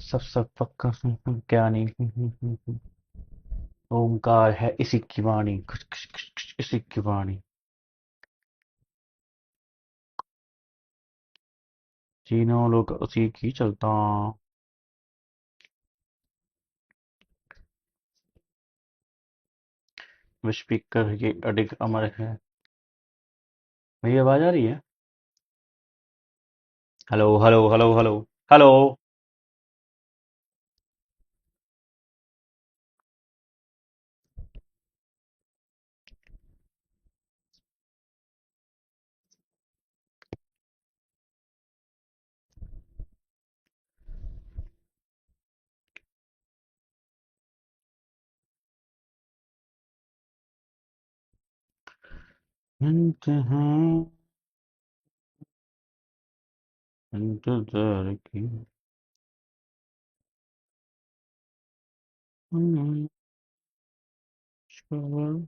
सब सब पक्का ज्ञानी ओंकार है इसी की वाणी इसी की वाणी। तीनों लोग उसी की चलता। विश्व कर ये अडिग अमर है। मेरी आवाज आ रही है? Hello hello hello hello hello. इंतहा इंतजार की खबर।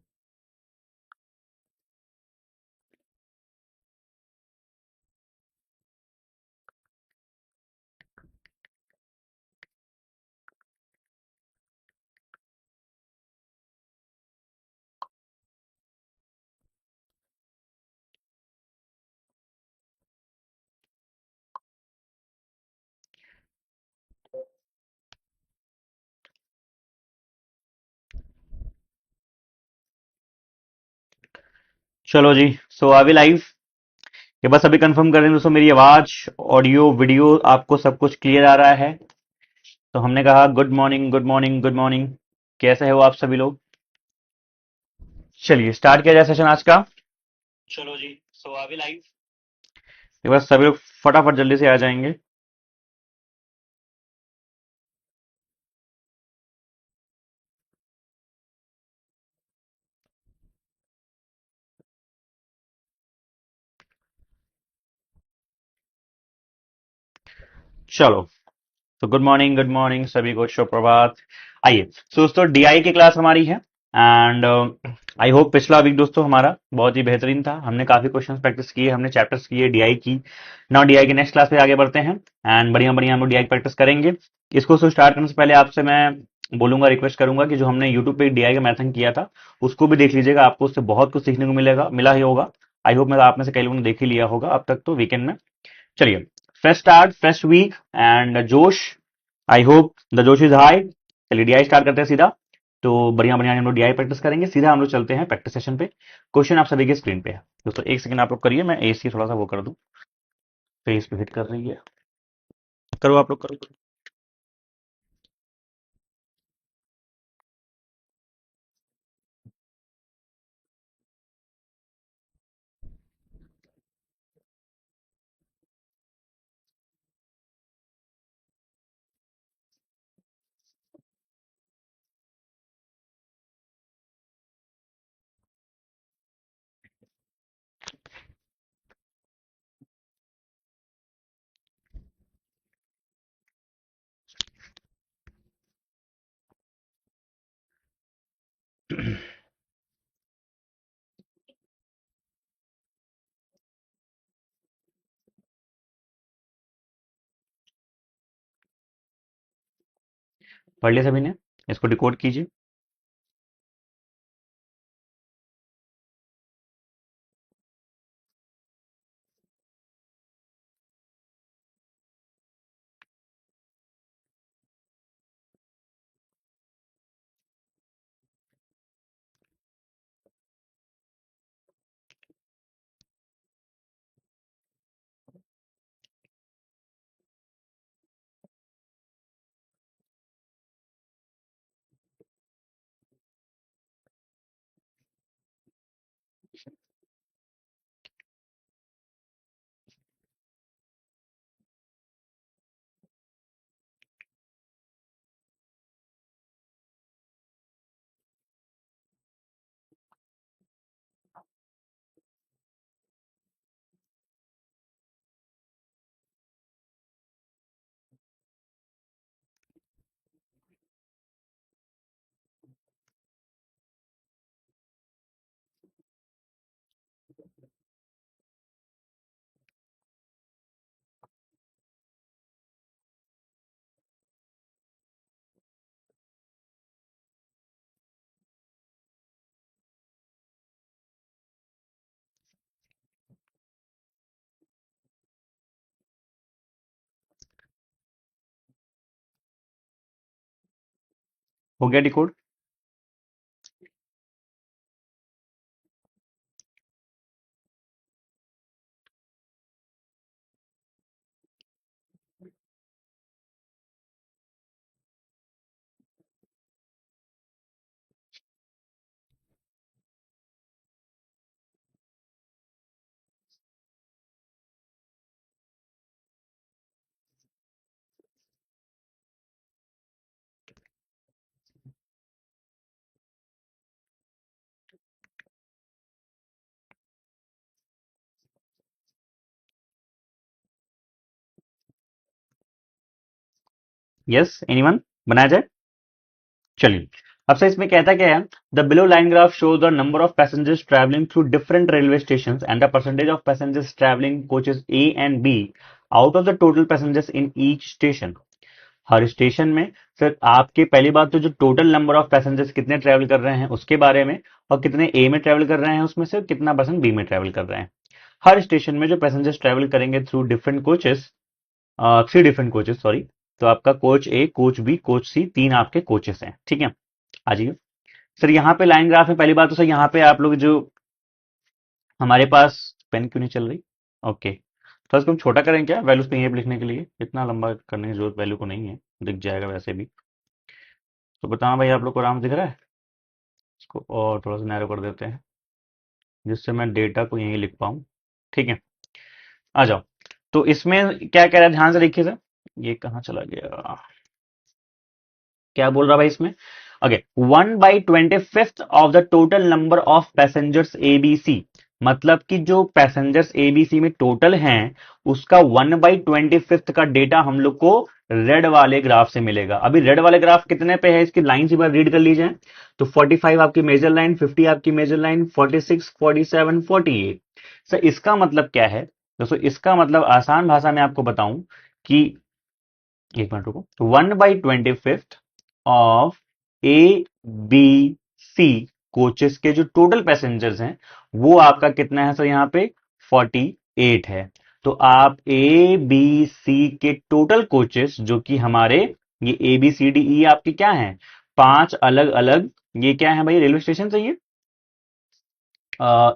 चलो जी। सो अभी लाइव। ये बस अभी कंफर्म कर रहे हैं दोस्तों, मेरी आवाज, ऑडियो, वीडियो आपको सब कुछ क्लियर आ रहा है? तो हमने कहा good morning good morning good morning. कैसे हो आप सभी लोग? चलिए स्टार्ट किया जाए सेशन आज का। चलो जी। सो अभी लाइव। ये बस सभी लोग फटाफट जल्दी से आ जाएंगे। चलो। तो गुड मॉर्निंग सभी को, शुभ प्रभात। आइए। सो दोस्तों डीआई की क्लास हमारी है। एंड आई होप पिछला वीक दोस्तों हमारा बहुत ही बेहतरीन था। हमने काफी क्वेश्चंस प्रैक्टिस किए, हमने चैप्टर्स किए डीआई की। नाउ डीआई की नेक्स्ट क्लास पे आगे बढ़ते हैं। एंड बढ़िया बढ़िया हम लोग डीआई प्रैक्टिस करेंगे। इसको स्टार्ट करने से पहले आपसे मैं बोलूंगा, रिक्वेस्ट करूंगा कि जो हमने यूट्यूब पे डीआई का मैराथन किया था उसको भी देख लीजिएगा। आपको उससे बहुत कुछ सीखने को मिलेगा, मिला ही होगा। आई होप मैं आप में से कई लोगों ने देख ही लिया होगा अब तक तो वीकेंड में। चलिए। Fresh start, fresh week and जोश। आई होप द जोश इज हाई। चलिए डीआई स्टार्ट करते हैं सीधा। तो बढ़िया बढ़िया हम लोग डीआई प्रैक्टिस करेंगे, सीधा हम लोग चलते हैं प्रैक्टिस सेशन पे। क्वेश्चन आप सभी के स्क्रीन पे है दोस्तों, एक सेकंड आप लोग करिए, मैं एसी थोड़ा सा वो कर दूं। फेस पे हिट कर रही है। करो आप लोग, करो करो। पढ़ लिया सभी ने? इसको डिकोड कीजिए। हो गया डिकोड? Yes, anyone? बनाया जाए? चलिए, अब से इसमें कहता क्या है, the below line graph shows the number of passengers travelling through different railway station and the percentage of passengers travelling coaches A and be out of the total passengers in each station. Her station में sir आपके पहली बात तो जो total number of passengers कितने travel कर रहे हैं उसके बारे में, और कितने ए में ट्रैवल कर रहे हैं उसमें से कितना परसेंट बी में ट्रैवल कर रहे हैं। हर स्टेशन में जो पैसेंजर्स ट्रैवल करेंगे through different coaches, 3 different coaches, sorry, तो आपका कोच ए, कोच बी, कोच सी, 3 आपके कोचेस हैं। ठीक है, आ जाइए सर। यहाँ पे लाइन ग्राफ में पहली बात तो सर यहाँ पे आप लोग जो हमारे पास, पेन क्यों नहीं चल रही? ओके, तो इसको हम छोटा करें क्या वैल्यूज पे, यहीं पे लिखने के लिए इतना लंबा करने की जरूरत वैल्यू को नहीं है, दिख जाएगा वैसे भी। तो बताना भाई आप लोग को आराम से दिख रहा है? इसको और थोड़ा सा नैरो कर देते हैं जिससे मैं डेटा को यहीं लिख पाऊँ। ठीक है, आ जाओ। तो इसमें क्या कह रहा है, ध्यान से देखिए सर, ये कहाँ चला गया, क्या बोल रहा भाई इसमें? Okay, 1/25 of the total number of passengers ABC, मतलब कि जो पैसेंजर्स एबीसी में टोटल हैं उसका 1/25 का डेटा हम लोग को रेड वाले ग्राफ से मिलेगा। अभी रेड वाले ग्राफ कितने पे है, इसकी लाइन से बार रीड कर लीजिए। तो 45 आपकी मेजर लाइन, 50 आपकी मेजर लाइन, 46, 47, 48। सर इसका मतलब क्या है दोस्तों? इसका मतलब आसान भाषा में आपको बताऊं कि, एक मिनट रुको, 1/25 of A B C coaches के जो टोटल पैसेंजर्स हैं वो आपका कितना है सर? यहाँ पे 48 है। तो आप ए बी सी के टोटल कोचेस जो कि हमारे ये ए बी सी डी ई आपके क्या हैं? 5 अलग अलग, ये क्या है भाई, रेलवे स्टेशन चाहिए,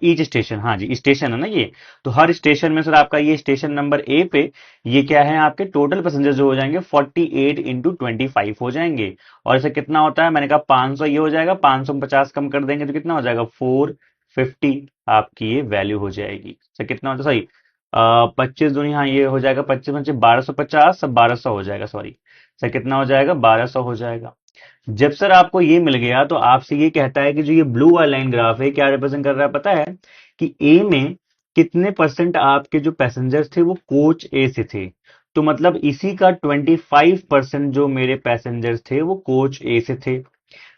ईच स्टेशन, हाँ जी स्टेशन है ना ये। तो हर स्टेशन में सर आपका ये स्टेशन नंबर ए पे ये क्या है, आपके टोटल पैसेंजर जो हो जाएंगे 48 इंटू 25 हो जाएंगे। और इसे कितना होता है, मैंने कहा 500 ये हो जाएगा, 550 कम कर देंगे तो कितना हो जाएगा, 450 आपकी ये वैल्यू हो जाएगी। सर कितना होता है, सॉरी, 25 दूनी, हाँ ये हो जाएगा 25 1250, सब 1200 हो जाएगा, सॉरी सर कितना हो जाएगा, 1200 हो जाएगा। जब सर आपको ये मिल गया तो आपसे ये कहता है कि जो ये ब्लू वाला लाइन ग्राफ है क्या रिप्रेजेंट कर रहा है पता है, कि ए में कितने परसेंट आपके जो पैसेंजर्स थे वो कोच ए से थे। तो मतलब इसी का 25% जो मेरे पैसेंजर्स थे वो कोच ए से थे।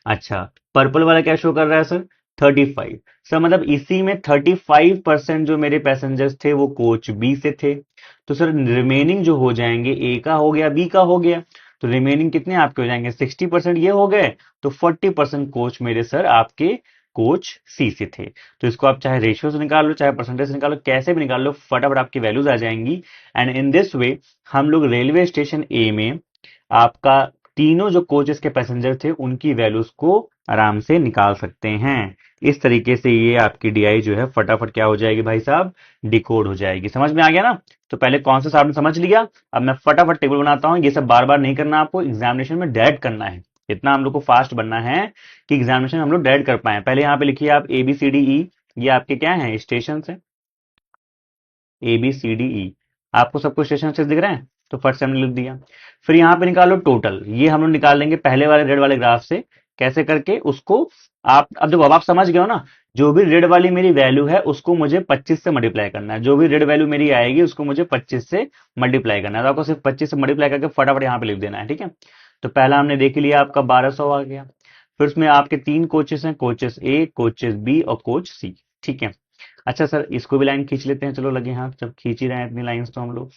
अच्छा, पर्पल वाला क्या शो कर रहा है सर, 35। सर मतलब इसी में 35% जो मेरे पैसेंजर्स थे वो कोच बी से थे। तो सर रिमेनिंग जो हो जाएंगे, ए का हो गया, बी का हो गया, तो रिमेनिंग कितने आपके हो जाएंगे, 60% ये हो गए। तो 40% कोच मेरे सर आपके कोच सी से थे। तो इसको आप चाहे रेशियो से निकाल लो, चाहे परसेंटेज से निकालो, कैसे भी निकाल लो, फटाफट आपकी वैल्यूज आ जाएंगी। एंड इन दिस वे हम लोग रेलवे स्टेशन ए में आपका तीनों जो कोचेस के पैसेंजर थे उनकी वैल्यूज को आराम से निकाल सकते हैं। इस तरीके से ये आपकी डीआई जो है फटाफट क्या हो जाएगी भाई साहब, डिकोड हो जाएगी। समझ में आ गया ना? तो पहले कॉन्सेप्ट आपने समझ लिया, अब मैं फटाफट टेबल बनाता हूं। ये सब बार बार नहीं करना, आपको एग्जामिनेशन में डायरेक्ट करना है। इतना हम लोग को फास्ट बनना है कि एग्जामिनेशन हम लोग डायरेक्ट कर पाए। पहले यहाँ पे लिखिए आप ए बी सी डी ई, ये आपके क्या है, स्टेशन है, ए बी सी डी ई। आपको सबको स्टेशन से दिख रहे हैं तो फर्स्ट से हमने लिख दिया। फिर यहाँ पे निकालो टोटल, ये हम लोग निकाल लेंगे पहले वाले रेड वाले ग्राफ से। कैसे करके उसको, आप अब देखो, अब आप समझ गए हो ना, जो भी रेड वाली मेरी वैल्यू है उसको मुझे 25 से मल्टीप्लाई करना है। जो भी रेड वैल्यू मेरी आएगी उसको मुझे 25 से मल्टीप्लाई करना है। तो आपको सिर्फ 25 से मल्टीप्लाई करके फटाफट यहाँ पे लिख देना है। ठीक है, तो पहला हमने देख लिया आपका 1200 आ गया। फिर उसमें आपके 3 कोचेस हैं, कोचेस ए, कोचेस बी और कोच सी। ठीक है, अच्छा सर इसको भी लाइन खींच लेते हैं, चलो लगे हाथ, जब खींच ही रहे हैं इतनी लाइंस तो हम लोग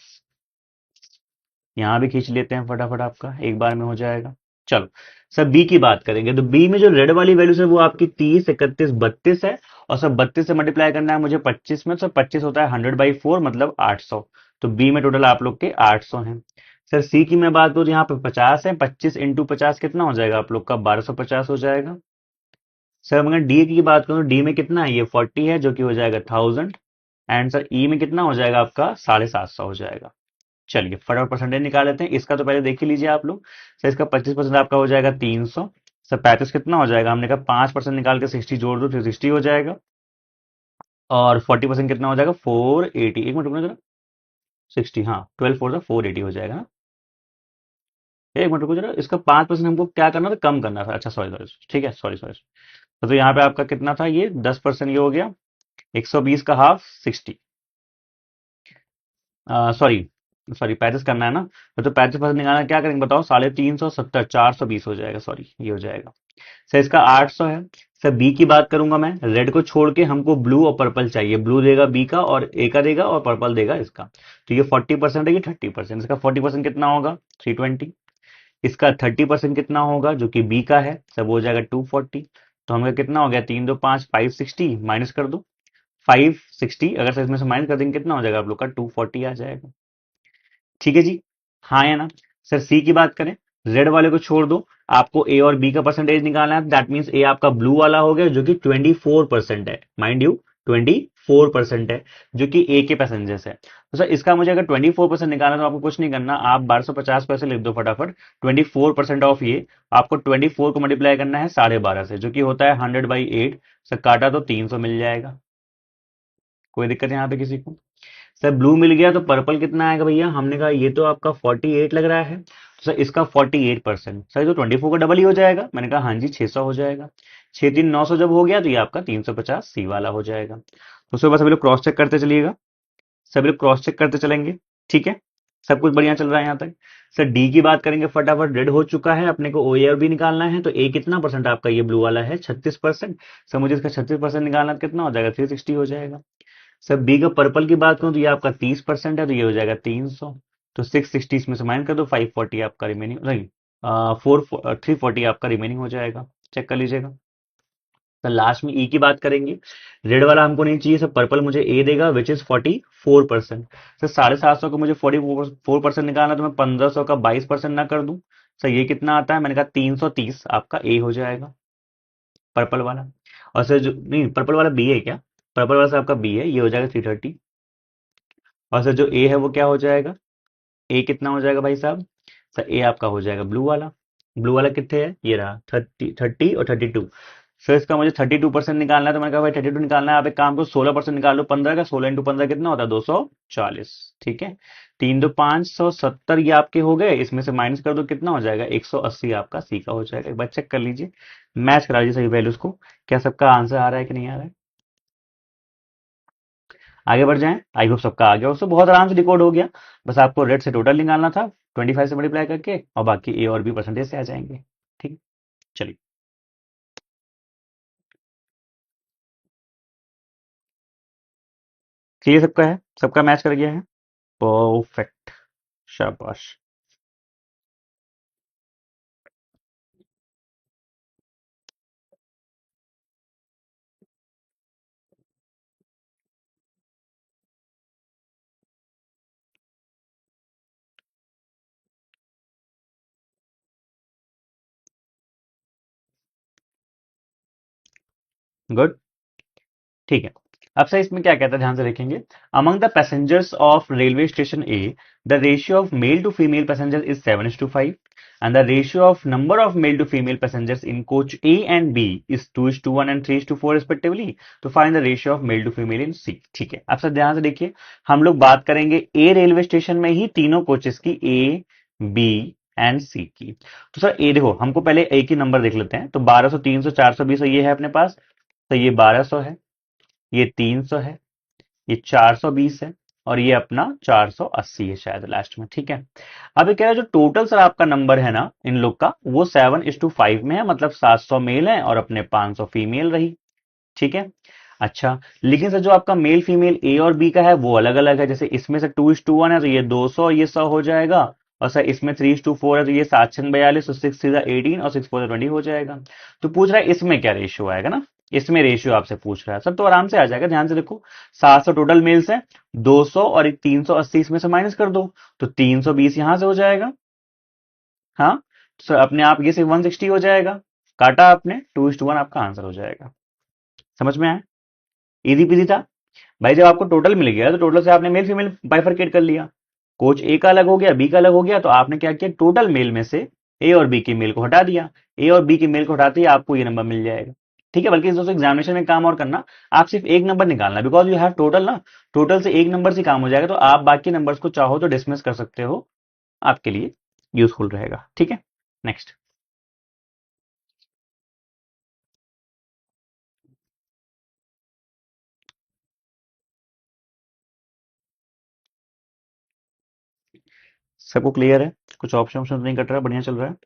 यहाँ भी खींच लेते हैं फटाफट, आपका एक बार में हो जाएगा। चलो सर बी की बात करेंगे, तो बी में जो रेड वाली वैल्यू है वो आपकी 30, 31, 32 है। और सर 32 से मल्टीप्लाई करना है मुझे 25 में, सर 25 होता है 100/4 मतलब 800। तो बी में टोटल आप लोग के 800 हैं। सर सी की मैं बात करूँ यहाँ पे 50 है, 25 इंटू 50 कितना हो जाएगा आप लोग का? 1250 हो जाएगा। सर अगर डी की बात करूँ, डी में कितना है? ये 40 है जो कि हो जाएगा 1000। एंड सर ई में कितना हो जाएगा आपका? 750 हो जाएगा। चलिए फटाफट परसेंटेज निकाल लेते हैं। इसका तो पहले देख ही लीजिए आप लोग। सर इसका 25% आपका हो जाएगा 300। सर 35 कितना हो जाएगा? हमने कहा 5% निकाल के 60 जोड़ दो, 360 हो जाएगा। और 40% कितना हो जाएगा? 480। एक मिनट रुकना जरा। 60, हाँ 12 4 480 हो जाएगा ना। एक मिनट रुको जरा, इसका 5% हमको क्या करना था? कम करना था। अच्छा सॉरी सॉरी, ठीक है, सॉरी सॉरी। तो यहाँ पे आपका कितना था? ये 10% ये हो गया। 120 का हाफ 60। सॉरी सॉरी, 35 करना है ना। तो 35% निकालना, क्या करेंगे बताओ? 350, 420 हो जाएगा। सॉरी, ये हो जाएगा। सर इसका 800 है। सर बी की बात करूंगा मैं, रेड को छोड़ के हमको ब्लू और पर्पल चाहिए। ब्लू देगा बी का और ए का देगा, और पर्पल देगा इसका। तो ये 40% है, ये 30%। इसका 40% कितना होगा? 320। इसका 30% कितना होगा जो कि बी का है? सब हो जाएगा 240। तो हमें कितना हो गया? 3 2 5, 560 माइनस कर दो। 560 अगर से इसमें से माइनस कर देंगे कितना हो जाएगा आप लोग का? 240 आ जाएगा। ठीक है जी, हाँ या ना। सर सी की बात करें, रेड वाले को छोड़ दो। आपको ए और बी का परसेंटेज निकालना है। दैट मीन्स ए आपका ब्लू वाला हो गया जो कि 24% है। माइंड यू, 24% है जो कि ए के पैसेंजर्स है। तो सर इसका मुझे अगर 24% निकालना है तो आपको कुछ नहीं करना, आप 1250 पैसे लिख दो फटाफट। 24% ऑफ ये, आपको 24 को मल्टीप्लाई करना है 12.5 से, जो कि होता है 100/8। सर काटा तो 300 मिल जाएगा। कोई दिक्कत है यहाँ पे किसी को? सर ब्लू मिल गया तो पर्पल कितना आएगा भैया? हमने कहा ये तो आपका 48 लग रहा है, तो सर इसका 48%। सर तो 24 का डबल ही हो जाएगा। मैंने कहा हाँ जी, 600 हो जाएगा। 6 3 900 जब हो गया तो ये आपका 350 सी वाला हो जाएगा। तो उसके बाद सभी लोग क्रॉस चेक करते चलिएगा। सभी लोग क्रॉस चेक करते चलेंगे। ठीक है, सब कुछ बढ़िया चल रहा है यहाँ तक। सर डी की बात करेंगे फटाफट। रेड हो चुका है, अपने को ओ ए और बी निकालना है। तो ए कितना परसेंट आपका? ये ब्लू वाला है 36%। सर मुझे इसका 36% निकालना, तो कितना हो जाएगा? 360 हो जाएगा। सर बी का पर्पल की बात करूं तो ये आपका 30% है, तो ये हो जाएगा 300। तो 660 इसमें से माइनस कर दो, 540 आपका रिमेनिंग नहीं, 340 आपका रिमेनिंग हो जाएगा। चेक कर लीजिएगा। तो लास्ट में ई की बात करेंगे। रेड वाला हमको नहीं चाहिए, सर पर्पल मुझे ए देगा विच इज 44%। सर 750 को मुझे 44% निकालना, तो मैं 1500 का 22% ना कर दूं। सर ये कितना आता है? मैंने कहा 330 आपका ए हो जाएगा, पर्पल वाला। और सर जो नहीं, पर्पल वाला बी है क्या? पर्पल वाला सर आपका बी है, ये हो जाएगा 330। और सर जो ए है वो क्या हो जाएगा? ए कितना हो जाएगा भाई साहब? सर ए आपका हो जाएगा ब्लू वाला। ब्लू वाला कितने है? ये रहा 30 और 32। सर इसका मुझे 32% निकालना है, तो मैंने कहा भाई 32 निकालना है। आप एक काम करो, 16% निकाल लो। 15 का 16 इंटू 15 कितना होता है? 240। ठीक है, 3 2 570 ये आपके हो गए। इसमें से माइनस कर दो, कितना हो जाएगा? 180 आपका सी का हो जाएगा। एक बार चेक कर लीजिए, मैच करा लीजिए सही वैल्यूज को। क्या सबका आंसर आ रहा है कि नहीं आ रहा है? आगे बढ़ जाएं। आई होप सबका आ गया, उससे बहुत आराम से डिकोड हो गया। बस आपको रेड से टोटल निकालना था 25 से मल्टीप्लाई करके, और बाकी ए और बी परसेंटेज से आ जाएंगे। ठीक, चलिए। क्लियर सबका है? सबका मैच कर गया है? परफेक्ट, शाबाश। गुड, ठीक है। अब सर इसमें क्या कहता है, ध्यान से देखेंगे। Among the passengers of railway station A, the ratio of male to female passenger is 7:5, and the ratio of number of male to female passengers in coach A and B is 2:1 and 3:4 respectively. तो find the ratio of male to female in C। ठीक है, अब sir ध्यान से देखिए, हम लोग बात करेंगे ए रेलवे स्टेशन में ही तीनों कोचेस की, ए बी एंड सी की। तो सर ए देखो, हमको पहले ए की नंबर देख लेते हैं। तो 1200, 300, 420 ये है अपने पास। तो ये 1200 है, ये 300 है, ये 420 है, और ये अपना 480 है शायद लास्ट में। ठीक है, अब ये कह रहा है जो टोटल सर आपका नंबर है ना इन लोग का, वो 7:5 में है। मतलब 700 मेल है और अपने 500 फीमेल रही। ठीक है, अच्छा। लेकिन सर जो आपका मेल फीमेल ए और बी का है वो अलग अलग है। जैसे इसमें से 2:1 है, तो ये 200, ये 100 हो जाएगा। और सर इसमें 3:4 है, तो ये 7 6 42, तो 6 3 18 और 6 4 20 हो जाएगा। तो पूछ रहा है इसमें क्या रेशियो आएगा ना। इसमें रेशियो आपसे पूछ रहा है सर, तो आराम से आ जाएगा। ध्यान से देखो, 700 टोटल मेल्स है, 200 और एक 380 इसमें से माइनस कर दो, तो 320 यहां से हो जाएगा। हाँ, तो सर अपने आप ये सिर्फ 160 हो जाएगा, काटा आपने, 2:1 आपका आंसर हो जाएगा। समझ में आया? इजी पीजी था भाई। जब आपको टोटल मिल गया तो टोटल से आपने मेल फीमेल बाइफरकेट कर लिया, कोच ए का अलग हो गया, बी का अलग हो गया, तो आपने क्या किया, टोटल मेल में से ए और बी के मेल को हटा दिया। ए और बी के मेल को हटाते ही आपको ये नंबर मिल जाएगा। ठीक है, बल्कि दोस्तों एग्जामिनेशन में काम और करना, आप सिर्फ एक नंबर निकालना, बिकॉज यू हैव टोटल ना, टोटल से एक नंबर से काम हो जाएगा, तो आप बाकी नंबर्स को चाहो तो डिसमिस कर सकते हो, आपके लिए यूजफुल रहेगा। ठीक है, नेक्स्ट। सबको क्लियर है? कुछ ऑप्शन ऑप्शन नहीं कट रहा, बढ़िया चल रहा है?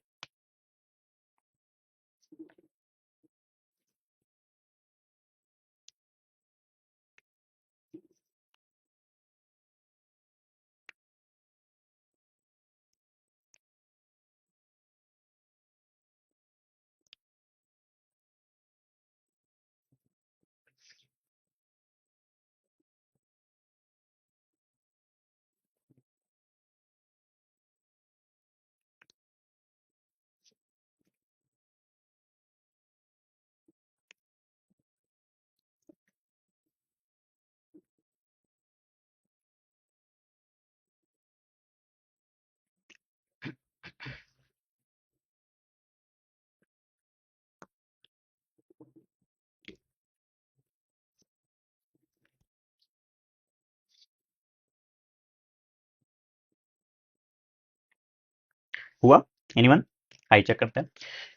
हुआ? एनीवन? आई चेक करते हैं।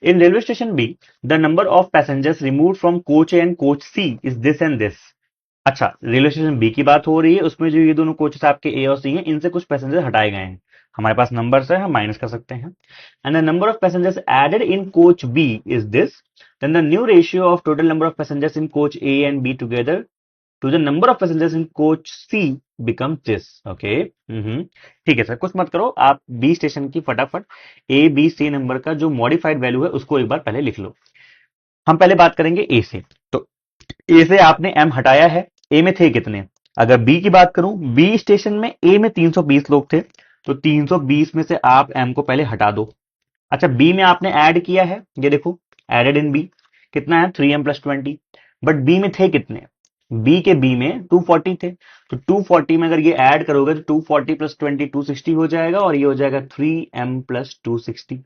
In railway station B, the number of passengers remove from coach A and coach C is this and this. अच्छा, रेलवे स्टेशन बी की बात हो रही है, उसमें जो ये दोनों कोचेस आपके ए और सी हैं, इनसे कुछ पैसेंजर हटाए गए हैं। हमारे पास नंबर्स है, हम माइनस कर सकते हैं। And the number of passengers added in coach B is this, then the new ratio of total number of passengers in coach A and B together to the number of passengers in coach C becomes this. Okay, ठीक है sir, कुछ मत करो, आप B station की फटाफट ए B सी number का जो मॉडिफाइड वैल्यू है उसको एक बार पहले लिख लो। हम पहले बात करेंगे ए से, तो ए से आपने एम हटाया है, ए में थे कितने? अगर बी की बात करूं, बी स्टेशन में ए में 320 लोग थे, तो 320 में से आप एम को पहले हटा दो। अच्छा, बी में आपने ऐड किया है, ये देखो, एडेड इन बी कितना है, 3m+20, बट बी में थे कितने? बी के बी में 240 थे, तो 240 में अगर ये ऐड करोगे तो 240 + 20 260 हो जाएगा, और ये हो जाएगा 3m+260।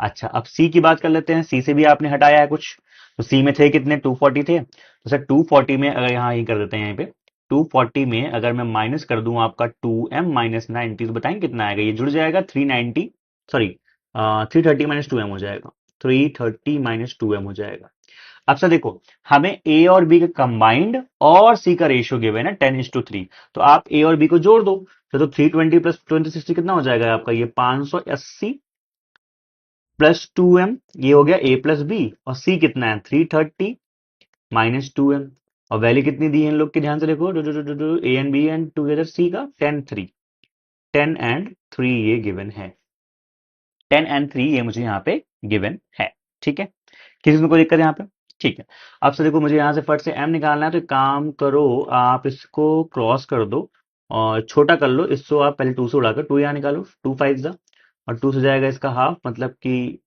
अच्छा, अब सी की बात कर लेते हैं, सी से भी आपने हटाया है कुछ, तो सी में थे कितने, 240 थे, तो सर 240 में अगर यहाँ ये कर देते हैं, यहाँ पे 240 में अगर मैं माइनस कर दूं आपका 2m-90, तो बताएं कितना आएगा, ये जुड़ जाएगा 390, सॉरी 330 - 2m हो जाएगा, 330 - 2m हो जाएगा। अब सर देखो, हमें ए और बी का कंबाइंड और सी का रेशियो गिवन है 10:3, तो आप ए और बी को जोड़ दो, तो 320 + 2060 कितना हो जाएगा आपका, ये 580 + 2m, ये हो गया ए प्लस बी, और सी कितना है, 330 - 2m, और वैल्यू कितनी दी है इन लोग की, ध्यान से देखो, A and B and together C का 10 ये गिवन है, 10 और 3 ये मुझे यहाँ पे गिवन है। ठीक है, किसी में कोई दिक्कत है यहाँ पे? ठीक है, अब से देखो, मुझे यहाँ से फट से m निकालना है, तो एक काम करो, आप इसको क्रॉस कर दो और छोटा कर लो, इसको आप पहले 2 से उड़ाकर 2 यहाँ निकालो, 2 5 जा, और 2 से जाएगा इसका हाफ, मतलब कि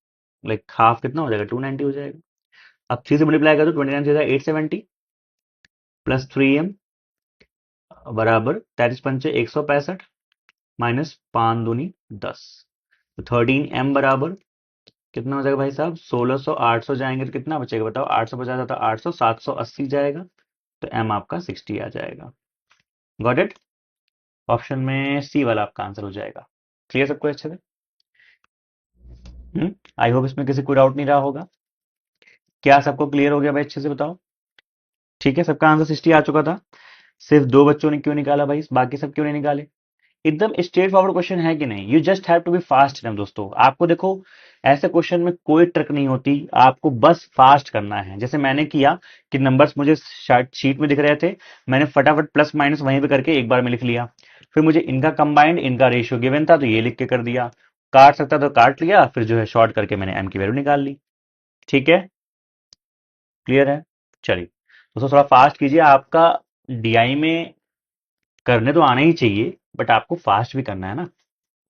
लाइक हाफ कितना हो जाएगा, 290 हो जाएगा। अब 3 से मल्टीप्लाई कर दो, 29 से 870 प्लस 3m बराबर 33×5 165 माइनस 5 दूनी 10, तो 13m बराबर कितना हो जाएगा भाई साहब, 1600, 800 जाएंगे तो कितना बचेगा बताओ, 800 बचा जाता, 800, 780 जाएगा, तो एम आपका 60 आ जाएगा। Got it? ऑप्शन में सी वाला आपका आंसर हो जाएगा। क्लियर सबको अच्छे से? आई होप इसमें किसी को डाउट नहीं रहा होगा। क्या सबको क्लियर हो गया भाई, अच्छे से बताओ। ठीक है, सबका आंसर 60 आ चुका था, सिर्फ 2 बच्चों ने क्यों निकाला भाई, बाकी सब क्यों नहीं निकाले? एकदम स्ट्रेट फॉरवर्ड क्वेश्चन है कि नहीं, you just have to be fast ना दोस्तों। आपको देखो, ऐसे क्वेश्चन में कोई ट्रिक नहीं होती, आपको बस फास्ट करना है, जैसे मैंने किया कि नंबर्स मुझे शीट में दिख रहे थे, मैंने फटाफट प्लस माइनस वहीं पे करके एक बार में लिख लिया, फिर मुझे इनका कंबाइंड, इनका रेशियो गिवन था, तो ये लिख के कर दिया, काट सकता तो काट लिया, फिर जो है शॉर्ट करके मैंने एम की वैल्यू निकाल ली। ठीक है, क्लियर है? चलिए दोस्तों थोड़ा फास्ट कीजिए, आपका डीआई में करने तो आना ही चाहिए, बट आपको फास्ट भी करना है ना,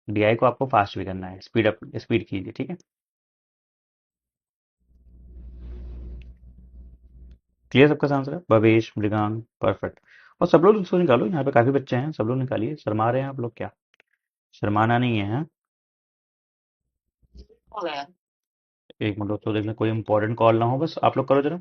डीआई को आपको फास्ट भी करना है, स्पीड अप स्पीड कीजिए, ठीक है। क्लियर सबका आंसर है, भवेश मृगांक परफेक्ट। और सब लोग उसको निकालो, यहाँ पे काफी बच्चे हैं, सब लोग निकालिए, शर्मा रहे हैं आप लोग क्या, शर्माना नहीं है हाँ? एक मिनट दोस्तों देख लें कोई इंपॉर्टेंट कॉल ना हो, बस आप लोग करो जरा।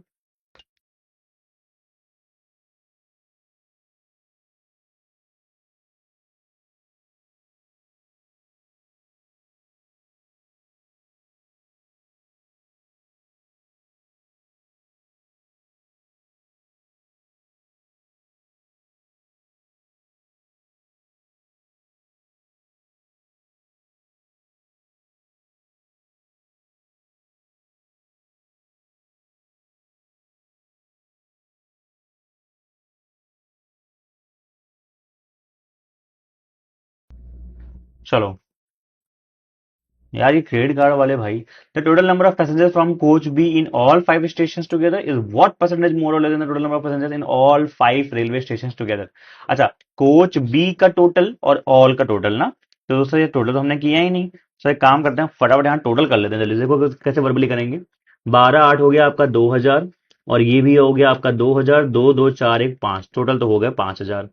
चलो यार ये क्रेडिट कार्ड वाले भाई, the total number of passengers from coach B in all five station together is what percentage more और less than the total number of passengers in all five railway station together. अच्छा, coach B का total और all का total ना, तो दोस्तों ये total तो हमने किया ही नहीं, तो एक काम करते हैं फटाफट यहाँ टोटल कर लेते हैं जल्दी से, देखो कैसे वर्बली करेंगे। 12 8 हो गया आपका 2000, और ये भी हो गया आपका 2000, 2 2 4 1 5, टोटल तो हो गया 5000।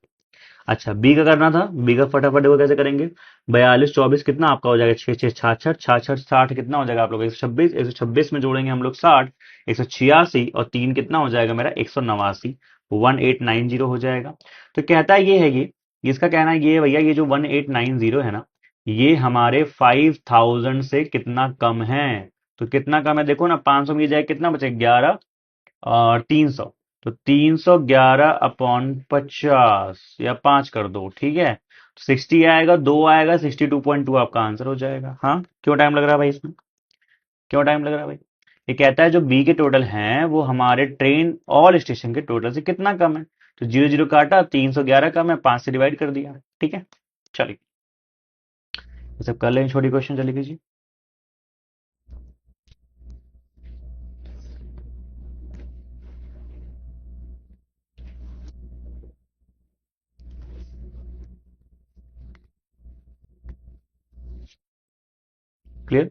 अच्छा बी का करना था, बी का फटाफट देखो कैसे करेंगे। 42 24 कितना आपका हो जाएगा, 6 6 66 66 60 कितना हो जाएगा आप लोग 126, 126 में जोड़ेंगे हम लोग 60, 186, और 3 कितना हो जाएगा मेरा 189, 1890 हो जाएगा। तो कहता है ये है ये, इसका कहना है ये है भैया, ये जो 1890 है ना, ये हमारे 5000 से कितना कम है। तो कितना कम है देखो ना, 500 में ये जाए कितना बचे 11 और 300, तो 311 अपॉन 50 या 5 कर दो, ठीक है। 60 आएगा, 2 आएगा, 62.2 आपका आंसर हो जाएगा। हाँ क्यों टाइम लग रहा है भाई इसमें, क्यों टाइम लग रहा है भाई। ये कहता है जो बी के टोटल हैं वो हमारे ट्रेन ऑल स्टेशन के टोटल से कितना कम है, तो 0 0 काटा, 311 कम है, 5 से डिवाइड कर दिया, ठीक है। चलिए ये सब कर लें, छोटी क्वेश्चन चली कीजिए। क्लियर,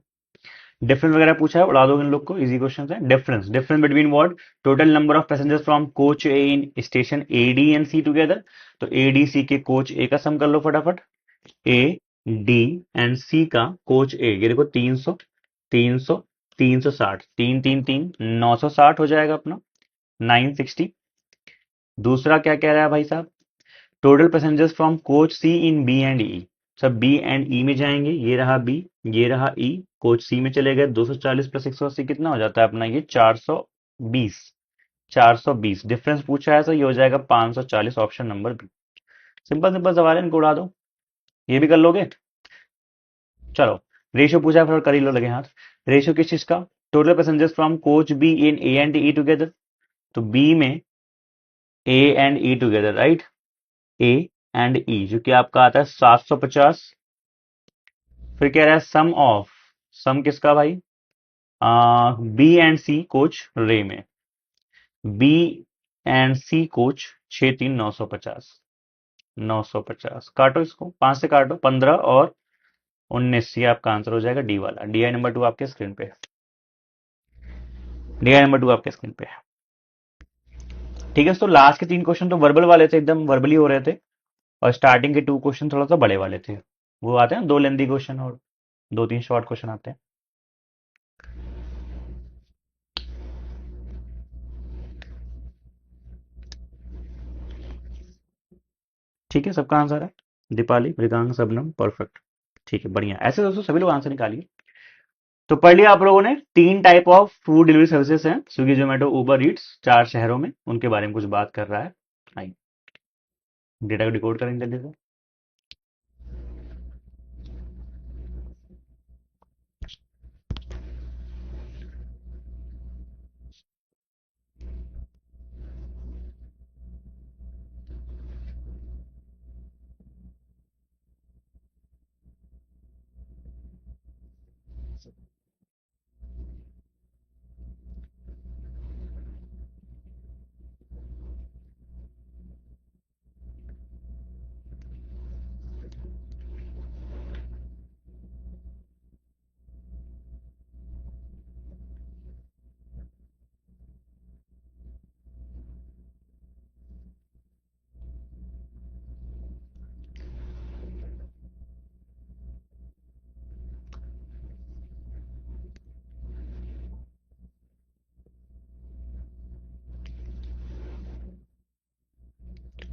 डिफरेंस वगैरह पूछा है, उड़ा दो इन लोग को, इजी क्वेश्चन है। Difference, difference between what, total number of passengers from coach A in station A D and C together, तो ए डी सी के कोच ए का सम कर लो फटाफट, ए डी एंड सी का कोच ए, ये देखो 300 300 360, 3 3 3 960 हो जाएगा अपना, 960। दूसरा क्या कह रहा है भाई साहब, total passengers from coach C in B and E, सब बी एंड ई में जाएंगे, ये रहा बी, ये रहा ई, कोच सी में चले गए, 240 प्लस 180 कितना हो जाता है अपना ये 420, 420 डिफरेंस पूछा है तो ये हो जाएगा 540, option number B. Simple simple सवाल है, इनको उड़ा दो, ये भी कर लोगे। चलो रेशियो पूछा है, फिर कर ही लो लगे हाथ। रेशियो किस चीज का, total passengers from coach B in A and E together, तो बी में A and E together right, A and E जो कि आपका आता है 750। फिर कह रहा है सम ऑफ, सम किसका भाई, बी एंड सी कोच रे में, बी एंड सी कोच 6 3 950, 950 काटो इसको, 5 से काटो, 15 और 19, ये आपका आंसर हो जाएगा डी वाला। डी आई नंबर 2 आपके स्क्रीन पे है, डी आई नंबर 2 आपके स्क्रीन पे है। ठीक है, तो लास्ट के 3 क्वेश्चन तो वर्बल वाले थे, एकदम वर्बली हो रहे थे, और स्टार्टिंग के 2 क्वेश्चन थोड़ा सा बड़े वाले थे, वो आते हैं 2 लेंदी क्वेश्चन और 2 3 शॉर्ट क्वेश्चन आते हैं। ठीक है, सबका आंसर है, दीपाली मृगांक सबनम परफेक्ट। ठीक है बढ़िया, ऐसे दोस्तों सभी लोग आंसर निकालिए। तो पढ़ लिया आप लोगों ने, 3 type of food delivery services हैं, स्विगी जोमेटो उबर ईट्स, 4 शहरों में, उनके बारे में कुछ बात कर रहा है। आइए डेटा को डिकोड करेंगे जल्दी से।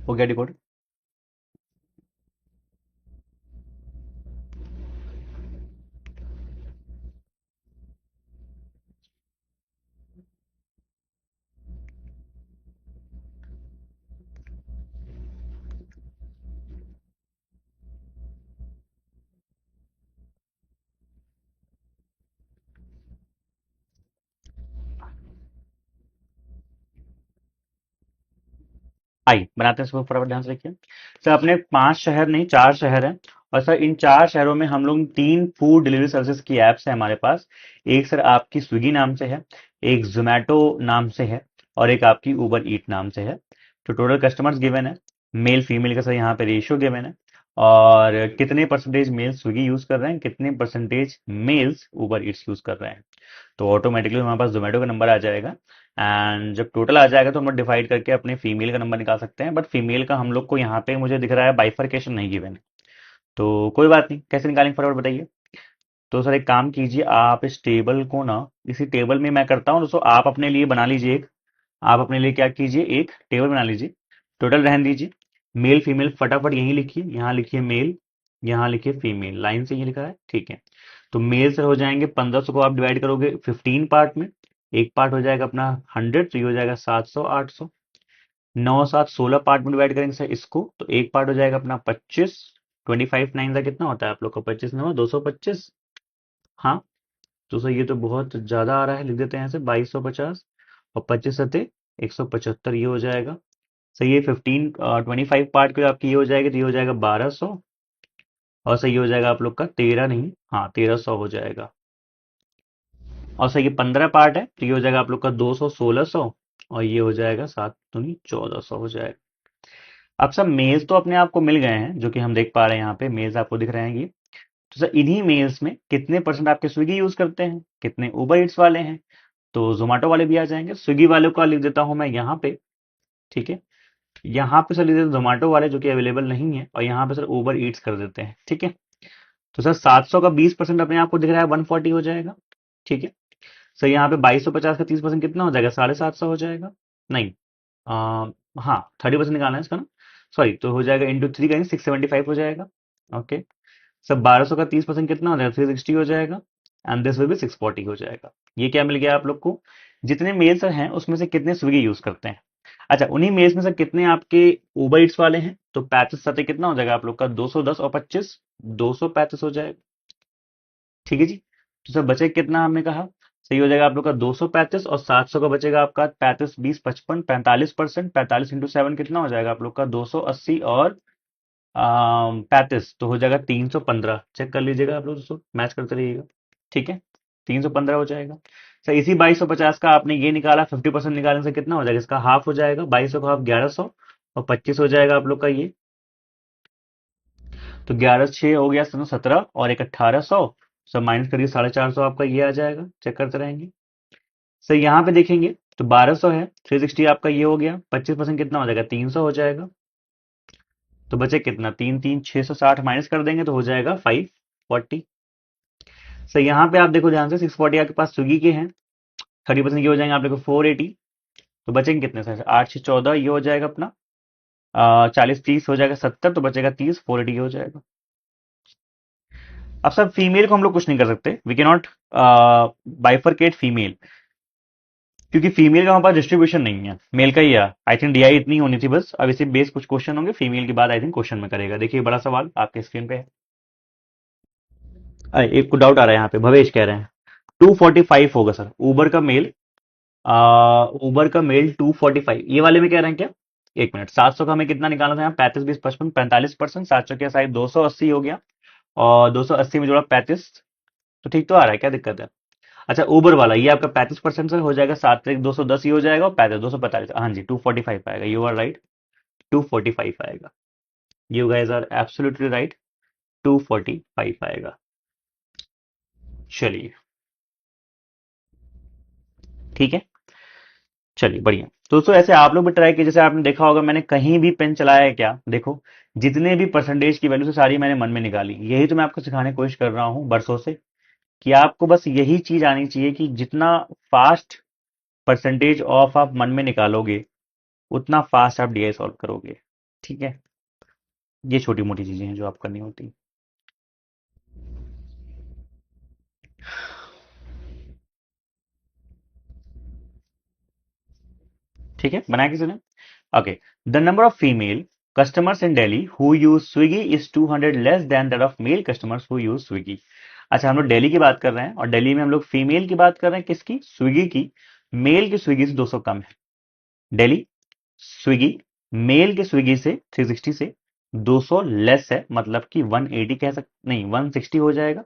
हो गया डिकोड? आइए बनाते हैं इसको फटाफट, ध्यान से देखिए। सर अपने 5 शहर नहीं 4 शहर हैं, और सर इन 4 शहरों में हम लोग 3 फूड डिलीवरी सर्विसेज की एप्स है हमारे पास। एक सर आपकी स्विगी नाम से है, एक जोमेटो नाम से है, और एक आपकी उबर ईट नाम से है। तो टोटल कस्टमर्स गिवन है, मेल फीमेल का सर यहाँ पे रेशियो गिवन है, और कितने परसेंटेज मेल स्विगी यूज कर रहे हैं, कितने percentage males Uber Eats use कर रहे हैं। तो ऑटोमेटिकली हमारे पास जोमेटो का नंबर आ जाएगा, एंड जब टोटल आ जाएगा तो हम लोग डिवाइड करके अपने फीमेल का नंबर निकाल सकते हैं। बट फीमेल का हम लोग को यहाँ पे मुझे दिख रहा है बाइफरकेशन नहीं गिवन है, तो कोई बात नहीं, कैसे निकालेंगे फटाफट बताइए। तो सर एक काम कीजिए, आप इस टेबल को ना, इसी टेबल में मैं करता हूँ दोस्तों, आप अपने लिए बना लीजिए एक, आप अपने लिए क्या कीजिए, एक टेबल बना लीजिए। टोटल रहने दीजिए, मेल फीमेल फटाफट यहीं लिखिए, यहाँ लिखिए मेल, यहाँ लिखिए फीमेल, लाइन से ये लिखा है, ठीक है। तो मेल से हो जाएंगे 1500 को आप डिवाइड करोगे 15 पार्ट में, एक पार्ट हो जाएगा अपना 100, तो ये हो जाएगा 700 800। 9 7 16 पार्ट में डिवाइड करेंगे सर इसको, तो एक पार्ट हो जाएगा अपना 25। 25 9 का कितना होता है आप लोग का, 25 9 225। हाँ, तो सर ये तो बहुत ज्यादा आ रहा है, लिख देते हैं ऐसे 2250, और 25 सते 175, ये हो जाएगा। सही है 25 पार्ट के आपकी ये हो जाएगी, तो ये हो जाएगा 1200, और सही हो जाएगा आप लोग का 13 नहीं, हाँ 1300 हो जाएगा। और सही ये 15 पार्ट है, तो ये हो जाएगा आप लोग का 200 1600, और ये हो जाएगा 7 दूनी 1400 हो जाएगा। अब सब मेल्स तो अपने आप को मिल गए हैं, जो कि हम देख पा रहे हैं यहाँ पे मेल्स आपको दिख रहे हैं ये। तो सर इन्हीं मेल्स में कितने परसेंट आपके स्विगी यूज करते हैं, कितने उबर इट्स वाले हैं, तो जोमेटो वाले भी आ जाएंगे। स्विगी वालों का लिख देता हूं मैं यहाँ पे, ठीक है। यहाँ पे सर लिख देते जोमेटो वाले जो कि अवेलेबल नहीं है, और यहाँ पे सर उबर ईट्स कर देते हैं, ठीक है। तो सर 700 का 20% अपने आपको दिख रहा है 140 हो जाएगा, ठीक है। सर यहाँ पे 2250 का 30% कितना हो जाएगा, 750 हो जाएगा। नहीं, आ, हाँ 30% निकालना है इसका ना, सॉरी, तो हो जाएगा इंटू 3 करेंगे 675 हो जाएगा, ओके। सब 1200 का 30% कितना हो जाएगा, 360 हो जाएगा, एंड दिस विल बी 640 हो जाएगा। ये क्या मिल गया आप लोग को, जितने मेल्स हैं उसमें से कितने स्विगी यूज करते हैं। अच्छा, उन्हीं मेल्स में से कितने आपके उबर ईट्स वाले हैं, तो 35 सतह कितना हो जाएगा आप लोग का, 210 और 25 235 हो जाएगा, ठीक है जी। तो सर बचे कितना हमने कहा, सही हो जाएगा आप लोग का 235, और 700 का बचेगा आपका 35 20 55 45%, 45 इंटू 7 कितना हो जाएगा आप लोग का 280, और 35 तो हो जाएगा 315। चेक कर लीजिएगा आप लोग दोस्तों, मैच करते रहिएगा, ठीक है। 315 हो जाएगा। सर इसी 2250 का आपने ये निकाला, 50% निकालने से कितना हो जाएगा, इसका हाफ हो जाएगा, 2200 का हाफ 1100, और 25 हो जाएगा आप लोग का ये, तो 11 6 हो गया 17, और एक 1800। सब माइनस करिए 450 आपका ये आ जाएगा, चेक करते रहेंगे। सर यहाँ पे देखेंगे तो 1200 है, 360 आपका ये हो गया, 25% कितना हो जाएगा, 300 हो जाएगा। तो बचे कितना, 3 3 660 माइनस कर देंगे तो हो जाएगा 540। सर यहाँ पे आप देखो ध्यान से, 640 आपके पास स्विगी के हैं, 30% ये हो जाएंगे आप देखो 480। तो बचेंगे कितने सर, 8 6 14, ये हो जाएगा अपना 40 30 हो जाएगा 70, तो बचेगा 30, 480 हो जाएगा। अब सर फीमेल को हम लोग कुछ नहीं कर सकते, we can not bifurcate female, क्योंकि फीमेल का हमारे पास डिस्ट्रीब्यूशन नहीं है, मेल का ही है। आई थिंक डीआई इतनी होनी थी बस, अब इसे बेस कुछ क्वेश्चन होंगे, फीमेल की बात आई थिंक क्वेश्चन में करेगा। देखिए बड़ा सवाल आपके स्क्रीन पे है। एक को डाउट आ रहा है यहाँ पे, भवेश कह रहे हैं 245 होगा सर उबर का मेल, उबर का मेल 245 ये वाले में कह रहे हैं क्या। एक मिनट, 700 का हमें कितना निकालना था यहाँ, 35 20 55 45%, 700 के साइड 280 हो गया, और 280 में जोड़ा 35, तो ठीक तो आ रहा है, क्या दिक्कत है। अच्छा उबर वाला ये आपका 35% से हो जाएगा, 7 210 ही हो जाएगा, और 35 245, हाँ जी 245 आएगा, यू आर राइट, 245 आएगा, you guys are absolutely right, 245 आएगा। चलिए ठीक है, चलिए बढ़िया। तो दोस्तों ऐसे आप लोग भी ट्राई कीजिए, जैसे आपने देखा होगा मैंने कहीं भी पेन चलाया है क्या, देखो जितने भी परसेंटेज की वैल्यू से सारी मैंने मन में निकाली, यही तो मैं आपको सिखाने की कोशिश कर रहा हूँ बरसों से, कि आपको बस यही चीज आनी चाहिए कि जितना फास्ट परसेंटेज ऑफ आप मन में निकालोगे, उतना फास्ट आप डीआई सॉल्व करोगे, ठीक है, ये छोटी मोटी चीजें हैं जो आप करनी होती। ठीक है, बनाया किसी ने? Okay, the number of female customers in Delhi who use Swiggy is 200 less than that of male customers who use Swiggy. अच्छा, हम लोग दिल्ली की बात कर रहे हैं और दिल्ली में हम लोग फीमेल की बात कर रहे हैं, किसकी? स्विगी की। मेल की स्विगी से 200 कम है। दिल्ली स्विगी मेल के स्विगी से 360 से 200 लेस है, मतलब कि 180 कह सकते, नहीं 160 हो जाएगा।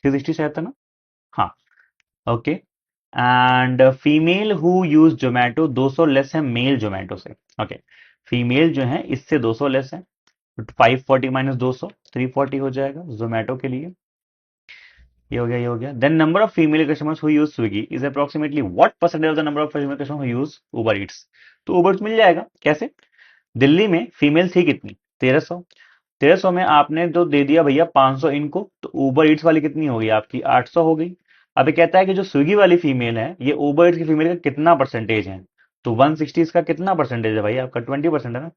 360 से आता ना? हाँ। Okay, and female who use Zomato 200 less है मेल जोमेटो से। ओके, फीमेल जो है इससे 200 लेस है। 540 माइनस 200 340 हो जाएगा जोमेटो के लिए। ये हो गया, ये हो गया। Then number of female customers who use Swiggy is approximately what percentage of the number of female customers who use Uber Eats. तो उबर मिल जाएगा कैसे? दिल्ली में फीमेल थी कितनी? 1300। 1300 में आपने तो दे दिया भैया 500 इनको, तो उबर ईट्स वाली कितनी हो गई आपकी? 800 हो गई। अब ये कहता है कि जो स्विगी वाली फीमेल है ये उबर ईट्स की फीमेल का कितना परसेंटेज है? तो 160 इसका कितना परसेंटेज है भाई? आपका 20% है ना।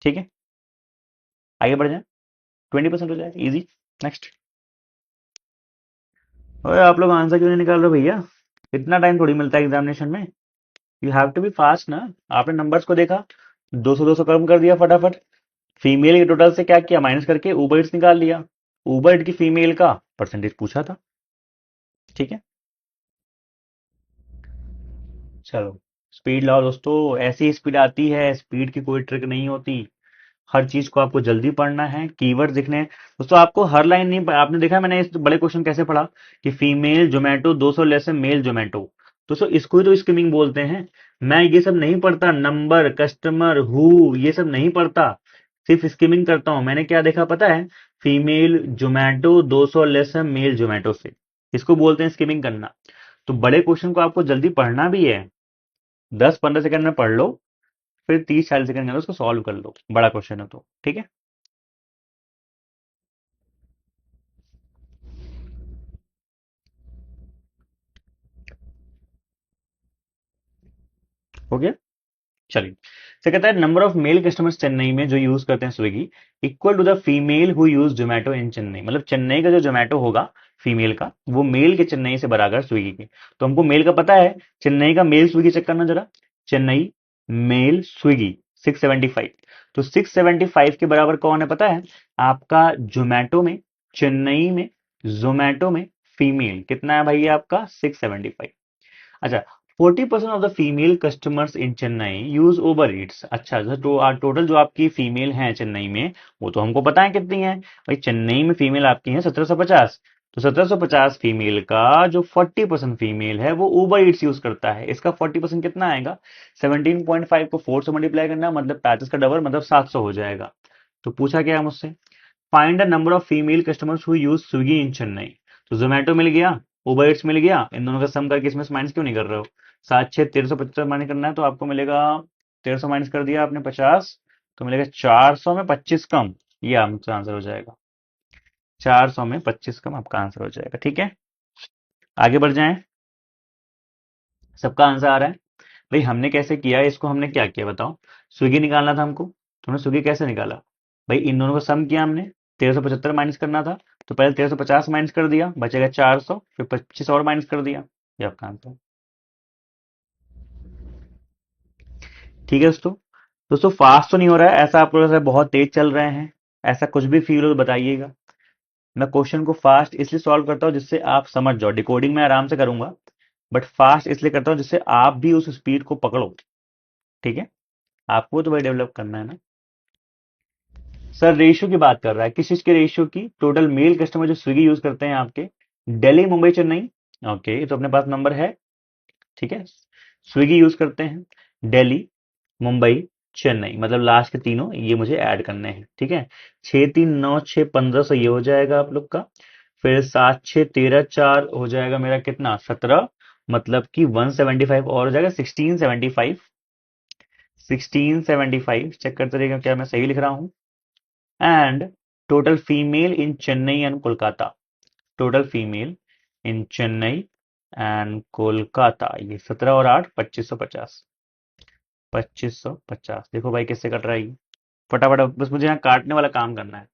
ठीक है, आगे बढ़ जाए। 20% हो जाएगा, इजी। नेक्स्ट। और आप लोग आंसर क्यों नहीं निकाल रहे हो भैया? इतना टाइम थोड़ी मिलता है एग्जामिनेशन में। You have to be fast ना। आपने नंबर्स को देखा, 200 200 कम कर दिया फटाफट। फीमेल के टोटल से क्या किया? माइनस करके उबर ईट्स निकाल लिया। उबर ईट की फीमेल का परसेंटेज पूछा था। ठीक है, चलो स्पीड लाओ दोस्तों। ऐसी स्पीड आती है, स्पीड की कोई ट्रिक नहीं होती। हर चीज को आपको जल्दी पढ़ना है, कीवर्ड दिखने हैं। दोस्तों आपको हर लाइन नहीं, आपने देखा मैंने इस बड़े क्वेश्चन कैसे पढ़ा कि फीमेल जोमेटो 200 लेस है मेल जोमेटो। दोस्तों इसको ही तो स्किमिंग बोलते हैं। मैं ये सब नहीं पढ़ता, नंबर कस्टमर हु ये सब नहीं पढ़ता, सिर्फ स्किमिंग करता हूं। मैंने क्या देखा पता है? फीमेल जोमेटो 200 लेस है मेल जोमेटो से। इसको बोलते हैं स्किमिंग करना। तो बड़े क्वेश्चन को आपको जल्दी पढ़ना भी है। 10-15 सेकंड में पढ़ लो, फिर 30-40 सेकंड के अंदर उसको सॉल्व कर लो, बड़ा क्वेश्चन है तो। ठीक है, हो गया। चलिए, से कहता है number of male customers Chennai में जो यूज करते हैं Swiggy equal to the female who use Zomato in Chennai. मतलब चेन्नई का जो जोमेटो होगा फीमेल का, वो मेल के चेन्नई से बराबर स्विगी के। तो हमको मेल का पता है, चेन्नई का मेल स्विगी चेक करना जरा। Chennai male Swiggy 675। तो 675 के बराबर कौन है पता है? आपका जोमेटो में, चेन्नई में, जोमेटो में फीमेल कितना है भाई? आपका 675। अच्छा, 40% of the female customers in Chennai use Uber Yeats. अच्छा, तो टोटल जो आपकी फीमेल हैं चेन्नई में, वो तो हमको पता है कितनी है भाई। चेन्नई में फीमेल आपकी है 1750। तो 1750 फीमेल का जो 40% फीमेल है वो उबर ईट्स यूज करता है। इसका 40% कितना आएगा? 17.5 को 4 से मल्टीप्लाई करना, मतलब 35 का डबल, मतलब 700 हो जाएगा। तो पूछा क्या है मुझसे? Find the number of female customers who use Swiggy in Chennai. तो जोमेटो मिल गया, उबर इट्स मिल गया, इन दोनों का सम करके इसमें से माइनस क्यों नहीं कर रहे हो? 7 6 1350 माइनस करना है तो आपको मिलेगा, 1300 माइनस कर दिया आपने 50, तो मिलेगा 400 में 25 कम। ये आपका आंसर हो जाएगा। 400 में 25 कम आपका आंसर हो जाएगा। ठीक है, आगे बढ़ जाएं। सबका आंसर आ रहा है? भाई हमने कैसे किया है इसको? हमने क्या किया बताओ? स्विगी निकालना था हमको, तो हमने स्विगी कैसे निकाला? भाई इन दोनों का सम किया हमने, 1375 माइनस करना था, तो पहले 1350 माइनस कर दिया, बचेगा 400, फिर 25 और माइनस कर दिया। ये आपका आंसर। ठीक है दोस्तों। दोस्तों फास्ट तो नहीं हो रहा है ऐसा, आप लोग ऐसा बहुत तेज चल रहे हैं, ऐसा कुछ भी फील हो तो बताइएगा। मैं क्वेश्चन को फास्ट इसलिए सॉल्व करता हूँ जिससे आप समझ जाओ। डिकोडिंग में आराम से करूंगा, बट फास्ट इसलिए करता हूँ जिससे आप भी उस स्पीड को पकड़ो। ठीक है, आपको तो भाई डेवलप करना है ना। सर रेशियो की बात कर रहा है, किस चीज के रेशियो की? टोटल मेल कस्टमर जो स्विगी यूज करते हैं आपके, दिल्ली मुंबई चेन्नई। ओके, तो अपने पास नंबर है। ठीक है, स्विगी यूज करते हैं दिल्ली मुंबई चेन्नई, मतलब लास्ट के तीनों ये मुझे ऐड करने हैं। ठीक है, 6 3 9 6 1500 ये हो जाएगा आप लोग का। फिर 7 6 13 4 हो जाएगा मेरा कितना? 17, मतलब कि 175 और हो जाएगा 1675। 1675 चेक करते रहिएगा क्या मैं सही लिख रहा हूँ। And total female in Chennai and Kolkata, total female in Chennai and Kolkata, ये 17 और 8 2550। 2550। देखो भाई किससे कट रहा है ये। फटाफट बस मुझे यहाँ काटने वाला काम करना है।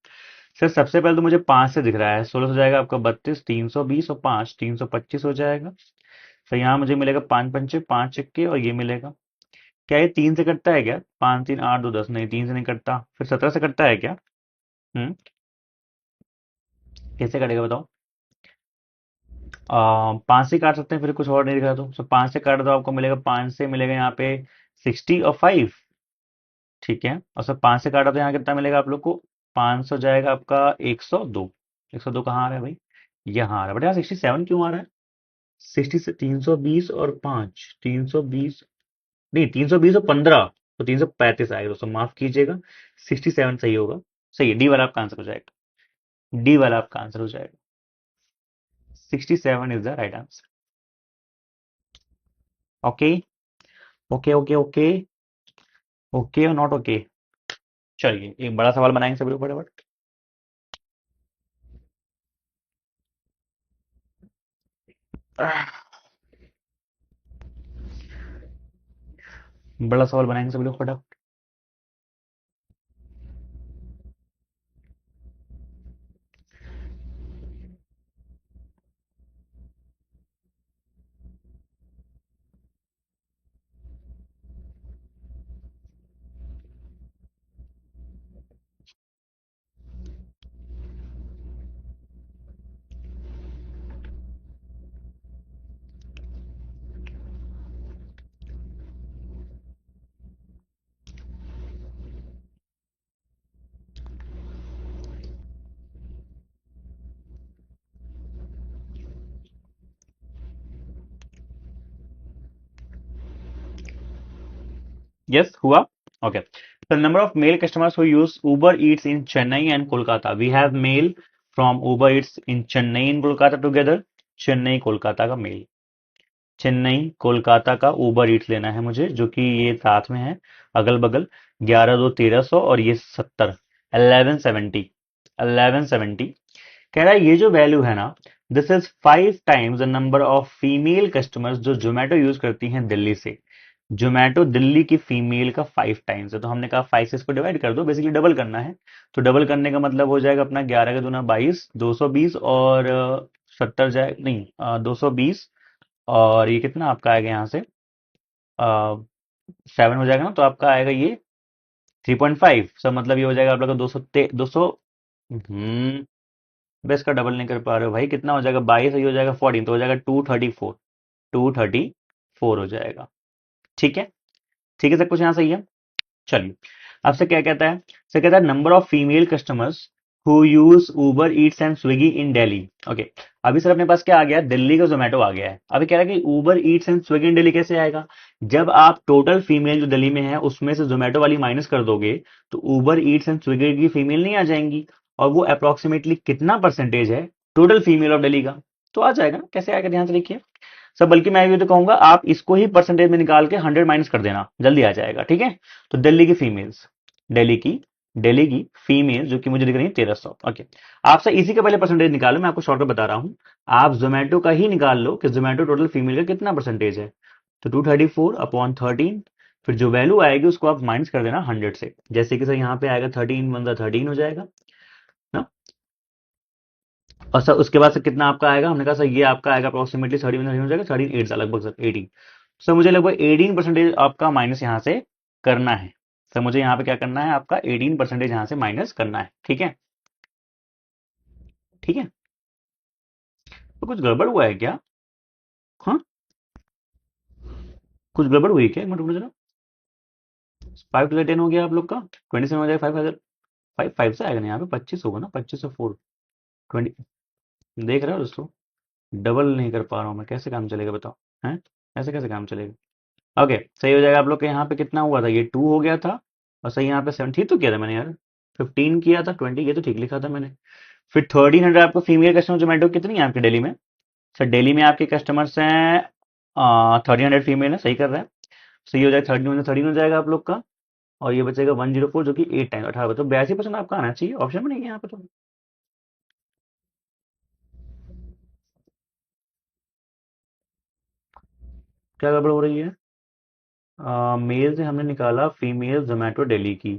सर सबसे पहले तो मुझे 5 से दिख रहा है, 16 हो जाएगा आपका 32, 320 और 5 325 हो जाएगा। तो यहाँ मुझे मिलेगा 5 पंचे 5 सिक्के और ये मिलेगा। क्या ये 3 से कटता है क्या? 5 3 8 2 10, नहीं 3 से नहीं कटता, फिर 17 से कटता है क्या? हम्म। कैसे कटेगा बताओ? 5 से काट सकते हैं, फिर कुछ और नहीं दिखा तो 5 से काट दो, आपको मिलेगा 5 से मिलेगा यहाँ पे 60 और 5। ठीक है, और सब 5 से काटा तो यहाँ कितना मिलेगा आप लोग को? 500 जाएगा आपका 102। 102 कहाँ आ रहा है भाई? यहाँ आ रहा है, बट यहाँ 67 क्यों आ रहा है? 60 से 320 और 5 320, नहीं 320 और 15 तो 335 आएगा दोस्तों, माफ कीजिएगा। 67 सही होगा। सही है, डी वाला आपका आंसर हो जाएगा। डी वाला आपका आंसर हो जाएगा। 67 is the right answer. Okay okay okay okay. Okay और नॉट ओके। चलिए एक बड़ा सवाल बनाएंगे सभी लोग फटाफट। बड़ा सवाल बनाएंगे सभी लोग फटाफट। Yes, हुआ? Okay. The number of male customers who use Uber Eats in Chennai and Kolkata. We have mail from Uber Eats in Chennai and Kolkata together. Chennai Kolkata का मेल। चेन्नई कोलकाता का उबर ईट्स लेना है मुझे, जो कि ये साथ में है, अगल बगल। 11 2 1300 और ये 70, 1170। 1170 कह रहा है ये जो वैल्यू है ना, this is 5 times the number of female customers जो जोमेटो यूज करती हैं दिल्ली से। जोमेटो दिल्ली की फीमेल का 5 टाइम्स है, तो हमने कहा 5 से इसको डिवाइड कर दो, बेसिकली डबल करना है। तो डबल करने का मतलब हो जाएगा अपना 11 का दूना 22, 220 और 70 जाए नहीं 220, और ये कितना आपका आएगा यहाँ से 7 हो जाएगा ना, तो आपका आएगा ये 3.5। सब मतलब ये हो जाएगा आप लोग का 200 हम्म। बस का डबल नहीं कर पा रहे हो भाई, कितना हो जाएगा? 22 ये हो जाएगा 14, तो हो जाएगा 234। 234 हो जाएगा। ठीक है। ठीक है, सब कुछ यहाँ सही है। चलिए, आपसे क्या कहता है? सर कहता है number of female customers who use Uber Yeats and Swiggy in Delhi. Okay, अभी सर अपने पास क्या आ गया? दिल्ली का जोमेटो आ गया है। अभी कह रहा है कि उबर ईट्स एंड स्विगी इन दिल्ली कैसे आएगा? जब आप टोटल फीमेल जो दिल्ली में है उसमें से जोमेटो वाली माइनस कर दोगे, तो उबर ईट्स एंड स्विगी की फीमेल नहीं आ जाएंगी। और वो अप्रोक्सीमेटली कितना परसेंटेज है टोटल फीमेल ऑफ दिल्ली का? तो आ जाएगा ना, कैसे आएगा ध्यान से देखिए। सब बल्कि मैं ये तो कहूंगा आप इसको ही परसेंटेज में निकाल के 100 माइनस कर देना, जल्दी आ जाएगा। ठीक है, तो दिल्ली की फीमेल्स, दिल्ली की दिल्ली की फीमेल जो कि मुझे दिख रही है 1300। ओके, आपसे इसी का पहले परसेंटेज निकालो, मैं आपको शॉर्टकट बता रहा हूं। आप जोमेटो का ही निकाल लो कि जोमेटो टोटल फीमेल का कितना परसेंटेज है। तो 234/13, फिर जो वैल्यू आएगी उसको आप माइनस कर देना 100 से। जैसे कि सर यहाँ पे आएगा 13 × 13 हो जाएगा ना। और सर उसके बाद से कितना आपका आएगा? हमने कहा सर ये आपका आएगा अप्रोक्सीमेटली 13 हो जाएगा, 13 8 लगभग सर 18। सर मुझे लगभग 18% आपका माइनस यहाँ से करना है। सर मुझे यहाँ पे क्या करना है? आपका 18% यहाँ से माइनस करना है। ठीक है। ठीक है, तो कुछ गड़बड़ हुआ है क्या? हाँ, कुछ गड़बड़ हुई है क्या? एक मिनट रुको जरा। 5 to 10 हो गया आप लोग का, 27 हो जाएगा। 5 फाइव फाइव से आएगा ना, यहाँ पे 25 होगा ना, 25 और 4 20। देख रहे हो दोस्तों, डबल नहीं कर पा रहा हूँ मैं, कैसे काम चलेगा बताओ? हैं, ऐसे कैसे काम चलेगा? ओके, सही हो जाएगा। आप लोग के यहाँ पे कितना हुआ था? ये 2 हो गया था। और सही यहाँ पे 7 ठीक तो किया था मैंने यार। 15 किया था, 20 किया तो ठीक लिखा था मैंने। फिर 1300 आपको फीमेल कस्टमर जोमेटो कितनी है आपके दिल्ली में? सर दिल्ली में आपके कस्टमर्स हैं 1300 फीमेल है, सही कर रहा है। सही हो जाएगा, 13 हो जाएगा आप लोग का। और ये बचेगा 104 जो कि 8 टाइम 18, तो 82% आपका आना चाहिए, ऑप्शन में नहीं है यहाँ पे तो। क्या गड़बड़ हो रही है? मेल से हमने निकाला फीमेल जोमेटो दिल्ली की।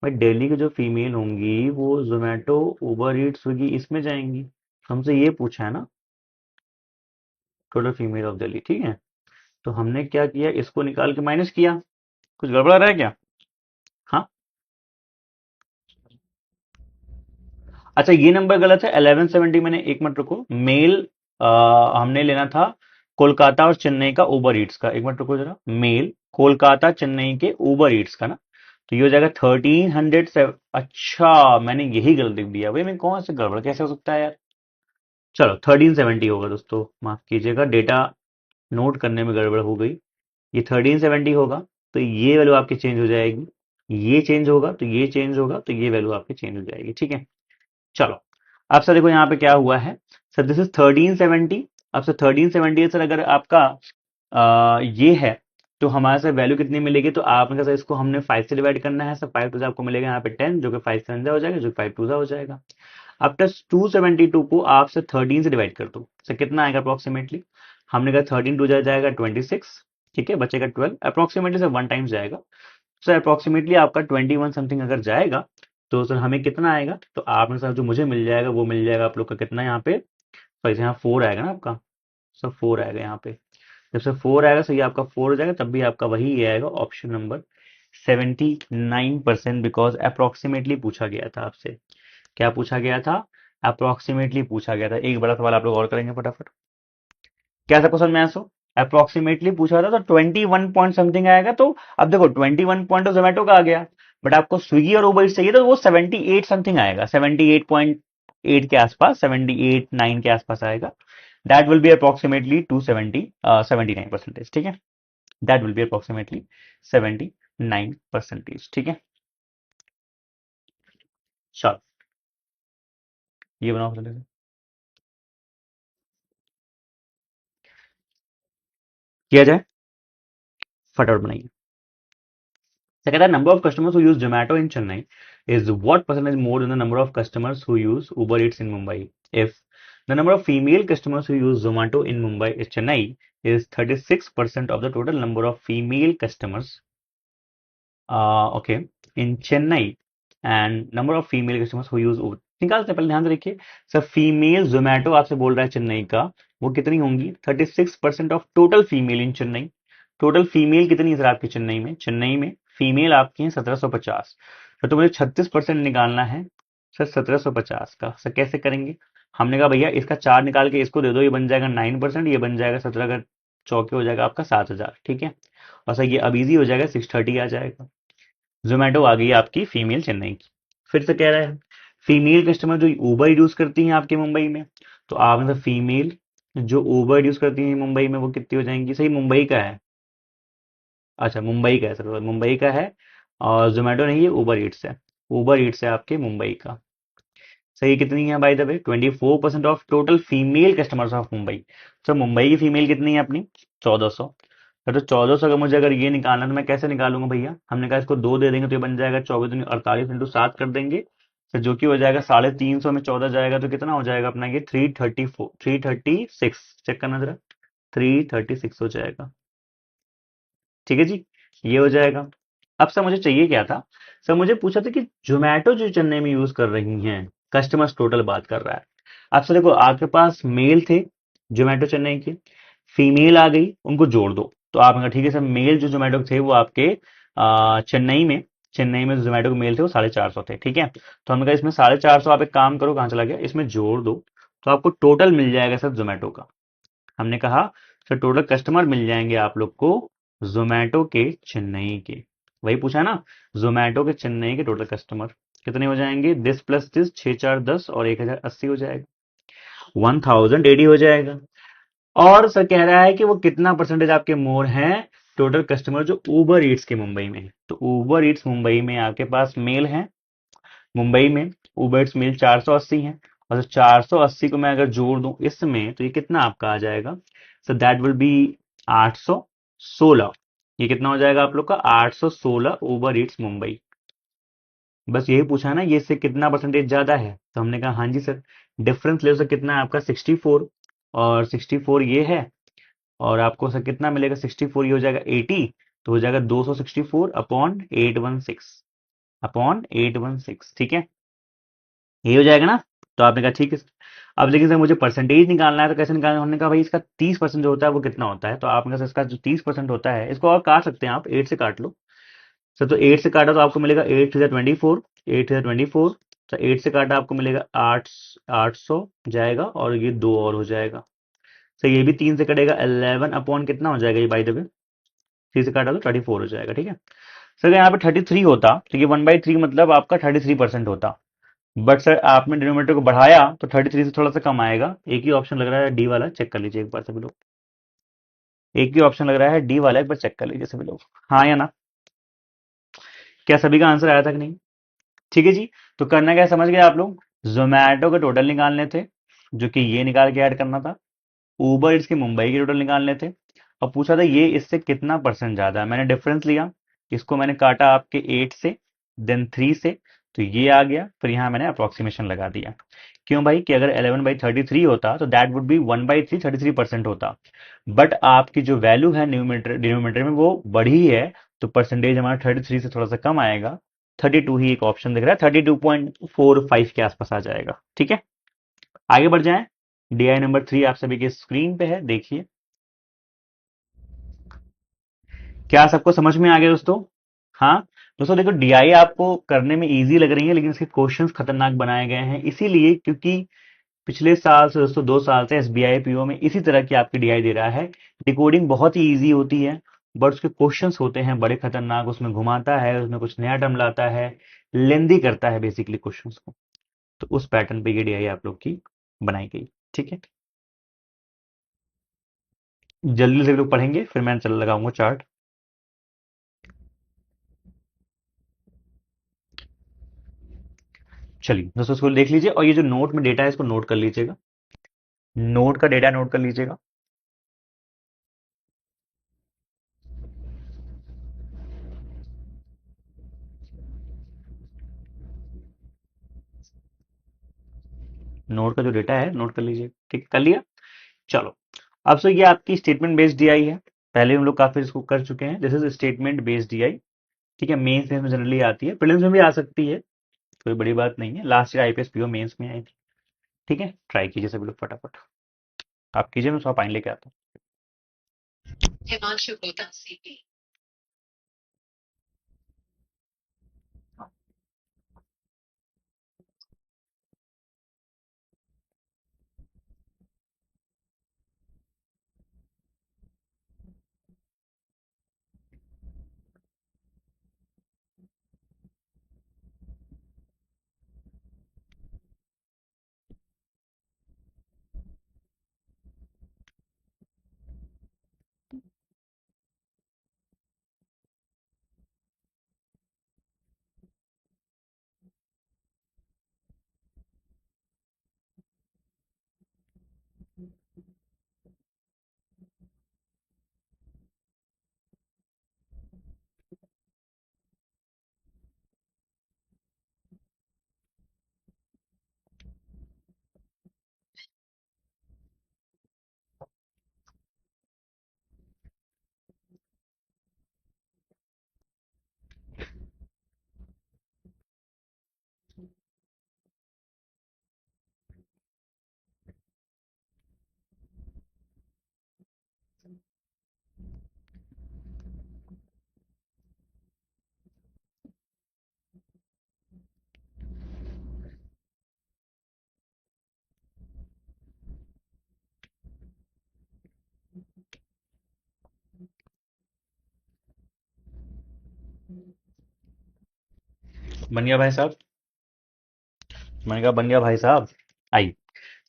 भाई दिल्ली की जो फीमेल होंगी वो जोमेटो उबर ईट्स स्विगी इसमें जाएंगी। हमसे ये पूछा है ना, टोटल फीमेल ऑफ दिल्ली, ठीक है। तो हमने क्या किया, इसको निकाल के माइनस किया। कुछ गड़बड़ा रहा है क्या? हाँ। अच्छा ये नंबर गलत है, 1170 मैंने, एक मिनट रुको, मेल हमने लेना था कोलकाता और चेन्नई का उबर ईट्स का। एक मिनट रुको जरा, मेल कोलकाता चेन्नई के उबर ईट्स का ना, तो ये हो जाएगा 1300। अच्छा मैंने यही गलत लिख दिया भाई, मैं कौन से गड़बड़ कैसे हो सकता है यार। चलो 1370 होगा दोस्तों, माफ कीजिएगा, डेटा नोट करने में गड़बड़ हो गई। ये 1370 होगा, तो ये वैल्यू आपकी चेंज हो जाएगी, ये चेंज होगा तो ये चेंज होगा, तो ये वैल्यू आपकी चेंज हो जाएगी, ठीक है। चलो अब सर देखो यहाँ पे क्या हुआ है, सर दिस इज 1370। अब सर 1370 सर अगर आपका ये है, तो हमारे सर वैल्यू कितनी मिलेगी, तो आपने कहा सर इसको हमने 5 से डिवाइड करना है, सर 5 टू आपको मिलेगा यहाँ पे 10, जो कि 5 से हो जाएगा, जो 5 टू हो जाएगा। अब प्लस 272 को आप सर 13 से डिवाइड कर दो, सर कितना आएगा अप्रोक्सीमेटली, हमने कहा 13 टू जाएगा 26, ठीक है, बचेगा 12, अप्रोक्सीमेटली सर 1 टाइम्स जाएगा। सर अप्रोक्सीमेटली आपका 21 समथिंग अगर जाएगा, तो सर हमें कितना आएगा, तो आपने सर जो मुझे मिल जाएगा वो मिल जाएगा आप लोग का कितना यहाँ पे, सर यहाँ 4 आएगा ना आपका, सर 4 आएगा यहाँ पे। जब सर 4 आएगा, सर ये आपका 4 हो जाएगा, तब भी आपका वही ये आएगा ऑप्शन नंबर 79%, बिकॉज अप्रोक्सीमेटली पूछा गया था आपसे। क्या पूछा गया था? अप्रोक्सीमेटली पूछा गया था। एक बड़ा सवाल आप लोग और करेंगे फटाफट। क्या था क्वेश्चन में आंसर? अप्रोक्सीमेटली पूछा था, तो 21 पॉइंट समथिंग आएगा। तो अब देखो 21 पॉइंट तो जोमेटो का आ गया, बट आपको स्विगी और उबर चाहिए, तो वो 78 समथिंग आएगा, 78.8 के आसपास, 78.9 के आसपास आएगा। दैट विल बी अप्रोक्सीमेटली 270 79%, ठीक है। दैट विल बी अप्रोक्सीमेटली 79%, ठीक है। चलो ये बनाओ पहले से। किया जाए, फटाफट बनाइए। तो कहता है number of customers who use Zomato in Chennai is what percentage more than the number of customers who use Uber Yeats in Mumbai. If the number of female customers who use Zomato in Mumbai is Chennai is 36% of the total number of female customers, okay, in Chennai, and number of female customers who use Uber। निकालते हैं, पहले ध्यान से देखिए। Sir female Zomato आपसे बोल रहा है चेन्नई का, वो कितनी होंगी, 36% of total female in Chennai. Total female कितनी है सर आपकी चेन्नई में, चेन्नई में फीमेल आपकी है 1750। तो मुझे 36% निकालना है सर 1750 का। सर कैसे करेंगे? हमने कहा भैया इसका 4 निकाल के इसको दे दो, ये बन जाएगा 9%, ये बन जाएगा 17 का चौके हो जाएगा आपका 7000, ठीक है। और सर ये अब इजी हो जाएगा, 630 आ जाएगा। जोमेटो आ गई आपकी फीमेल चेन्नई की। फिर से कह रहा है फीमेल कस्टमर जो ऊबर यूज करती हैं आपके मुंबई में, तो आप मतलब फीमेल जो ऊबर यूज करती हैं मुंबई में वो कितनी हो जाएंगी, सही मुंबई का है, अच्छा मुंबई का है सर, मुंबई का है, और जोमेटो नहीं है, ऊबर ईट्स है, ऊबर ईट्स है आपके मुंबई का। सही कितनी है by the way, 24% of total female customers of Mumbai. तो मुंबई की फीमेल कितनी है अपनी, 1400। तो 1400 का मुझे अगर ये निकालना, तो मैं कैसे निकालूंगा भैया, हमने कहा इसको 2 दे देंगे तो ये बन जाएगा 24 दूनी 48 इंटू 7 कर देंगे, तो जो कि हो जाएगा 350 में 14 जाएगा, तो कितना हो जाएगा अपना ये 334 336, चेक करना जरा, 336 हो जाएगा, ठीक है जी। ये हो जाएगा। अब सर मुझे चाहिए क्या था, सर मुझे पूछा था कि जोमेटो जो चेन्नई में यूज कर रही हैं कस्टमर्स टोटल बात कर रहा है। अब सर देखो आपके पास मेल थे जोमेटो चेन्नई के, फीमेल आ गई, उनको जोड़ दो। तो आपने कहा ठीक है सर, मेल जो जोमेटो थे वो आपके चेन्नई में जोमेटो के मेल थे वो 450 थे, ठीक है। तो हमने कहा इसमें 450 आप एक काम करो, कहाँ चला गया, इसमें जोड़ दो, तो आपको टोटल मिल जाएगा सर जोमेटो का। हमने कहा सर टोटल कस्टमर मिल जाएंगे आप लोग को जोमेटो के चेन्नई के, वही पूछा है ना, जोमेटो के चेन्नई के टोटल कस्टमर कितने हो जाएंगे, दिस प्लस दिस, 6 4 10 और 1080 हो जाएगा, 1080 हो जाएगा। और सर कह रहा है कि वो कितना परसेंटेज आपके मोर हैं टोटल कस्टमर जो उबर ईट्स के मुंबई में है। तो उबर ईट्स मुंबई में आपके पास मेल है, मुंबई में उबर ईट्स मेल 480 है, और 480 को मैं अगर जोड़ दूं इसमें, तो ये कितना आपका आ जाएगा, सो दैट विल बी 816। ये कितना हो जाएगा आप लोग का, 816 उबर ईट्स मुंबई। बस यही पूछा है ना, ये इससे कितना परसेंटेज ज्यादा है, तो हमने कहा हाँ जी सर। डिफरेंस ले सर कितना है आपका 64, और 64 ये है, और आपको सर कितना मिलेगा, 64 ये हो जाएगा 80, तो हो जाएगा 264 अपॉन 816 ठीक है, ये हो जाएगा ना। तो आपने कहा ठीक है। अब लेकिन सर मुझे परसेंटेज निकालना है, तो कैसे निकालना है? हमने कहा भाई इसका 30% जो होता है वो कितना होता है, तो आपने कहा सर इसका जो 30% होता है, इसको और काट सकते हैं आप, 8 से काट लो सर। तो 8 से काटा तो आपको मिलेगा 8 से 24, 8 से 24, तो 8 से काटा आपको मिलेगा 800 जाएगा, और ये 2 और हो जाएगा सर। ये भी 3 से कटेगा, 11 अपॉन कितना हो जाएगा ये बाय द वे, 3 से काटा तो 34 हो जाएगा, ठीक है सर। अगर यहाँ पे 33 होता तो ये 1/3 मतलब आपका 33% होता। बट सर आपने डिनोमिनेटर को बढ़ाया तो 33 से थोड़ा सा कम आएगा। एक ही ऑप्शन लग रहा है डी वाला, चेक कर लीजिए एक बार सभी लोग। एक ही ऑप्शन लग रहा है डी वाला, एक बार चेक कर लीजिए सभी लोग, हाँ या ना। क्या सभी का आंसर आया था कि नहीं? ठीक है जी। तो करना क्या है समझ गए आप लोग, जोमैटो के टोटल निकालने थे, जो कि ये निकाल के ऐड करना था। उबर इट्स के मुंबई के टोटल निकालने थे, और पूछा था ये इससे कितना परसेंट ज्यादा है। मैंने डिफरेंस लिया, इसको मैंने काटा आपके 8 से, देन 3 से, तो ये आ गया। फिर यहाँ मैंने अप्रोक्सीमेशन लगा दिया। क्यों भाई, कि अगर 11/33 होता तो दैट वुड बी 1/3, 33% होता। बट आपकी जो वैल्यू है न्यूमिनेटर डिनोमिनेटर में वो बढ़ी है, तो परसेंटेज हमारा 33 से थोड़ा सा कम आएगा। 32 ही एक ऑप्शन दिख रहा है, 32.45 के आसपास आ जाएगा, ठीक है। आगे बढ़ जाएं। डीआई नंबर 3 आप सभी के स्क्रीन पे है, देखिए। क्या सबको समझ में आ गया दोस्तों? हाँ दोस्तों, देखो डीआई आपको करने में इजी लग रही है, लेकिन इसके क्वेश्चंस खतरनाक बनाए गए हैं, इसीलिए क्योंकि पिछले साल से दोस्तों 2 साल से एसबीआई पीओ में इसी तरह की आपकी डीआई दे रहा है। डिकोडिंग बहुत ही इजी होती है, बट उसके क्वेश्चंस होते हैं बड़े खतरनाक, उसमें घुमाता है, उसमें कुछ नया टर्म लाता है, लेंदी करता है बेसिकली क्वेश्चंस को। तो उस पैटर्न पे ये डीआई आप लोग की बनाई गई, ठीक है। जल्दी से लोग पढ़ेंगे, फिर मैं चल लगाऊंगा चार्ट। चलिए दोस्तों, इसको देख लीजिए, और ये जो नोट में डेटा है इसको नोट कर लीजिएगा, नोट का डेटा नोट कर लीजिएगा। नोट का जो डेटा है नोट कर लीजिए, ठीक कर लिया। चलो, अब सो ये आपकी स्टेटमेंट बेस्ड डीआई है, पहले हम लोग काफी इसको कर चुके हैं। This is statement based DI, ठीक है। मेंस में जनरली आती है, प्रीलिम्स में भी आ सकती है, कोई बड़ी बात नहीं है। Last year IPS PO mains में आई थी, ठीक है। ट्राई कीजिए सभी लोग फटाफट, आप कीजिए, मैं 100 पॉइंट लेके आता बन गया भाई साहब, मैंने कहा बन गया भाई साहब। आई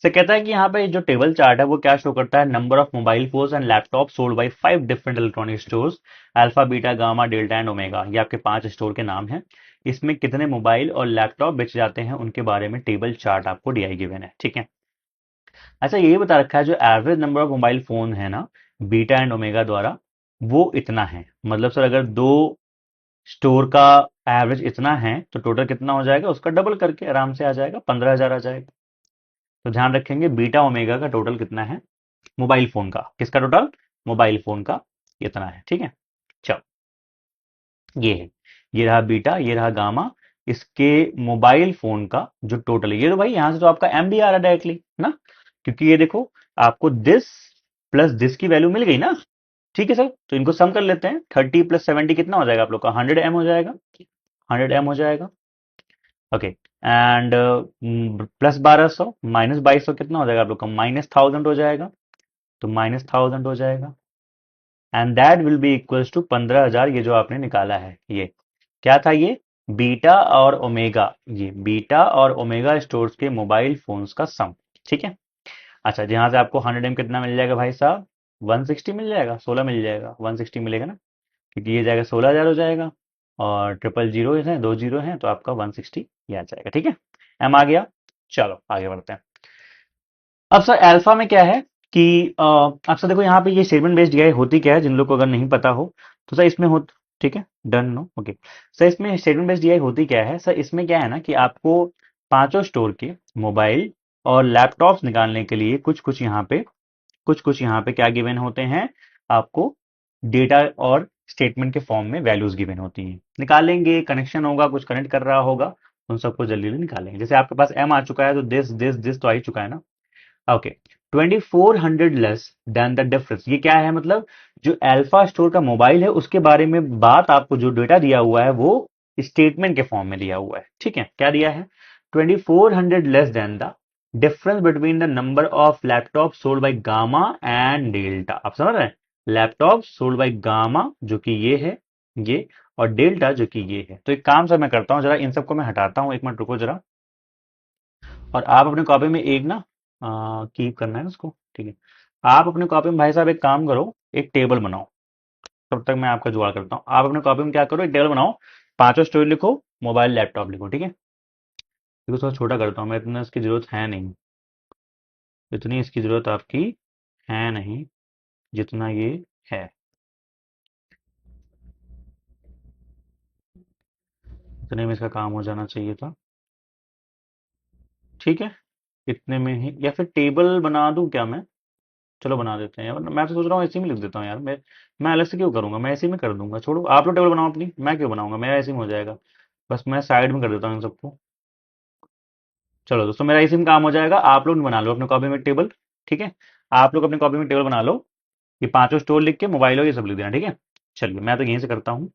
से कहता है कि यहाँ पे जो टेबल चार्ट है वो क्या शो करता है, number of mobile phones and laptop sold bye 5 different electronic stores, alpha beta gamma delta and omega, ये आपके 5 स्टोर के नाम हैं। इसमें कितने मोबाइल और लैपटॉप बेचे जाते हैं उनके बारे में टेबल चार्ट आपको डीआई गिवन है, ठीक है। अच्छा, ये बता रखा है जो average number of mobile phone है ना, बीटा एंड ओमेगा द्वारा, वो इतना है। मतलब सर अगर दो स्टोर का एवरेज इतना है, तो टोटल कितना हो जाएगा, उसका डबल करके आराम से आ जाएगा, 15,000 आ जाएगा। तो ध्यान रखेंगे बीटा ओमेगा का टोटल कितना है, मोबाइल फोन का, किसका टोटल, मोबाइल फोन का इतना है, ठीक है। चलो, ये है, ये रहा बीटा, ये रहा गामा, इसके मोबाइल फोन का जो टोटल है, ये तो भाई यहां से तो आपका एम भी आ रहा है डायरेक्टली ना, क्योंकि ये देखो आपको दिस प्लस दिस की वैल्यू मिल गई ना। ठीक है सर, तो इनको सम कर लेते हैं। 30 + 70 कितना हो जाएगा आप लोग का? 100 m हो जाएगा, 100 m हो जाएगा। ओके, एंड प्लस 1200 माइनस 2200 कितना हो जाएगा आप लोग का? -1000 हो जाएगा, तो -1000 हो जाएगा। And that will be equals to 15,000, ये जो आपने निकाला है। ये क्या था? ये बीटा और ओमेगा, ये बीटा और ओमेगा स्टोर्स के मोबाइल फोन्स का सम। ठीक है। अच्छा, जहां से आपको 100 m कितना मिल जाएगा भाई साहब? 160 मिल जाएगा, 16 मिल जाएगा, 160 मिलेगा ना, क्योंकि ये जाएगा 16,000 हो जाएगा, और ट्रिपल जीरो है, 2 जीरो है, तो आपका 160 ये आ जाएगा। ठीक है, एम आ गया। चलो आगे बढ़ते हैं। अब सर अल्फा में क्या है कि अब सर देखो यहाँ पे ये स्टेटमेंट बेस्ड डीआई होती क्या है, जिन लोग को अगर नहीं पता हो तो सर इसमें हो। ठीक है, डन, नो, ओके। सर इसमें स्टेटमेंट बेस्ड डीआई होती क्या है? सर इसमें क्या है ना कि आपको पांचों स्टोर के मोबाइल और लैपटॉप्स निकालने के लिए कुछ कुछ यहाँ पे क्या गिवन होते हैं आपको? डेटा और स्टेटमेंट के फॉर्म में वैल्यूज गिवन होती हैं। निकालेंगे, कनेक्शन होगा, कुछ कनेक्ट कर रहा होगा, उन सबको जल्दी जल्दी निकालेंगे। जैसे आपके पास एम आ चुका है, तो दिस दिस दिस तो आ ही चुका है ना। Okay, 2400 less than the difference, ये क्या है? मतलब जो अल्फा स्टोर का मोबाइल है उसके बारे में बात, आपको जो डेटा दिया हुआ है वो स्टेटमेंट के फॉर्म में दिया हुआ है। ठीक है, क्या दिया है? 2400 less than the difference between the number of laptop sold by gamma and delta. आप समझ रहे हैं? लैपटॉप सोल्ड बाय गामा जो कि ये है, ये, और डेल्टा जो कि ये है। तो एक काम सर मैं करता हूँ, जरा इन सबको मैं हटाता हूँ, एक मिनट रुको जरा। और आप अपने कॉपी में एक ना कीप करना है उसको। ठीक है, आप अपने कॉपी में भाई साहब एक काम करो, एक टेबल बनाओ। तब तक मैं आपका जुगाड़ करता हूँ। आप अपने कॉपी में क्या करो, एक टेबल बनाओ, पांचों स्टोरी लिखो, मोबाइल लैपटॉप लिखो। ठीक है, इसको थोड़ा छोटा करता हूँ मैं, इतना इसकी जरूरत है नहीं, इतनी इसकी जरूरत आपकी है नहीं जितना ये है। इतने में इसका काम हो जाना चाहिए था। ठीक है, इतने में ही, या फिर टेबल बना दूं क्या मैं? चलो बना देते हैं यार, मैं तो सोच रहा हूँ ऐसे ही में लिख देता हूँ यार। मैं अलग से क्यों करूंगा, मैं ऐसे ही में कर दूंगा। छोड़ो, आप लोग टेबल बनाओ अपनी, मैं क्यों बनाऊंगा, मेरा ऐसे ही में हो जाएगा। बस मैं साइड में कर देता हूँ इन सबको। चलो दोस्तों, मेरा इसी में काम हो जाएगा। आप लोग बना लो अपने कॉपी में टेबल। ठीक है, आप लोग अपनी कॉपी में टेबल बना लो, ये पांचों स्टोर लिख के मोबाइल हो ये सब लिख देना। ठीक है, चलिए मैं तो यहीं से करता हूँ।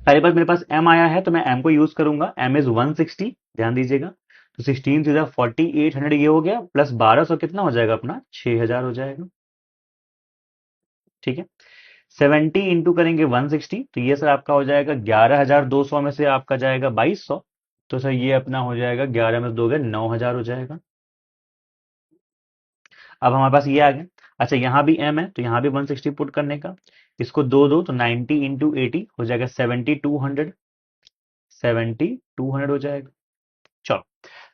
पहली बार मेरे पास एम आया है, तो मैं एम को यूज करूंगा। एम इज 160, ध्यान दीजिएगा। तो 16 सीधा 4800 ये हो गया, प्लस 1200 कितना हो जाएगा अपना? 6000 हो जाएगा। ठीक है, 70 इंटू करेंगे 160, तो ये सर आपका हो जाएगा 11,200 में से आपका जाएगा 2200, तो सर ये अपना हो जाएगा 11 में से 2 गए 9,000 हो जाएगा। अब हमारे पास ये आ गया। अच्छा, यहाँ भी एम है तो यहाँ भी 160 पुट करने का, इसको दो दो तो 90 इंटू 80 हो जाएगा 7200, 7200 हो जाएगा। चलो,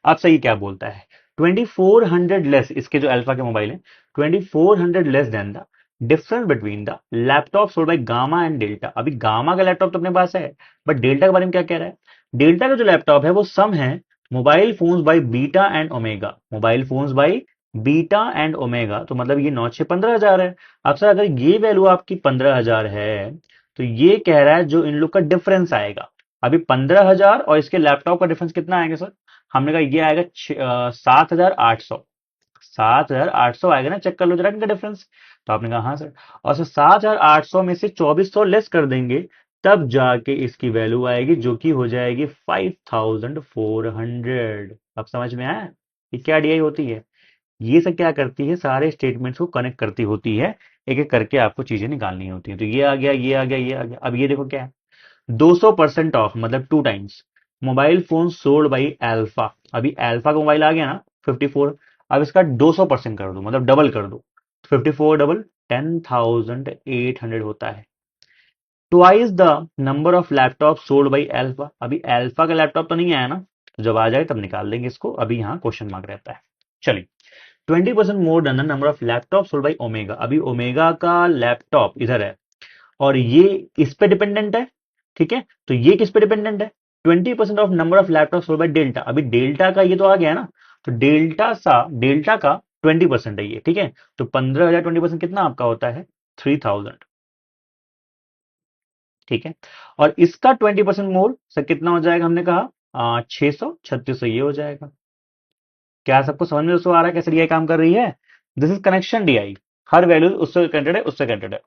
अब सही क्या बोलता है? 2400 लेस, इसके जो अल्फा के मोबाइल है, 2400 less than the difference between the laptop sold by gamma and delta. अभी गामा का लैपटॉप तो अपने पास है, बट डेल्टा के बारे में क्या कह रहा है? डेल्टा का जो लैपटॉप है वो सम है mobile phones bye beta and omega, mobile phones bye beta and omega, तो मतलब ये 9 6 15,000 है। अब सर अगर ये वैल्यू आपकी 15,000 है, तो ये कह रहा है जो इन लोग का डिफरेंस आएगा, अभी 15,000 और इसके लैपटॉप का डिफरेंस कितना आएगा सर? हमने कहा ये आएगा 7,800, 7,800 आएगा ना, चेक कर लो जरा इनका डिफरेंस। तो आपने कहा हाँ सर, और सर 7,800 में से 2400 लेस कर देंगे, तब जाके इसकी वैल्यू आएगी जो कि हो जाएगी 5,400। अब समझ में आया ये क्या डीआई होती है? ये सब क्या करती है, सारे स्टेटमेंट्स को कनेक्ट करती होती है, एक एक करके आपको चीजें निकालनी होती है। तो ये आ गया, ये आ गया, ये आ गया। अब ये देखो क्या है, 200% ऑफ, मतलब 2 times mobile phone sold by alpha. अभी अल्फा का मोबाइल आ गया ना 54, अब इसका 200% कर दो, मतलब डबल कर दो। 54 डबल 10,800 होता है। Twice the number of laptop sold by alpha. अभी अल्फा का लैपटॉप तो नहीं आया ना, तो जब आ जाए तब निकाल देंगे इसको, अभी यहाँ क्वेश्चन मार्क रहता है। चलिए, 20% more than the number of laptop sold by omega. अभी ओमेगा का लैपटॉप इधर है, और ये इस पे डिपेंडेंट है। ठीक है, तो ये किस पे डिपेंडेंट है? 20% of number of laptop sold by delta. अभी डेल्टा का ये तो आ गया ना, तो डेल्टा का 20% है ये। ठीक है, तो 15,000 20% कितना आपका होता है? 3,000। ठीक है। और इसका 20% मोर सर कितना हो जाएगा, हमने कहा 600 3600 ये हो जाएगा। क्या सबको समझ में दोस्तों आ रहा है कैसे डीआई काम कर रही है? This is connection DI. Her value उससे कनेक्टेड है, उससे कनेक्टेड है।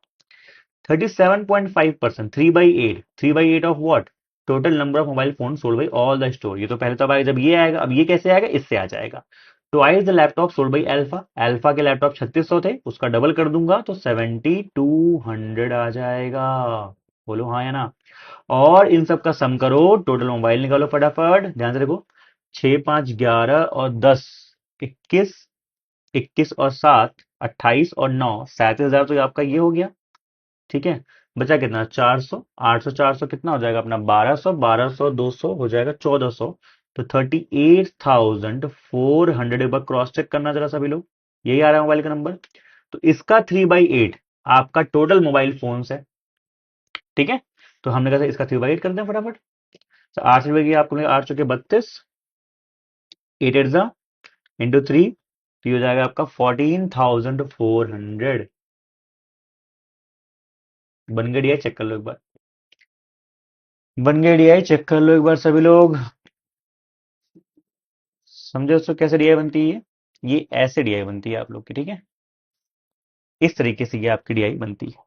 37.5%, 3/8, 3/8 of what? Total number of mobile phone sold by all the store. ये तो पहले तब आएगा जब ये आएगा, अब ये कैसे आएगा, इससे आ जाएगा। Twice the laptop sold by alpha. Alpha के लैपटॉप 3600 थे, उसका डबल कर दूंगा तो 7200 आ जाएगा। बोलो हाँ या ना। और इन सब का सम करो, टोटल मोबाइल निकालो फटाफट, ध्यान से देखो। 6 5 11 और 10, 21, 21 और 7 28 और 9, 37,000 तो ये आपका ये हो गया। ठीक है। बचा कितना, 400, 800, 400 कितना हो जाएगा अपना, 1200, 1200, 200 हो जाएगा 1400। तो 38,400। एक बार क्रॉस चेक करना जरा सभी लोग, यही आ रहा है मोबाइल का नंबर। तो इसका 3/8 आपका टोटल मोबाइल फोन्स है। ठीक है। तो हमने कहा था इसका 3/8 कर दें फटाफट। तो 8 रुपए की आपको 8 चौके 32, 8 8 जा इंटू 3, तो ये हो जाएगा आपका 14,400। बन गया डीआई, चेक कर लो एक बार। बन गया डीआई, चेक कर लो एक बार सभी लोग। समझे दोस्तों कैसे डीआई बनती है? ये ऐसे डीआई बनती है आप लोग की, ठीक है। इस तरीके से ये आपकी डीआई बनती है।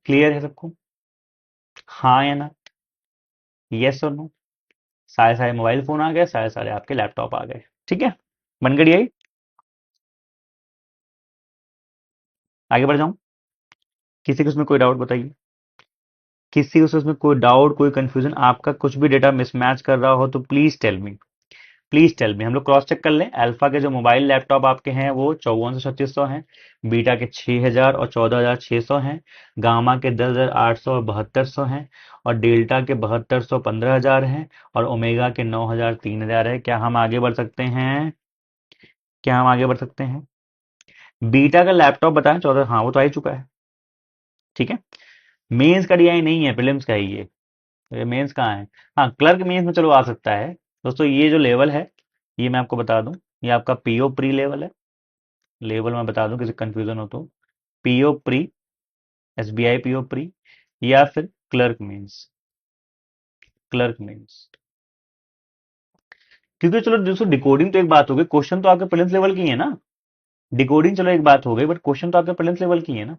क्लियर है सबको? हाँ या ना, यस और नो। सारे सारे मोबाइल फोन आ गए, सारे सारे आपके लैपटॉप आ गए, ठीक है। बन गई डीआई। आगे बढ़ जाऊं? किसी को उसमें कोई डाउट बताइए। किसी को उसमें कोई डाउट, कोई कंफ्यूजन, आपका कुछ भी डेटा मिसमैच कर रहा हो तो please tell me. Please tell me. हम लोग क्रॉस चेक कर लें। अल्फा के जो मोबाइल लैपटॉप आपके हैं वो 5400 3600 हैं। बीटा के 6000 और 14600 हैं। गामा के 10,800 और 7200 हैं। और डेल्टा के 7200 15,000 हैं। और ओमेगा के 9,000 3,000 है। क्या हम आगे बढ़ सकते हैं? क्या हम आगे बढ़ सकते हैं? बीटा का लैपटॉप बताएं 14, हाँ वो तो आ ही चुका है। ठीक है। मेंस का डीआई नहीं है, प्रीलिम्स का ही ये मेंस कहाँ है? हाँ क्लर्क मेंस में चलो आ सकता है। दोस्तों ये जो लेवल है, ये मैं आपको बता दूं, ये आपका पीओ प्री लेवल है। लेवल मैं बता दूं किसी कंफ्यूजन हो तो, PO pre, SBI PO pre, या फिर क्लर्क मेंस। Clerk mains. क्योंकि चलो दोस्तों डिकोडिंग तो एक बात हो गई, क्वेश्चन तो आपके प्रीलिम्स लेवल की है ना। डिकोडिंग चलो एक बात हो गई, बट क्वेश्चन तो आपके प्रीलिम्स लेवल की है ना।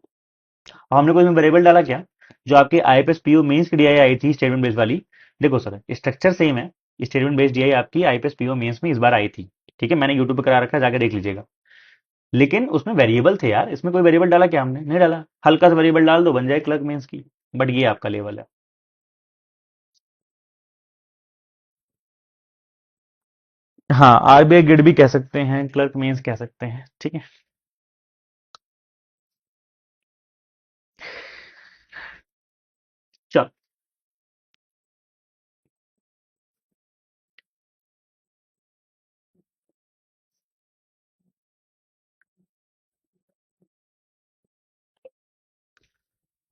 और हमने कोई वेरिएबल डाला क्या? जो आपके आईपीएस पीओ मेंस की डीआई आई थी स्टेटमेंट बेस्ड वाली, देखो सर स्ट्रक्चर सेम है। स्टेटमेंट बेस्ड डीआई आपकी आईपीएस पीओ मेंस में इस बार आई थी। ठीक है, मैंने यूट्यूब पे करा रखा है, जाके देख लीजिएगा। लेकिन उसमें वेरिएबल थे यार, इसमें कोई वेरिएबल डाला क्या? हमने नहीं डाला। हल्का सा वेरिएबल डाल दो, बन जाए क्लर्क मेंस की। बट ये आपका लेवल है। हाँ आरबीआई ग्रेड भी कह सकते हैं, क्लर्क मेंस कह सकते हैं, ठीक है। चल।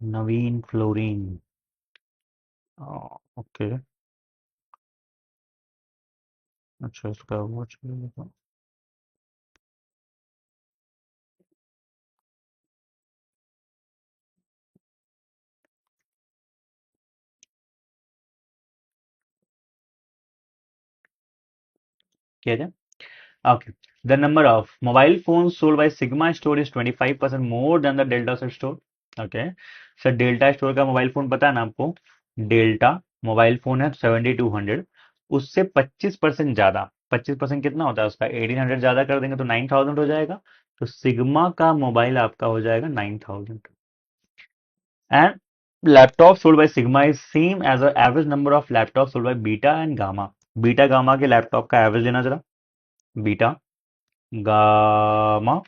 नवीन फ्लोरीन। ओके। अच्छा इसका वो चाहिए। क्या जाए? Okay. The number of mobile phones sold by Sigma Store is 25% more than the Delta Store. Okay. Sir delta store का मोबाइल फोन पता है ना आपको? डेल्टा मोबाइल फोन है 7200, उससे 25% ज्यादा। 25% कितना होता है उसका? 1800 ज्यादा कर देंगे तो 9000 हो जाएगा। तो सिग्मा का मोबाइल आपका हो जाएगा 9000। And laptop sold by Sigma is same as average number of laptop sold by beta and gamma. Beta gamma के लैपटॉप का एवरेज लेना जरा। बीटा गामा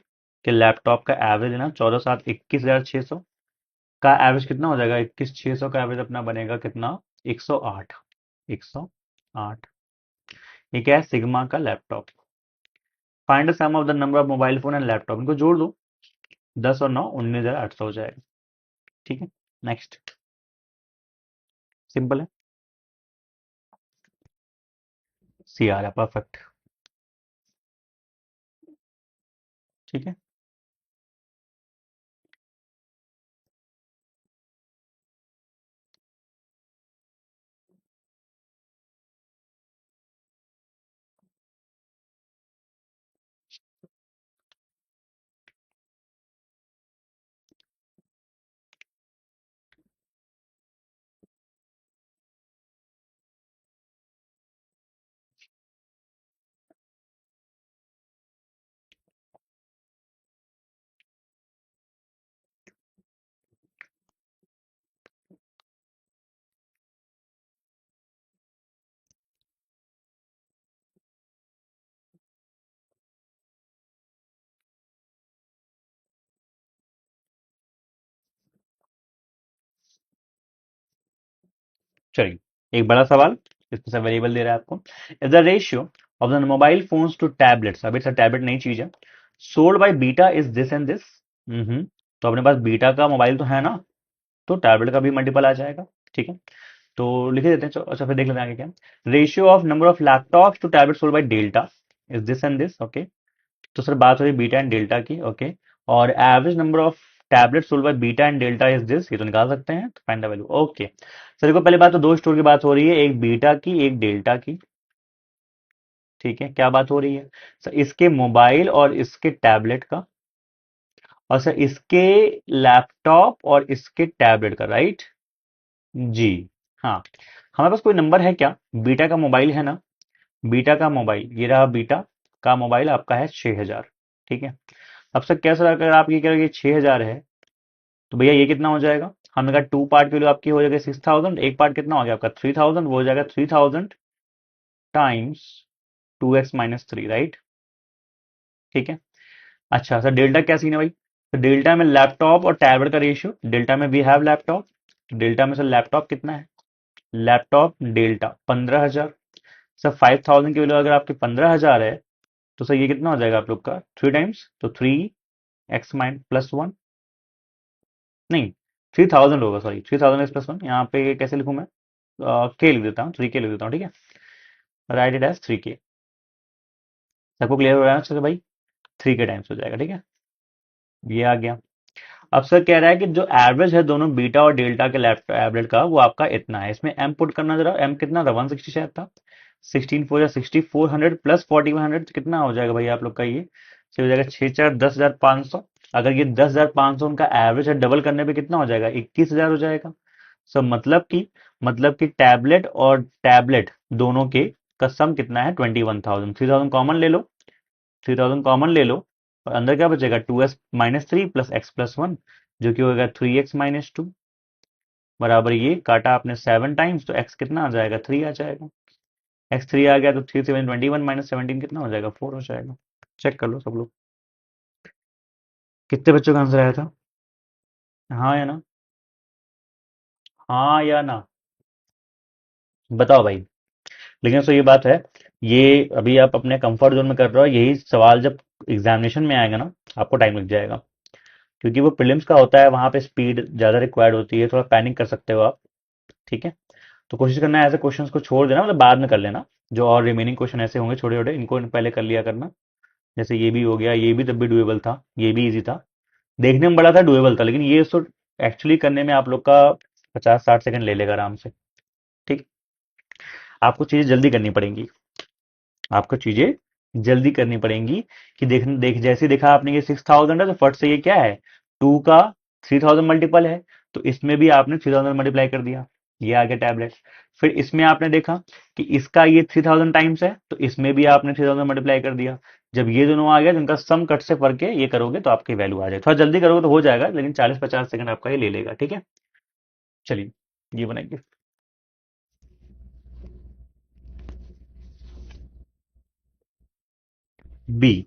के लैपटॉप का एवरेज है ना 14 7 21,600 का एवरेज कितना हो जाएगा? 21,600 का एवरेज अपना बनेगा कितना? 108। 108। ये क्या है? सिग्मा का laptop. Find the sum of the number of mobile phone and laptop, इनको जोड़ दो। 10 और 9 19,800 हो जाएगा। ठीक है। नेक्स्ट। सिंपल है। सी आ रहा है, परफेक्ट। ठीक है। चलिए, एक बड़ा सवाल, इसमें से वेरिएबल दे रहा है आपको। Is the ratio of the mobile phones to tablets, अभी सर टैबलेट नई चीज है, sold by beta is this and this. तो अपने पास बीटा का मोबाइल तो है ना, तो टैबलेट का भी मल्टीपल आ जाएगा। ठीक है, तो लिख ही देते हैं। अच्छा, फिर देख लेते हैं आगे क्या। Ratio of number of laptop to tablet sold by delta is this and this. Okay, तो सर बात हो रही है बीटा एंड डेल्टा की। ओके, और average number of tablet sold by beta and delta is this, ये तो निकाल सकते हैं, तो find the value. Okay sir, देखो पहले बात तो दो स्टोर की बात हो रही है, एक बीटा की एक डेल्टा की। ठीक है, क्या बात हो रही है सर, इसके मोबाइल और इसके टैबलेट का, और सर इसके लैपटॉप और इसके टैबलेट का, राइट जी। हाँ, हमारे पास कोई नंबर है क्या, बीटा का मोबाइल है ना, बीटा का मोबाइल ये रहा, बीटा का मोबाइल आपका है 6000। ठीक है, अब सर कैसा, अगर आप ये कह रहे 6000 है, तो भैया ये कितना हो जाएगा, हमने कहा टू पार्ट के लिए आपकी हो जाएगा 6000, एक पार्ट कितना हो गया आपका 3000, वो हो जाएगा 3000 टाइम्स 2x-3, राइट। ठीक है, अच्छा सर डेल्टा क्या सीन है भाई, तो डेल्टा में लैपटॉप और टैबलेट का रेशियो, डेल्टा में वी हैव लैपटॉप, डेल्टा में सर लैपटॉप कितना है, लैपटॉप डेल्टा 15000। सर 5000 की वैल्यू अगर आपकी 15000 है, तो सर ये कितना हो जाएगा आप लोग का 3 टाइम्स, तो 3x-+1, नहीं 3000 होगा, सॉरी 3000x+1, यहाँ पे कैसे लिखूं मैं, के लिख देता हूँ, 3k लिख देता हूँ। ठीक है, राइट इट एज 3k। सबको क्लियर हो रहा है ना भाई, 3k टाइम्स हो जाएगा। ठीक है, ये आ गया। अब सर कह रहा है कि जो एवरेज है दोनों बीटा और डेल्टा के लैपटॉप एवरेज का, वो आपका इतना है, इसमें एम पुट करना जरा, एम कितना था 160 शायद था, 16 4 या 6400 प्लस 4100 कितना हो जाएगा भाई आप लोग का, ये से हो जाएगा 6 4 10,500। अगर ये 10,500 उनका एवरेज है, डबल करने पे कितना हो जाएगा 21,000 हो जाएगा। सो मतलब कि टैबलेट और टैबलेट दोनों के का सम कितना है 21,000। 3000 कॉमन ले लो, 3000 कॉमन ले लो, और अंदर क्या बचेगा 2x-3 प्लस x+1, जो कि होगा 3x-2, बराबर ये काटा आपने 7 टाइम्स, तो x कितना आ जाएगा 3 आ जाएगा। x 3 आ गया, तो 3 7 21 - 17 कितना हो जाएगा 4 हो जाएगा। चेक कर लो सब लोग, कितने बच्चों का आंसर आया था, हाँ या ना, हाँ या ना, बताओ भाई। लेकिन सो ये बात है, ये अभी आप अपने कंफर्ट जोन में कर रहे हो, यही सवाल जब एग्जामिनेशन में आएगा ना, आपको टाइम लग जाएगा, क्योंकि वो प्रीलिम्स का होता है, वहां पे स्पीड ज्यादा रिक्वायर्ड होती है, थोड़ा पैनिक कर सकते हो आप। ठीक है, तो कोशिश करना है ऐसे क्वेश्चंस को छोड़ देना, मतलब बाद में कर लेना, जो और रिमेनिंग क्वेश्चन ऐसे होंगे छोटे छोटे, इनको पहले कर लिया करना। जैसे ये भी हो गया, ये भी तब भी डुएबल था, ये भी इजी था, देखने में बड़ा था, डुएबल था, लेकिन ये तो एक्चुअली करने में आप लोग का 50 60 सेकंड ले लेगा आराम से। ठीक, आपको चीजें जल्दी करनी पड़ेंगी, आपको चीजें जल्दी करनी पड़ेंगी, कि देख जैसे देखा आपने ये 6000 है, तो फट से ये क्या है, टू का 3000 मल्टीपल है, तो इसमें भी आपने 3000 मल्टीप्लाई कर दिया, ये आ गया टैबलेट। फिर इसमें आपने देखा कि इसका ये 3000 टाइम्स है, तो इसमें भी आपने 3000 मल्टीप्लाई कर दिया। जब ये दोनों आ गया, तो इनका सम कट से करके ये करोगे, तो आपकी वैल्यू आ जाए, थोड़ा जल्दी करोगे तो हो जाएगा, लेकिन 40 50 सेकंड आपका ये ले लेगा। ठीक है, चलिए ये बनाएंगे। बी,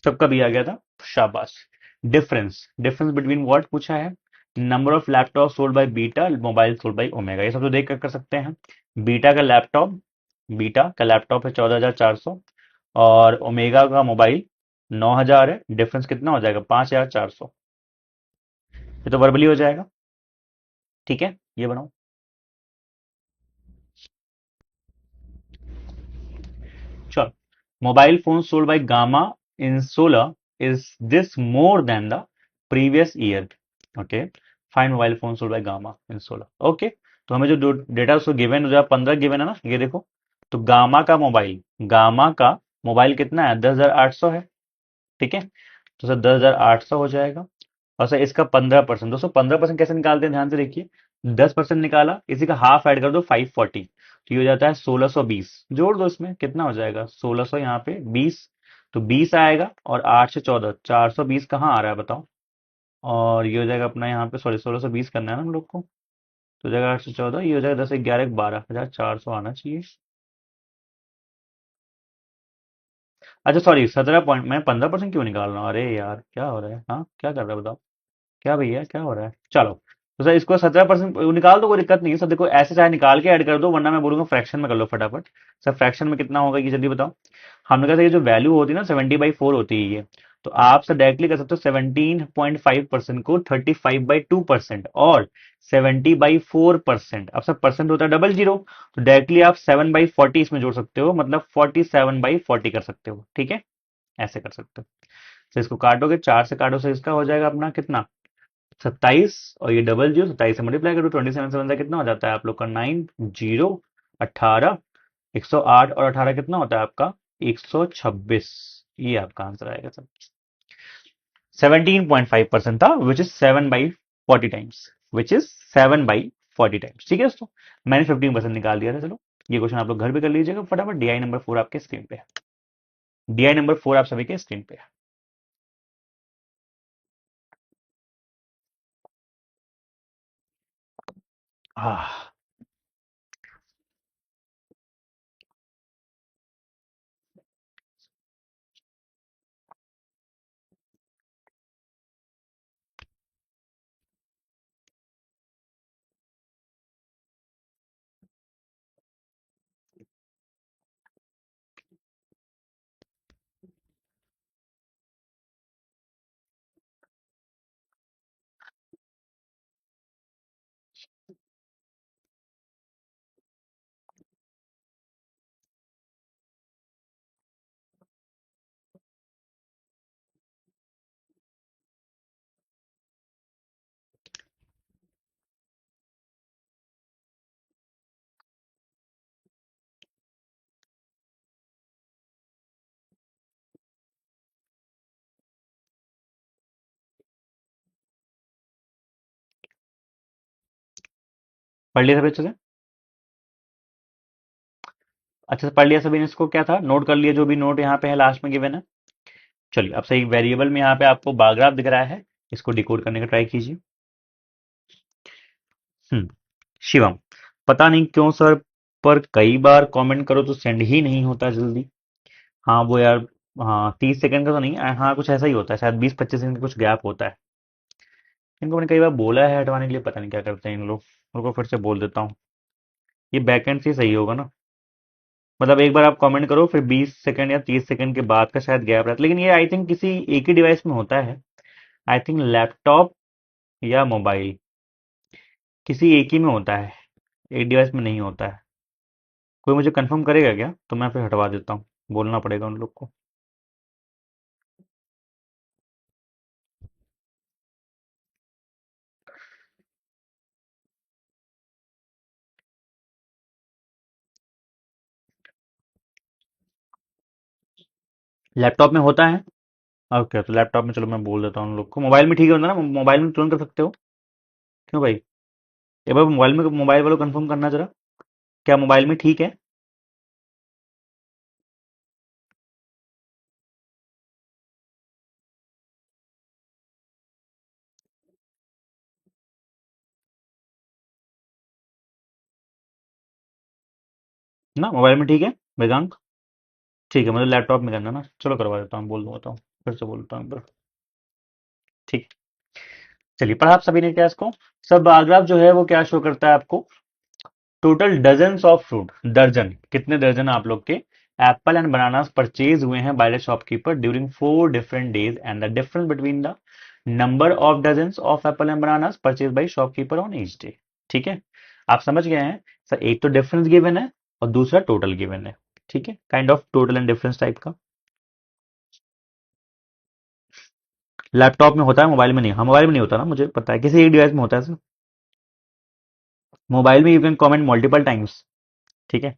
सबका भी आ गया था, शाबाश। डिफरेंस, डिफरेंस बिटवीन व्हाट पूछा है, number of laptop sold by beta, mobile sold by omega, ये सब तो देख कर सकते हैं। बीटा का लैपटॉप, बीटा का लैपटॉप है 14,400, और ओमेगा का मोबाइल 9,000 है, डिफरेंस कितना हो जाएगा 5,400, ये तो वर्बली हो जाएगा। ठीक है, ये बनाओ। चलो, mobile phone sold by gamma in 16 is this more than the previous year. Okay, find mobile phone sold by gamma in 16। Okay, तो हमें जो डेटा उसको गिवन, जो 15 गिवन है ना, ये देखो, तो गामा का मोबाइल कितना है 10,800 है। ठीक है, तो सर 10,800 हो जाएगा, और सर इसका 15%, दोस्तों 15% कैसे निकालते हैं ध्यान से देखिए, 10% निकाला, इसी का हाफ ऐड कर दो 540, तो ये हो जाता है 1620, जोड़ दो इसमें कितना हो जाएगा 1600, यहाँ पे 20, तो 20 आएगा, और 8 से 14, 420 कहाँ आ रहा है बताओ, और ये हो जाएगा अपना यहाँ पे, सॉरी 1620 करना है ना हम लोग को, तो हो जाएगा 8 से 14, ये हो जाएगा 10 11 12,400 आना चाहिए। अच्छा सॉरी 17 पॉइंट, मैं 15% क्यों निकाल रहा हूँ, अरे यार क्या हो रहा है, हाँ क्या कर रहा है बताओ, क्या भैया क्या हो रहा है, चलो तो सर इसको 17% निकाल दो, कोई दिक्कत नहीं है सर। देखो ऐसे चाहे निकाल के ऐड कर दो, वरना मैं बोलूंगा फ्रैक्शन में कर लो फटाफट। सर फ्रैक्शन में कितना होगा ये जल्दी बताओ। हमने कहा था ये जो वैल्यू होती है ना 70/4 होती है ये। तो आप सर डायरेक्टली कर सकते हो 17.5% को 35/2% और 70/4%। अब सर परसेंट होता है डबल जीरो, तो डायरेक्टली आप 7/40 इसमें जोड़ सकते हो, मतलब 47/40 कर सकते हो। ठीक है, ऐसे कर सकते हो। तो इसको काटोगे, 4 से काटो, से इसका हो जाएगा अपना कितना 27, और ये डबल जीरो 27 से मल्टीप्लाई करो 27 से बनता है कितना हो जाता है आप लोग का 9 जीरो 18 108, और 18 कितना होता है आपका 126। ये आपका आंसर आएगा सर। 17.5% था, which is 7/40 times, which is 7/40 times. ठीक है दोस्तों, मैंने 15% निकाल दिया था। चलो ये क्वेश्चन आप लोग घर पे कर लीजिएगा फटाफट। डीआई नंबर 4 आपके स्क्रीन पे है। डीआई नंबर 4 आप सभी के स्क्रीन पे है। हाँ, पढ़ लिया सभी अच्छे से। अच्छे से पढ़ लिया सभी ने, इसको क्या था नोट कर लिया, जो भी नोट यहाँ पे है लास्ट में गिवन है। चलिए अब सही वेरिएबल में यहाँ पे आपको बार ग्राफ दिख रहा है, इसको डिकोड करने का ट्राई कीजिए। हम्म शिवम, पता नहीं क्यों सर, पर कई बार कमेंट करो तो सेंड ही नहीं होता जल्दी। हाँ वो यार, हाँ 30 सेकंड का तो नहीं, हाँ कुछ ऐसा ही होता है शायद, 20-25 सेकंड का कुछ गैप होता है। इनको मैंने कई बार बोला है हटवाने के लिए, पता नहीं क्या करते हैं इन लोग। उनको फिर से बोल देता हूँ, ये बैकएंड से ही सही होगा ना। मतलब एक बार आप कमेंट करो, फिर 20 सेकंड या 30 सेकंड के बाद का शायद गैप रहता है, लेकिन ये आई थिंक किसी एक ही डिवाइस में होता है। आई थिंक लैपटॉप या मोबाइल, किसी एक ही में होता है, एक डिवाइस में नहीं होता है। कोई मुझे कंफर्म करेगा क्या, तो मैं फिर हटवा देता हूँ, बोलना पड़ेगा उन लोग को। लैपटॉप में होता है। ओके, तो लैपटॉप में चलो मैं बोल देता हूँ उन लोग को। मोबाइल में ठीक है ना, मोबाइल में तुरंत कर सकते हो। क्यों भाई, एक बार मोबाइल में, मोबाइल वालों कंफर्म करना जरा, क्या मोबाइल में ठीक है ना, मोबाइल में ठीक है वेदांत। ठीक है, मतलब लैपटॉप में करना ना, चलो करवा देता हूँ, बोल दूंगा, फिर से बोलता हूँ एक बार। ठीक, चलिए पढ़ा आप सभी ने क्या इसको। सब बार ग्राफ जो है वो क्या शो करता है आपको, टोटल डजन्स ऑफ फ्रूट, दर्जन कितने दर्जन आप लोग के एप्पल एंड बनानास परचेज हुए हैं by the shopkeeper during 4 different days, and the difference between the number of dozens of Apple and bananas purchase by shopkeeper on each day. ठीक है, आप समझ गए हैं सर। एक तो डिफरेंस गिवन है और दूसरा टोटल गिवन है। ठीक है, kind of total and difference type का। लैपटॉप में होता है, मोबाइल में नहीं। हाँ मोबाइल में नहीं होता ना, मुझे पता है, किसी एक डिवाइस में होता है सर। मोबाइल में you can comment multiple times. ठीक है,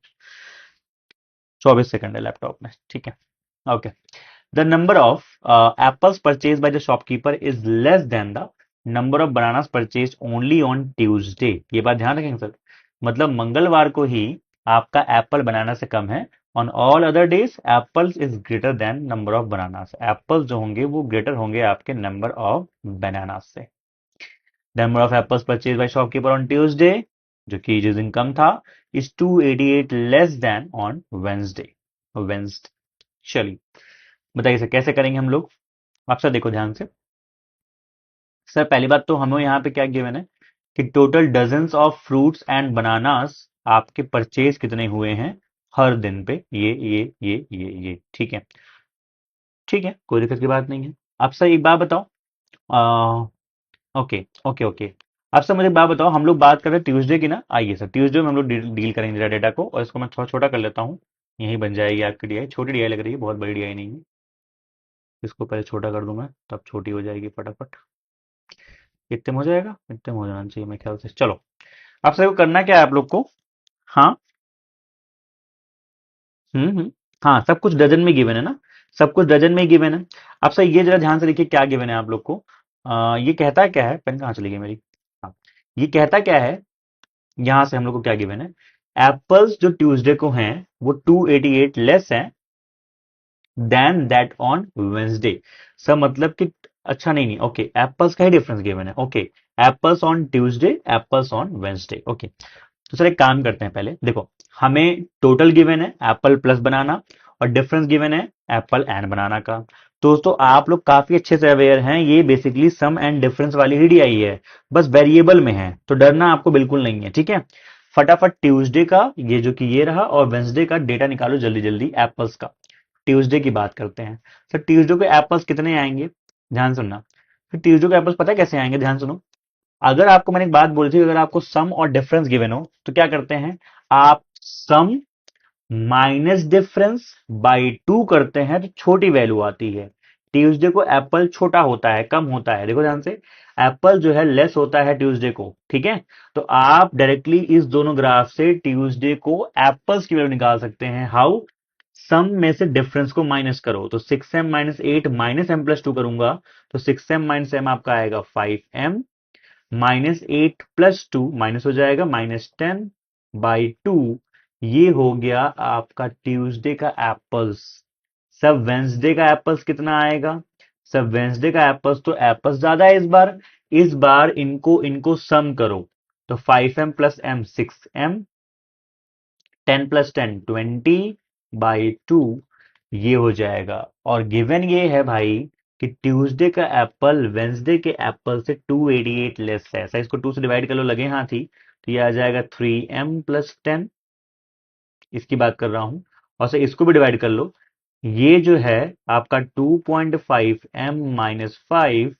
24 सेकंड है लैपटॉप में। ठीक है, okay. The number of apples purchase by the shopkeeper is less than the number of bananas purchase only on Tuesday. ये बात ध्यान रखेंगे सर, मतलब मंगलवार को ही आपका एप्पल बनाना से कम है। On all other days apples is greater than number of bananas, apples जो होंगे वो ग्रेटर होंगे आपके नंबर ऑफ बनानास से। Number of apples purchase by shopkeeper on Tuesday, जो कि जिस दिन कम था, is 288 less than on Wednesday, Wednesday. चलिए बताइए सर कैसे करेंगे हम लोग। आप सर देखो ध्यान से। सर पहली बात तो हमें यहाँ पे क्या गिवन है कि total dozens of fruits and bananas आपके परचेज कितने हुए हैं हर दिन पे, ये, ठीक है। ठीक है, कोई दिक्कत की बात नहीं है। आप सर एक बात बताओ, ओके ओके ओके, आप सर मुझे एक बात बताओ, हम लोग बात कर रहे हैं ट्यूसडे की ना, आइए सर ट्यूसडे में हम लोग डील करेंगे डेटा को, और इसको मैं थोड़ा छोटा कर लेता हूँ। यही बन जाएगी आपकी डीआई, छोटी डीआई लग रही है, बहुत बड़ी डीआई नहीं है। इसको पहले छोटा कर दूं मैं, तब छोटी हो जाएगी फटाफट। इतने में हो जाएगा, इतने में हो जाना चाहिए मेरे ख्याल से। चलो, आप सर को करना क्या है आप लोग को। हाँ, हम्म, हाँ सब कुछ डजन में गिवन है ना, सब कुछ डजन में ही गिवन है। अब सर ये जरा ध्यान से देखिए क्या गिवन है आप लोग को। ये कहता क्या है, पेन कहाँ चली गई मेरी। हाँ, ये कहता क्या है, यहां से हम लोग को क्या गिवन है, एप्पल्स जो ट्यूसडे को हैं वो 288 लेस हैं than that on Wednesday. Sir मतलब कि, अच्छा नहीं नहीं, ओके एप्पल्स का ही डिफरेंस गिवन है, okay apples on Tuesday, apples on Wednesday, okay. तो सर एक काम करते हैं, पहले देखो हमें टोटल गिवन है एप्पल प्लस बनाना, और डिफरेंस गिवन है एप्पल एंड बनाना का। दोस्तों आप लोग काफी अच्छे से अवेयर हैं, ये बेसिकली सम एंड डिफरेंस वाली ही डीआई है, बस वेरिएबल में है, तो डरना आपको बिल्कुल नहीं है, ठीक है। फटाफट ट्यूसडे का ये जो कि ये रहा, और वेंसडे का डेटा निकालो जल्दी जल्दी एप्पल्स का। ट्यूसडे की बात करते हैं। सर ट्यूसडे को एप्पल्स कितने आएंगे, ध्यान सुनना। फिर ट्यूसडे को एप्पल्स पता है कैसे आएंगे, ध्यान सुनो। अगर आपको मैंने एक बात बोली थी, अगर आपको सम और डिफरेंस गिवन हो तो क्या करते हैं, आप सम माइनस डिफरेंस बाई 2 करते हैं तो छोटी वैल्यू आती है। ट्यूसडे को एप्पल छोटा होता है, कम होता है, देखो ध्यान से, एप्पल जो है लेस होता है ट्यूसडे को, ठीक है। तो आप डायरेक्टली इस दोनों ग्राफ से ट्यूसडे को एप्पल्स की वैल्यू निकाल सकते हैं। हाउ, सम में से डिफरेंस को माइनस करो, तो 6m-8 माइनस एम प्लस 2 करूंगा, तो 6m-m आपका आएगा 5m, -8 + 2 माइनस हो जाएगा -10/2। ये हो गया आपका ट्यूसडे का एप्पल्स। सब वेंसडे का एप्पल्स कितना आएगा, सब वेंसडे का एप्पल्स, तो एप्पल्स ज्यादा है इस बार, इस बार इनको इनको सम करो, तो 5m + m 6m, 10 + 10 20/2, ये हो जाएगा। और गिवन ये है भाई कि ट्यूसडे का एप्पल वेंसडे के एप्पल से 288 लेस है, ऐसा इसको 2 से डिवाइड कर लो, लगे हाथी, तो ये आ जाएगा 3m + 10, इसकी बात कर रहा हूं। और से इसको भी डिवाइड कर लो, ये जो है आपका 2.5m - 5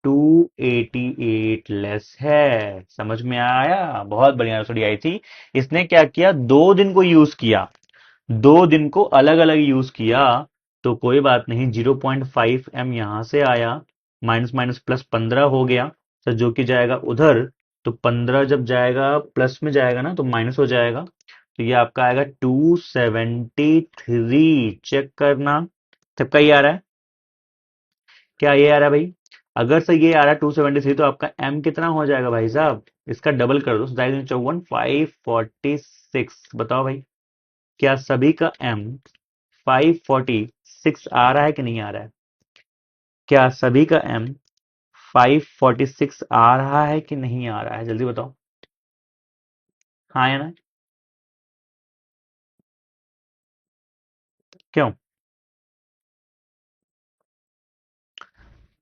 288 लेस है, समझ में आया, बहुत बढ़िया स्टडी आई थी। इसने क्या किया, 2 दिन को यूज किया, 2 दिन को अलग अलग यूज किया, तो कोई बात नहीं, 0.5m यहां से आया, माइनस माइनस प्लस 15 हो गया, तो जो कि जाएगा उधर, तो 15 जब जाएगा प्लस में जाएगा ना तो माइनस हो जाएगा, तो ये आपका आएगा 273, चेक करना सबका ये आ रहा है, क्या ये आ रहा है भाई। अगर से ये आ रहा है 273, तो आपका m कितना हो जाएगा भाई साहब, इसका डबल कर दो, 54 546, बताओ भाई, क्या सभी का m 546 आ रहा है कि नहीं आ रहा है, क्या सभी का m 546 आ रहा है कि नहीं आ रहा है, जल्दी बताओ, हाँ या ना, क्यों,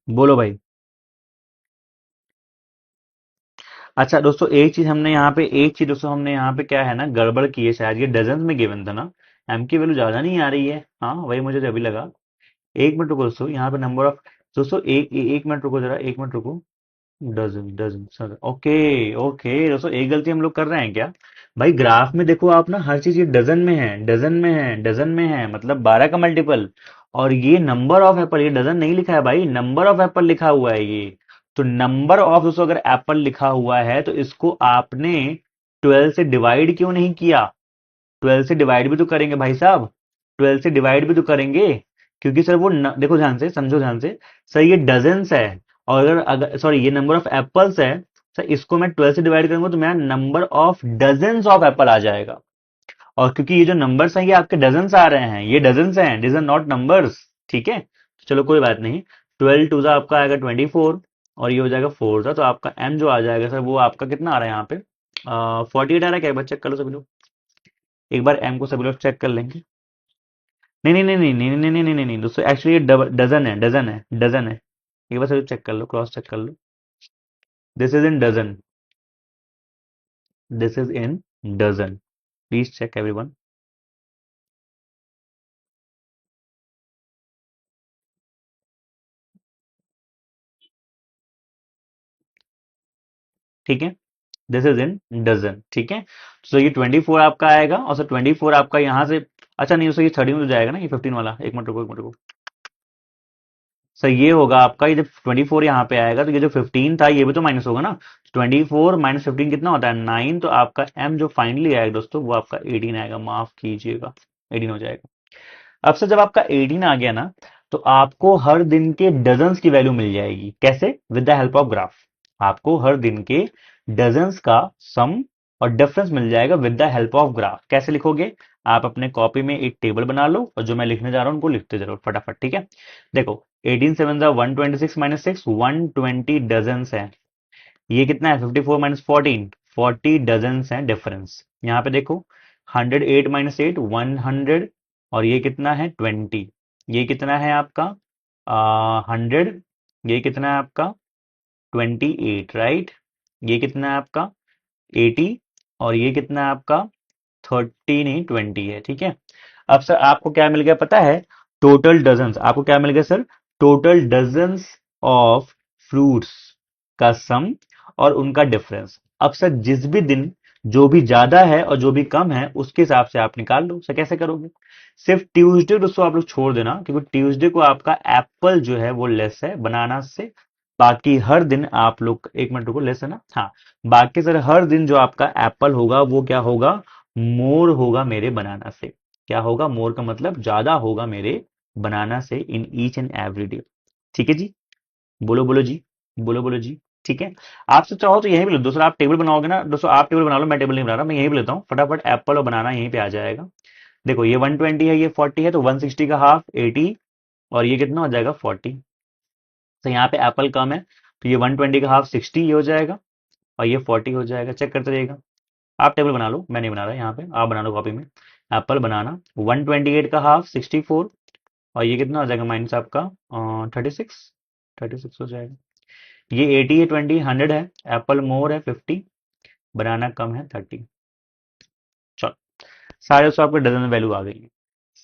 बोलो भाई। अच्छा दोस्तों, एक चीज दोस्तों हमने यहाँ पे क्या है ना गड़बड़ की है, शायद ये डजन में गिवन था ना, m की वैल्यू ज्यादा नहीं आ रही है, हाँ वही मुझे अभी लगा। एक मिनट रुको दोस्तों, यहाँ पे नंबर ऑफ, दोस्तों एक मिनट रुको जरा, एक मिनट रुको। Dozen dozen sir, okay okay दोस्तों, एक गलती हम लोग कर रहे हैं क्या, भाई ग्राफ में देखो आप ना, हर चीज ये डजन में है, डजन में है, डजन में है, मतलब 12 का मल्टीपल, और ये नंबर ऑफ एप्पल, ये डजन नहीं लिखा है भाई, नंबर ऑफ एप्पल लिखा हुआ है ये। तो नंबर ऑफ दोस्तों अगर एप्पल लिखा हुआ है तो इसको आपने 12 से डिवाइड क्यों नहीं किया, 12 से डिवाइड भी तो करेंगे भाई साहब, 12 से डिवाइड भी तो करेंगे, क्योंकि सर वो देखो ध्यान से, समझो ध्यान से, सर ये डजन्स है, और अगर अगर सॉरी ये नंबर ऑफ एप्पल्स है, सर इसको मैं 12 से डिवाइड करूंगा तो मेरा number of dozens of apple आ जाएगा, और क्योंकि ये जो नंबर्स हैं ये आपके डजन्स आ रहे हैं, ये डजन्स हैं, दिस आर नॉट नंबर्स, ठीक है। तो चलो कोई बात नहीं, 12 टू आपका आएगा 24, और ये हो जाएगा 4 तो आपका एम जो आ जाएगा सर वो आपका कितना आ रहा है यहाँ पे, 48 आ रहा है क्या, एक बार चेक कर लो सभी लोग, एक बार एम को सभी लोग चेक कर लेंगे। नहीं नहीं नहीं नहीं नहीं नहीं नहीं नहीं नहीं नहीं दोस्तों, एक्चुअली ये डजन है, डजन है, डजन है, एक बार सभी चेक कर लो, क्रॉस चेक कर लो, this is in dozen, this is in dozen, please check everyone. ठीक है, दिस इज इन डजन। ठीक है, तो ये 24 आपका आएगा, और सर 24 आपका यहाँ से, अच्छा नहीं, सर ये 13 में तो जाएगा ना, ये 15 वाला, एक मिनट रुको, एक मिनट रुको। सर ये होगा आपका, ये जब 24 यहाँ पे आएगा तो ये जो 15 था ये भी तो माइनस होगा ना। 24 माइनस 15 कितना होता है 9, तो आपका एम जो फाइनली आएगा दोस्तों वो आपका 18 आएगा, माफ कीजिएगा, 18 हो जाएगा। अब से जब आपका 18 आ गया ना, तो आपको हर दिन के डजन्स की वैल्यू मिल जाएगी, कैसे, with the help of graph. आपको हर दिन के डजन्स का सम और डिफरेंस मिल जाएगा with the help of graph. कैसे लिखोगे, आप अपने कॉपी में एक टेबल बना लो और जो मैं लिखने जा रहा हूं उनको लिखते जरूर फटाफट। ठीक है, देखो 18 7 126 माइनस 6, 120 डजन्स है। ये कितना है 54 माइनस 14, 40 डजन्स है डिफरेंस। यहाँ पे देखो 108 माइनस 8, 100, और ये कितना है 20। ये कितना है आपका 100, ये कितना है आपका 28, राइट। ये कितना है आपका 80, और ये कितना है आपका 30 नहीं 20 है। ठीक है, अब सर आपको क्या मिल गया पता है, टोटल डजन्स, आपको क्या मिल गया sir, total dozens of fruits का सम और उनका डिफरेंस। अब सर जिस भी दिन जो भी ज्यादा है और जो भी कम है उसके हिसाब से आप निकाल लो। सर कैसे करोगे, सिर्फ ट्यूसडे दोस्तों आप लोग छोड़ देना, क्योंकि ट्यूसडे को आपका एप्पल जो है वो लेस है बनाना से। बाकी हर दिन आप लोग, एक मिनट रुको, लेस है ना, हाँ, बाकी सर हर दिन जो आपका एप्पल होगा वो क्या होगा, मोर होगा मेरे बनाना से। क्या होगा, मोर का मतलब ज्यादा होगा मेरे बनाना से in each and every day. ठीक है जी, बोलो बोलो जी, बोलो बोलो जी। ठीक है, आपसे चाहो तो यहीं भी लो दोस्तों, आप टेबल बनाओगे ना दोस्तों, आप टेबल बना लो, मैं टेबल नहीं बना रहा, मैं यहीं भी लेता हूँ फटाफट, एप्पल और बनाना यहीं पे आ जाएगा। देखो ये 120 है, ये 40 है, तो 160 का हाफ 80, और ये कितना हो जाएगा 40। तो यहाँ पे एप्पल कम है, तो ये 120 का हाफ 60 ये हो जाएगा, और ये 40 हो जाएगा। चेक करते रहिएगा, आप टेबल बना लो, मैं नहीं बना रहा यहाँ पे, आप बना लो कॉपी में। एप्पल बनाना 128 का हाफ 64, और ये कितना हो जाएगा माइनस आपका 36, 36 हो जाएगा। ये 80 है, 20 100 है, एप्पल मोर है 50, बनाना कम है 30। चलो, सारे दोस्तों आपके डजन में वैल्यू आ गई है,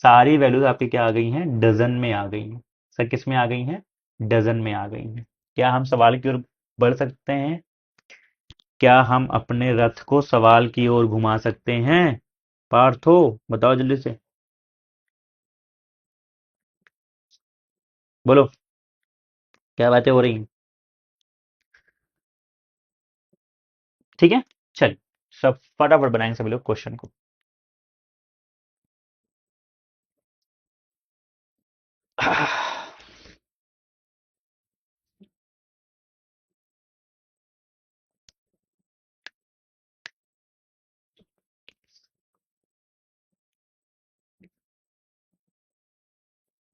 सारी वैल्यूज आपकी क्या आ गई हैं, डजन में आ गई हैं। सर किस में आ गई हैं, डजन में आ गई हैं। क्या हम सवाल की ओर बढ़ सकते हैं, क्या हम अपने रथ को सवाल की ओर घुमा सकते हैं, पार्थो बताओ जल्दी से, बोलो क्या बातें हो रही हैं। ठीक है, चल सब फटाफट बनाएंगे सभी लोग क्वेश्चन को।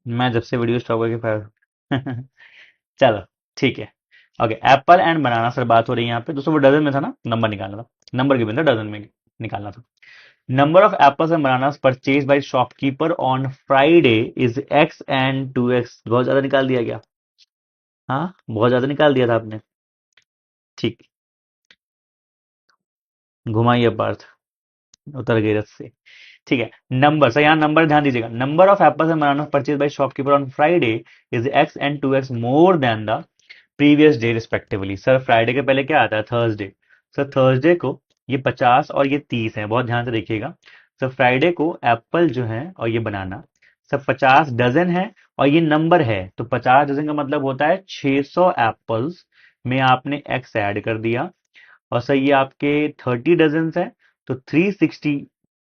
मैं जब से वीडियो स्टॉप करके फायर चलो ठीक है। Okay, Apple and banana sir बात हो रही है यहाँ पे दोस्तों, वो डजन में था ना, नंबर निकालना था, नंबर गिवन था, डजन में निकालना था। Number of apples and bananas purchase by shopkeeper on Friday is x and 2x, बहुत ज्यादा निकाल दिया गया, हाँ बहुत ज्यादा निकाल दिया था आपने। ठीक, घुमाइए पार्थ, उतर गई रथ से। ठीक है, नंबर सर यहाँ नंबर ध्यान दीजिएगा, number of apples and banana purchase by shopkeeper on Friday is x and 2x more than the previous day respectively. Sir Friday के पहले क्या आता है, थर्सडे। सर थर्सडे को ये 50 और ये 30 है, बहुत ध्यान से देखिएगा। सर फ्राइडे को एप्पल जो है और ये बनाना, सर 50 डजन है, और ये नंबर है, तो 50 डजन का मतलब होता है 600 एप्पल्स में आपने एक्स ऐड कर दिया, और सर ये आपके 30 डजन है, तो 360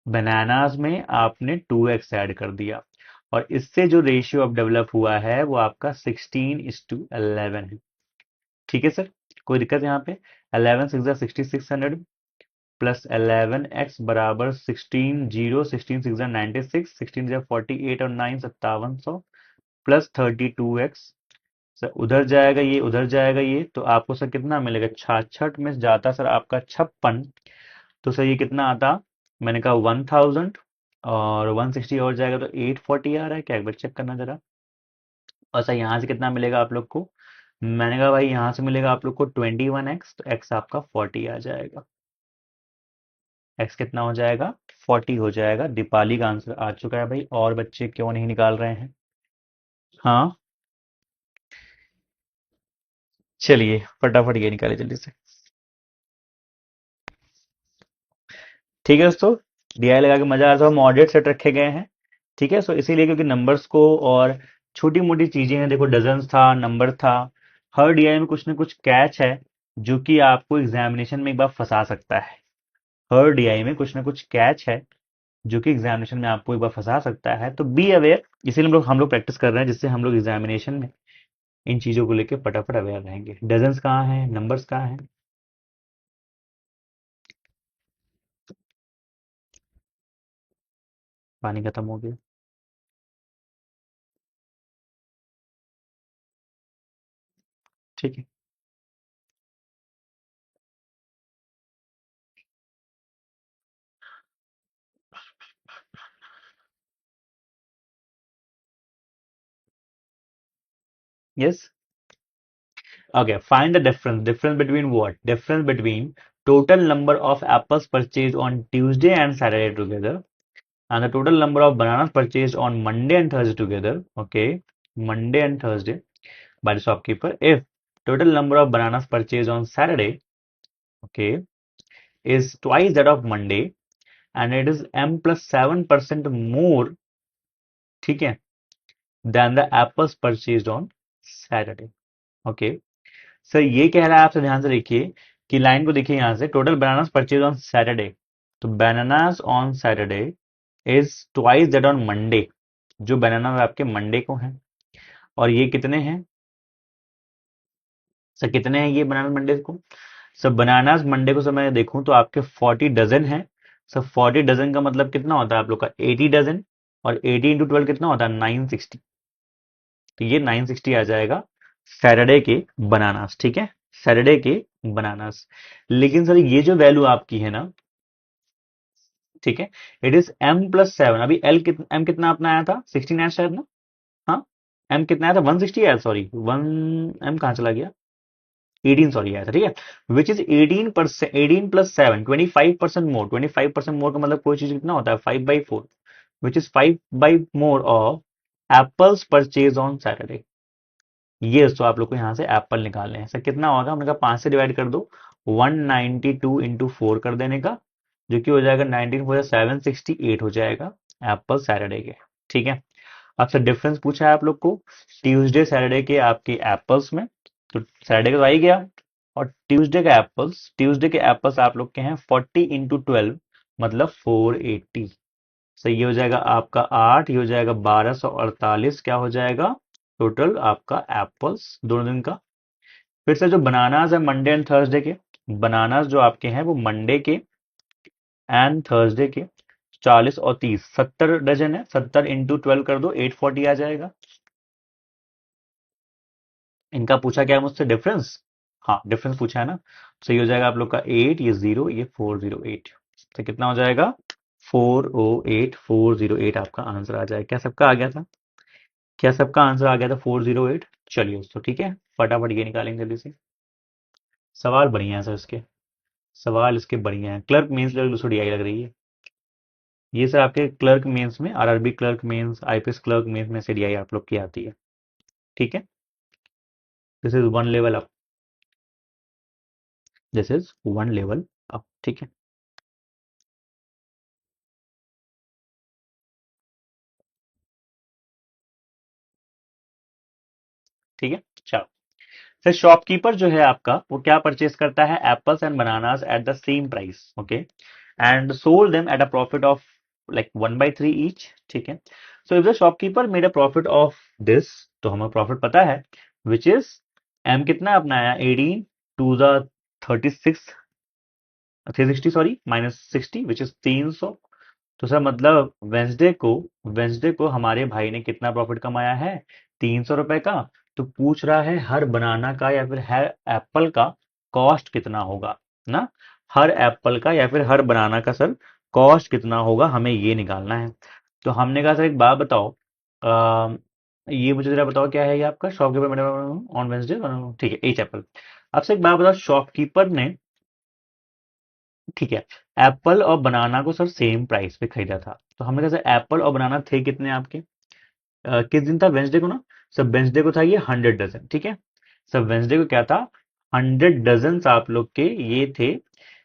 बनानास में आपने 2x ऐड कर दिया, और इससे जो रेशियो अब डेवलप हुआ है वो आपका 16:11 है। ठीक है सर, कोई दिक्कत यहाँ पे, 11 6 6600 प्लस 11x बराबर 16 16 6 96, 16 48 और 9 5700, प्लस 32x। सर उधर जाएगा ये, उधर जाएगा ये, तो आपको सर कितना मिलेगा, 66 में जाता सर आपका 56, तो सर ये कितना आता, मैंने कहा 1000, और 160 और जाएगा तो 840 आ रहा है क्या, एक बार चेक करना जरा। और सर यहाँ से कितना मिलेगा आप लोग को, मैंने कहा भाई यहाँ से मिलेगा आप लोग को 21x, तो x आपका 40 आ जाएगा। x कितना हो जाएगा 40 हो जाएगा। दीपाली का आंसर आ चुका है भाई। और बच्चे क्यों नहीं निकाल रहे हैं? हाँ, चलिए फटाफट ये निकाले जल्दी से। ठीक है दोस्तों, डीआई लगा के मजा आ रहा है। मॉडरेट सेट रखे गए हैं, ठीक है। सो इसीलिए क्योंकि नंबर्स को और छोटी मोटी चीजें हैं, देखो डजन्स था, नंबर था, हर डीआई में कुछ ना कुछ कैच है जो कि आपको एग्जामिनेशन में एक बार फंसा सकता है। हर डीआई में कुछ ना कुछ कैच है जो कि एग्जामिनेशन में आपको एक बार फंसा सकता है। तो बी अवेयर, इसीलिए हम लोग प्रैक्टिस कर रहे हैं, जिससे हम लोग एग्जामिनेशन में इन चीजों को लेकर फटाफट अवेयर रहेंगे। डजन्स कहाँ हैं, नंबर्स कहाँ हैं? पानी खत्म हो गया। ठीक है। Yes. Okay, find the difference. Difference between what? Difference between total number of apples purchased on Tuesday and Saturday together, and the total number of bananas purchased on Monday and Thursday together. Okay, Monday and Thursday by the shopkeeper. If total number of bananas purchased on Saturday, okay, is twice that of Monday, and it is m plus 7% more, ठीक है, than the apples purchased on Saturday. Okay. Sir ये कह रहा है, आपसे ध्यान से देखिए कि लाइन को देखिए यहां से, total bananas purchase on Saturday, तो bananas on Saturday is twice that on Monday. जो बनाना आपके मंडे को हैं, और ये कितने हैं सर, कितने हैं ये बनाना मंडे को? सर बनानास मंडे को सर मैं देखूं तो आपके 40 डजन है। सर 40 डजन का मतलब कितना होता है आप लोग का? 80 डजन। और 80 × 12 कितना होता है? 960। तो ये 960 आ जाएगा सैटरडे के बनानास, ठीक है, सैटरडे के बनानास। लेकिन सर ये जो वैल्यू आपकी है ना, ठीक है, इट इज m+7। अभी एम कितना अपना आया था? 16 आया शायद ना? हाँ, एम कितना आया था? 160 आया, सॉरी, वन एम कहाँ चला गया? 18 सॉरी आया था, ठीक है। विच इज 18%, 18+7, 25% मोर। 25% मोर का मतलब कोई चीज कितना होता है? 5/4, which is 5/more of apples purchase on Saturday. ये तो आप लोग को यहाँ से एप्पल निकालने हैं। सर कितना होगा? हमने कहा 5 से डिवाइड कर दो, 192 × 4 कर देने का, जो कि हो जाएगा 19 हो जाएगा 768 हो जाएगा एप्पल सैटरडे के, ठीक है। अब सर डिफरेंस पूछा है आप लोग को ट्यूसडे सैटरडे के आपके एप्पल्स में, तो सैटरडे का तो आ ही गया, और ट्यूसडे के एप्पल्स आप लोग के हैं 40 × 12, मतलब 480। सही, ये हो जाएगा आपका 8, ये हो जाएगा 1248, क्या हो जाएगा टोटल आपका एप्पल्स दोनों दिन का। फिर से जो बनानाज है मंडे एंड थर्सडे के, बनानाज जो आपके हैं वो मंडे के एंड थर्सडे के 40 और 30, 70 डजन है। 70 × 12 कर दो, 840 आ जाएगा। इनका पूछा क्या है मुझसे? डिफरेंस। हाँ, डिफरेंस पूछा है ना। सही हो जाएगा आप लोग का 8, ये 0, ये 408। तो कितना हो जाएगा? 408 आपका आंसर आ जाएगा। क्या सबका आ गया था? क्या सबका आंसर आ गया था 408? चलिए दोस्तों, ठीक है, फटाफट ये निकालेंगे जल्दी से। सवाल बढ़िया है सर इसके, सवाल इसके बढ़िया है। क्लर्क मेंस दूसरी आई लग रही है। ये सर आपके क्लर्क मेंस में, RRB clerk mains, IPS clerk mains में से डीआई आप लोग की आती है, ठीक है। This is one level up, this is one level up, ठीक है। ठीक है, चलो। सर शॉपकीपर जो है आपका, वो क्या परचेज करता है? Apples and bananas at the same price, okay, and sold them at a profit of like 1/3 each, ठीक है। So if the shopkeeper made a profit of this, तो हमें प्रॉफिट पता है, विच इज एम कितना अपना आया? 18 to the 36, 360 sorry, -60, which is 300। तो सर मतलब वेंसडे को हमारे भाई ने कितना प्रॉफिट कमाया है? 300 रुपए का। तो पूछ रहा है हर बनाना का या फिर हर एप्पल का कॉस्ट कितना होगा ना, हर एप्पल का या फिर हर बनाना का सर कॉस्ट कितना होगा, हमें ये निकालना है। तो हमने कहा सर एक बात बताओ, ये मुझे जरा बताओ क्या है ये आपका शॉपकीपर मैडम ऑन वेंसडे, ठीक है, एच एप्पल। अब से एक बात बताओ, शॉपकीपर ने ठीक है। एप्पल और बनाना को सर सेम प्राइस पे खरीदा था, तो हमने कहा सर एप्पल और बनाना थे कितने आपके, किस दिन था, वेंसडे को ना। सर वेंसडे को था ये 100 डजन, ठीक है। सर वेंसडे को क्या था, 100 डजन आप लोग के ये थे,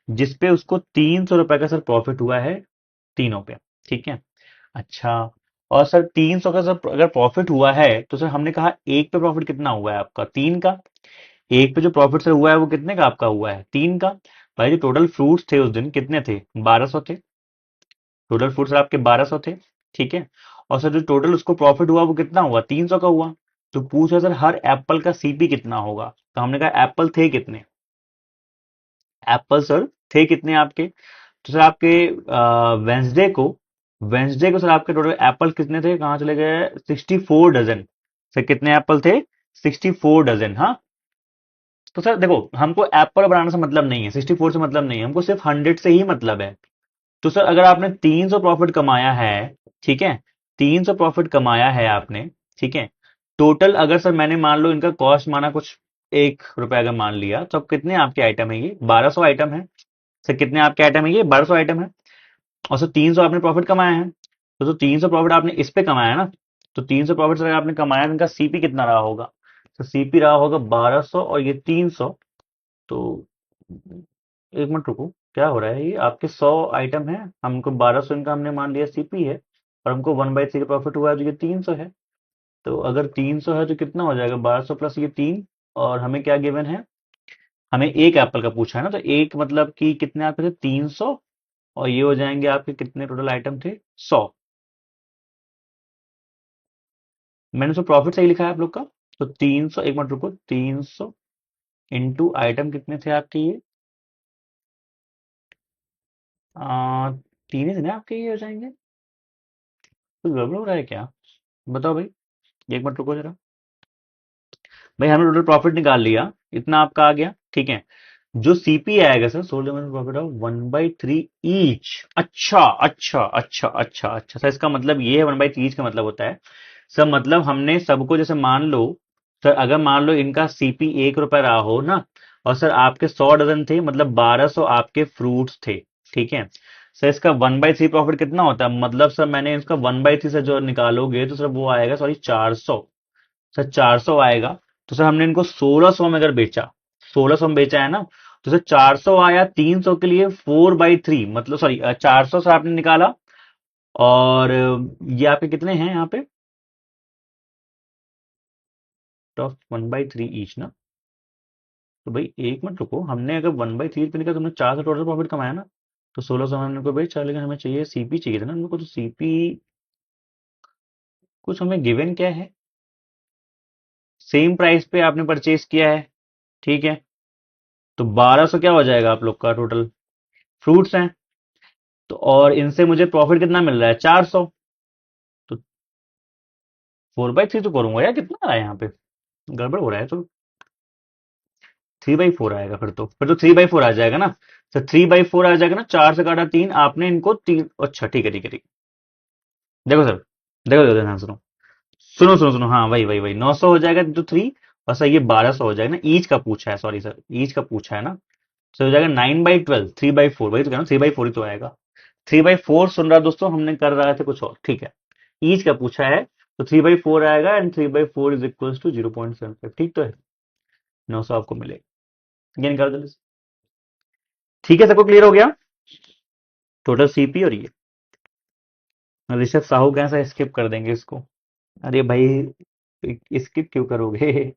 जिसपे उसको 300 रुपए का सर प्रॉफिट हुआ है तीनों पे, ठीक है। अच्छा, और सर 300 का सर अगर प्रॉफिट हुआ है तो सर हमने कहा एक पे प्रॉफिट कितना हुआ है आपका, तीन का। एक पे जो प्रॉफिट सर हुआ है वो कितने का आपका हुआ है, तीन का। भाई जो टोटल फ्रूट्स थे उस दिन कितने थे, 1200 थे। टोटल फ्रूट्स सर आपके 1200 थे, ठीक है। और सर जो टोटल उसको प्रॉफिट हुआ वो कितना हुआ, 300 का हुआ। तो पूछा सर हर एप्पल का सीपी कितना होगा, तो हमने कहा एप्पल थे कितने, एप्पल सर थे कितने आपके। तो सर आपके वेंसडे को, वेंसडे को सर आपके टोटल एप्पल कितने थे, कहाँ चले गए, 64 डजन। सर कितने एप्पल थे, 64 डजन, हाँ। तो सर देखो हमको एप्पल बनाने से मतलब नहीं है, 64 से मतलब नहीं है, हमको सिर्फ 100 से ही मतलब है। तो सर अगर आपने 300 प्रॉफिट कमाया है, ठीक है, 300 प्रॉफिट कमाया है आपने, ठीक है। टोटल अगर सर मैंने मान लो इनका कॉस्ट माना कुछ 1 रुपए अगर मान लिया, तो अब कितने आपके आइटम है, ये 1200 आइटम है। सर कितने आपके आइटम है, ये 1200 आइटम है। और सर 300 आपने प्रॉफिट कमाया है, तो 300 प्रॉफिट आपने इस पे कमाया है ना। तो 300 प्रॉफिट सर आपने कमाया, तो इनका सीपी कितना रहा होगा, तो सीपी रहा होगा 1200 और ये 300। तो एक मिनट रुको, क्या हो रहा है, ये आपके 100 आइटम है, हमको 1200 इनका हमने मान लिया सीपी है, और हमको 1/3 का प्रॉफिट हुआ है, तो ये 300 है। तो अगर 300 है तो कितना हो जाएगा, 1200 प्लस ये तीन, और हमें क्या गिवन है, हमें एक एप्पल का पूछा है ना, तो एक मतलब कि कितने आपके थे, 300, और ये हो जाएंगे आपके कितने टोटल आइटम थे, 100। मैंने उसमें प्रॉफिट सही लिखा है आप लोग का। तो 300, एक मिनट रुको, 300 इंटू आइटम कितने थे आपके ये, आ, तीन ही थे ना आपके, ये हो जाएंगे। कुछ गड़बड़ हो रहा है क्या, बताओ भाई, एक मिनट रुको जरा। भाई हमने टोटल प्रॉफिट निकाल लिया, इतना आपका आ गया, ठीक है। जो सीपी आएगा sir, sold profit of 1/3 each. अच्छा अच्छा अच्छा अच्छा अच्छा, सर इसका मतलब ये है, 1/3 ईच का मतलब होता है सर, मतलब हमने सबको जैसे मान लो, सर अगर मान लो इनका सीपी 1 रुपए रहा हो ना, और सर आपके 100 डजन थे, मतलब 1200 आपके फ्रूट्स थे, ठीक है। सर इसका 1/3 प्रॉफिट कितना होता है, मतलब सर मैंने इसका 1/3 से जो निकालोगे तो सर वो आएगा, सॉरी 400। सर 400 आएगा। तो सर हमने इनको 1600 में अगर बेचा, 1600 में बेचा है ना, तो सर 400 आया, 300 के लिए 4/3, मतलब सॉरी 400 से आपने निकाला, और ये आपके कितने हैं यहाँ पे, टॉप 1/3 ईच ना। तो भाई एक मिनट रुको, हमने अगर 1/3 पे निकाला, तुमने 400 टोटल प्रॉफिट कमाया ना, तो 1600 हमने को बेचा, लेकिन हमें चाहिए सीपी, चाहिए था ना हमको, तो सीपी कुछ हमें गिवन क्या है, सेम प्राइस पे आपने परचेज किया है, ठीक है। तो 1200 क्या हो जाएगा आप लोग का टोटल फ्रूट्स हैं, तो और इनसे मुझे प्रॉफिट कितना मिल रहा है, 400। तो 4/3 तो करूंगा यार, कितना आ रहा है यहाँ पे, गड़बड़ हो रहा है। तो 3/4 आएगा, फिर तो 3/4 आ जाएगा ना। तो 3/4 आ जाएगा ना, चार से काटा तीन, आपने इनको तीन, अच्छा ठीक है ठीक है ठीक है। देखो सर, देखो देखो ध्यान सुनो, सुनो सुनो सुनो, हाँ वही वही वही 900 हो जाएगा इंटू थ्री, और सर ये 1200 हो जाएगा ना, ईच का पूछा है, सॉरी सर ईच का पूछा है ना। सर हो जाएगा 9/12, 3/4, वही तो कह रहा हूँ, 3/4 ही तो आएगा। 3/4 सुन रहा दोस्तों, हमने कर रहे थे कुछ और, ठीक है। ईच का पूछा है, तो 3/4 आएगा, एंड 3/4 इज इक्वल टू 0.75, ठीक तो है। 900 आपको मिलेगा, ये निकाल दो। ठीक है, सबको क्लियर हो गया, टोटल सीपी और ये। ऋषभ साहू कैसा स्किप कर देंगे इसको, अरे भाई स्किप क्यों करोगे।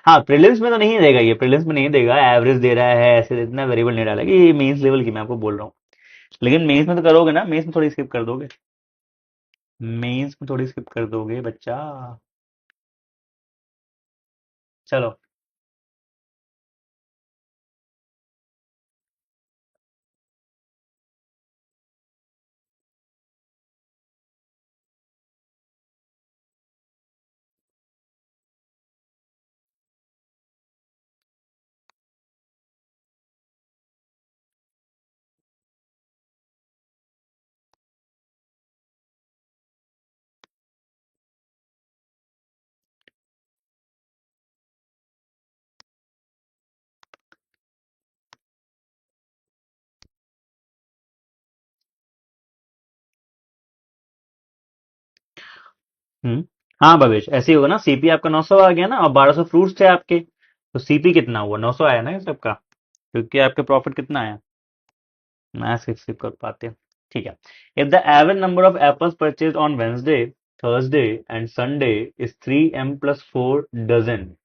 हाँ प्रीलिम्स में तो नहीं देगा, ये प्रीलिम्स में नहीं देगा, एवरेज दे रहा है ऐसे, इतना वेरिएबल नहीं डालेगा, ये मेंस लेवल की मैं आपको बोल रहा हूँ। लेकिन मेंस में तो करोगे ना, मेंस में थोड़ी स्किप कर दोगे, मेंस में थोड़ी स्किप कर दोगे बच्चा। चलो हम्म। हाँ भवेश, ऐसे ही होगा ना, सीपी आपका 900 आ गया ना, और 1200 फ्रूट्स थे आपके, तो सीपी कितना हुआ, 900 आया ना ये सबका, क्योंकि आपके प्रॉफिट कितना आया, मैथ स्किप कर पाते हैं। ठीक है। If the average number of apples purchase on Wednesday, Thursday and Sunday is 3m+4 dozen.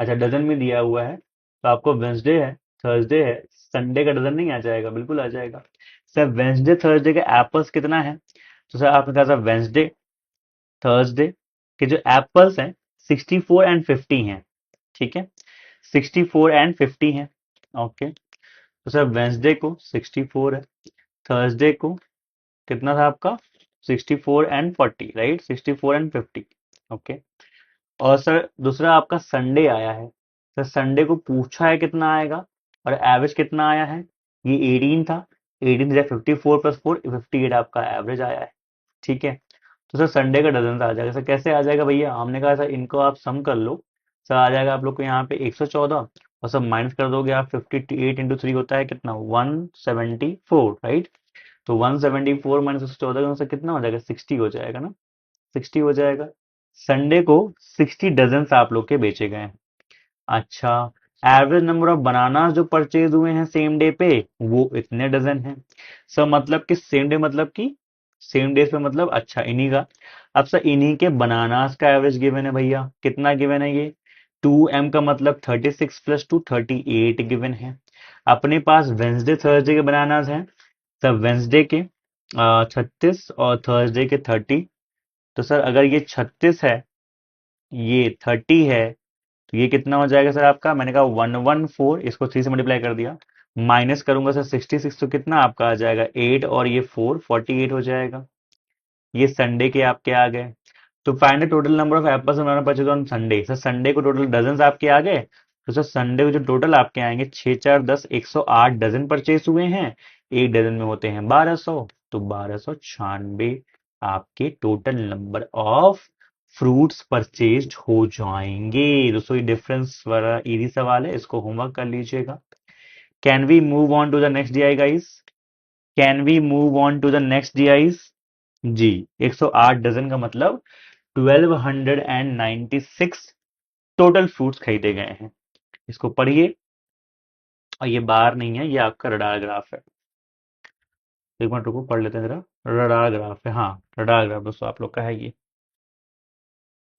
अच्छा, डजन में दिया हुआ है, तो आपको वेंसडे है, थर्सडे है, संडे का डजन नहीं आ जाएगा, बिल्कुल आ जाएगा। सर वेंसडे थर्सडे के एप्पल्स कितना है, तो सर आपने कहा था वेंसडे थर्सडे के जो एप्पल्स हैं 64 एंड 50 हैं। ठीक है, 64 एंड 50 हैं। ओके, तो सर वेंसडे को 64 है, थर्सडे को कितना था आपका, 64 एंड 40, राइट, 64 एंड 50। ओके, और सर दूसरा आपका संडे आया है, सर संडे को पूछा है कितना आएगा, और एवरेज कितना आया है, ये 18 था, 18 से 54 + 4 58 आपका एवरेज आया है। ठीक है, तो सर संडे का डजन आ जाएगा। सर कैसे आ जाएगा भैया, हमने कहा सर इनको आप सम कर लो, सर आ जाएगा आप लोग को यहाँ पे 114, और सब माइनस कर दोगे आप, 58 × 3 होता है कितना, 174, राइट। तो 174 -114 से कितना हो जाएगा, 60 हो जाएगा ना, 60 हो जाएगा। संडे को 60 डजन आप लोग के बेचे गए हैं। अच्छा, एवरेज नंबर ऑफ बनाना जो परचेज हुए हैं सेम डे पे, वो इतने डजन हैं। सर मतलब कि सेम डे मतलब कि सेम डेज पे, मतलब अच्छा इन्हीं का। अब सर इन्हीं के बनानास का एवरेज गिवन है भैया, कितना गिवन है ये, 2m का मतलब 36 + 2 38 गिवन है। अपने पास वेंसडे थर्सडे के बनानास हैं, सर वेंसडे के 36 और थर्सडे के 30। तो सर अगर ये 36 है, ये 30 है, तो ये कितना हो जाएगा सर आपका, मैंने कहा 114, इसको 3 से मल्टीप्लाई कर दिया, माइनस करूंगा सर 66, तो कितना आपका आ जाएगा 8, और ये 4 48 हो जाएगा। ये संडे के आपके आ गए। तो find the total number of apples banana purchase on Sunday, sir Sunday को टोटल डजन आपके आ गए, तो सर संडे को जो टोटल आपके आएंगे 6 4 10 108 डजन परचेज हुए हैं, एक डजन में होते हैं 1200, तो 1296 आपके total number of fruits purchase हो जाएंगे। दोस्तों ये डिफरेंस वाला इजी सवाल है, इसको होमवर्क कर लीजिएगा। Can we move on to the next DI guys, can we move on to the next DIs. जी, 108 डजन का मतलब 1296 टोटल फ्रूट्स खरीदे गए हैं। इसको पढ़िए, और ये बार नहीं है, ये आपका रडार ग्राफ है। एक मिनट रुको, पढ़ लेते हैं जरा। रडार ग्राफ है, हाँ रडार ग्राफ दोस्तों आप लोग का है, ये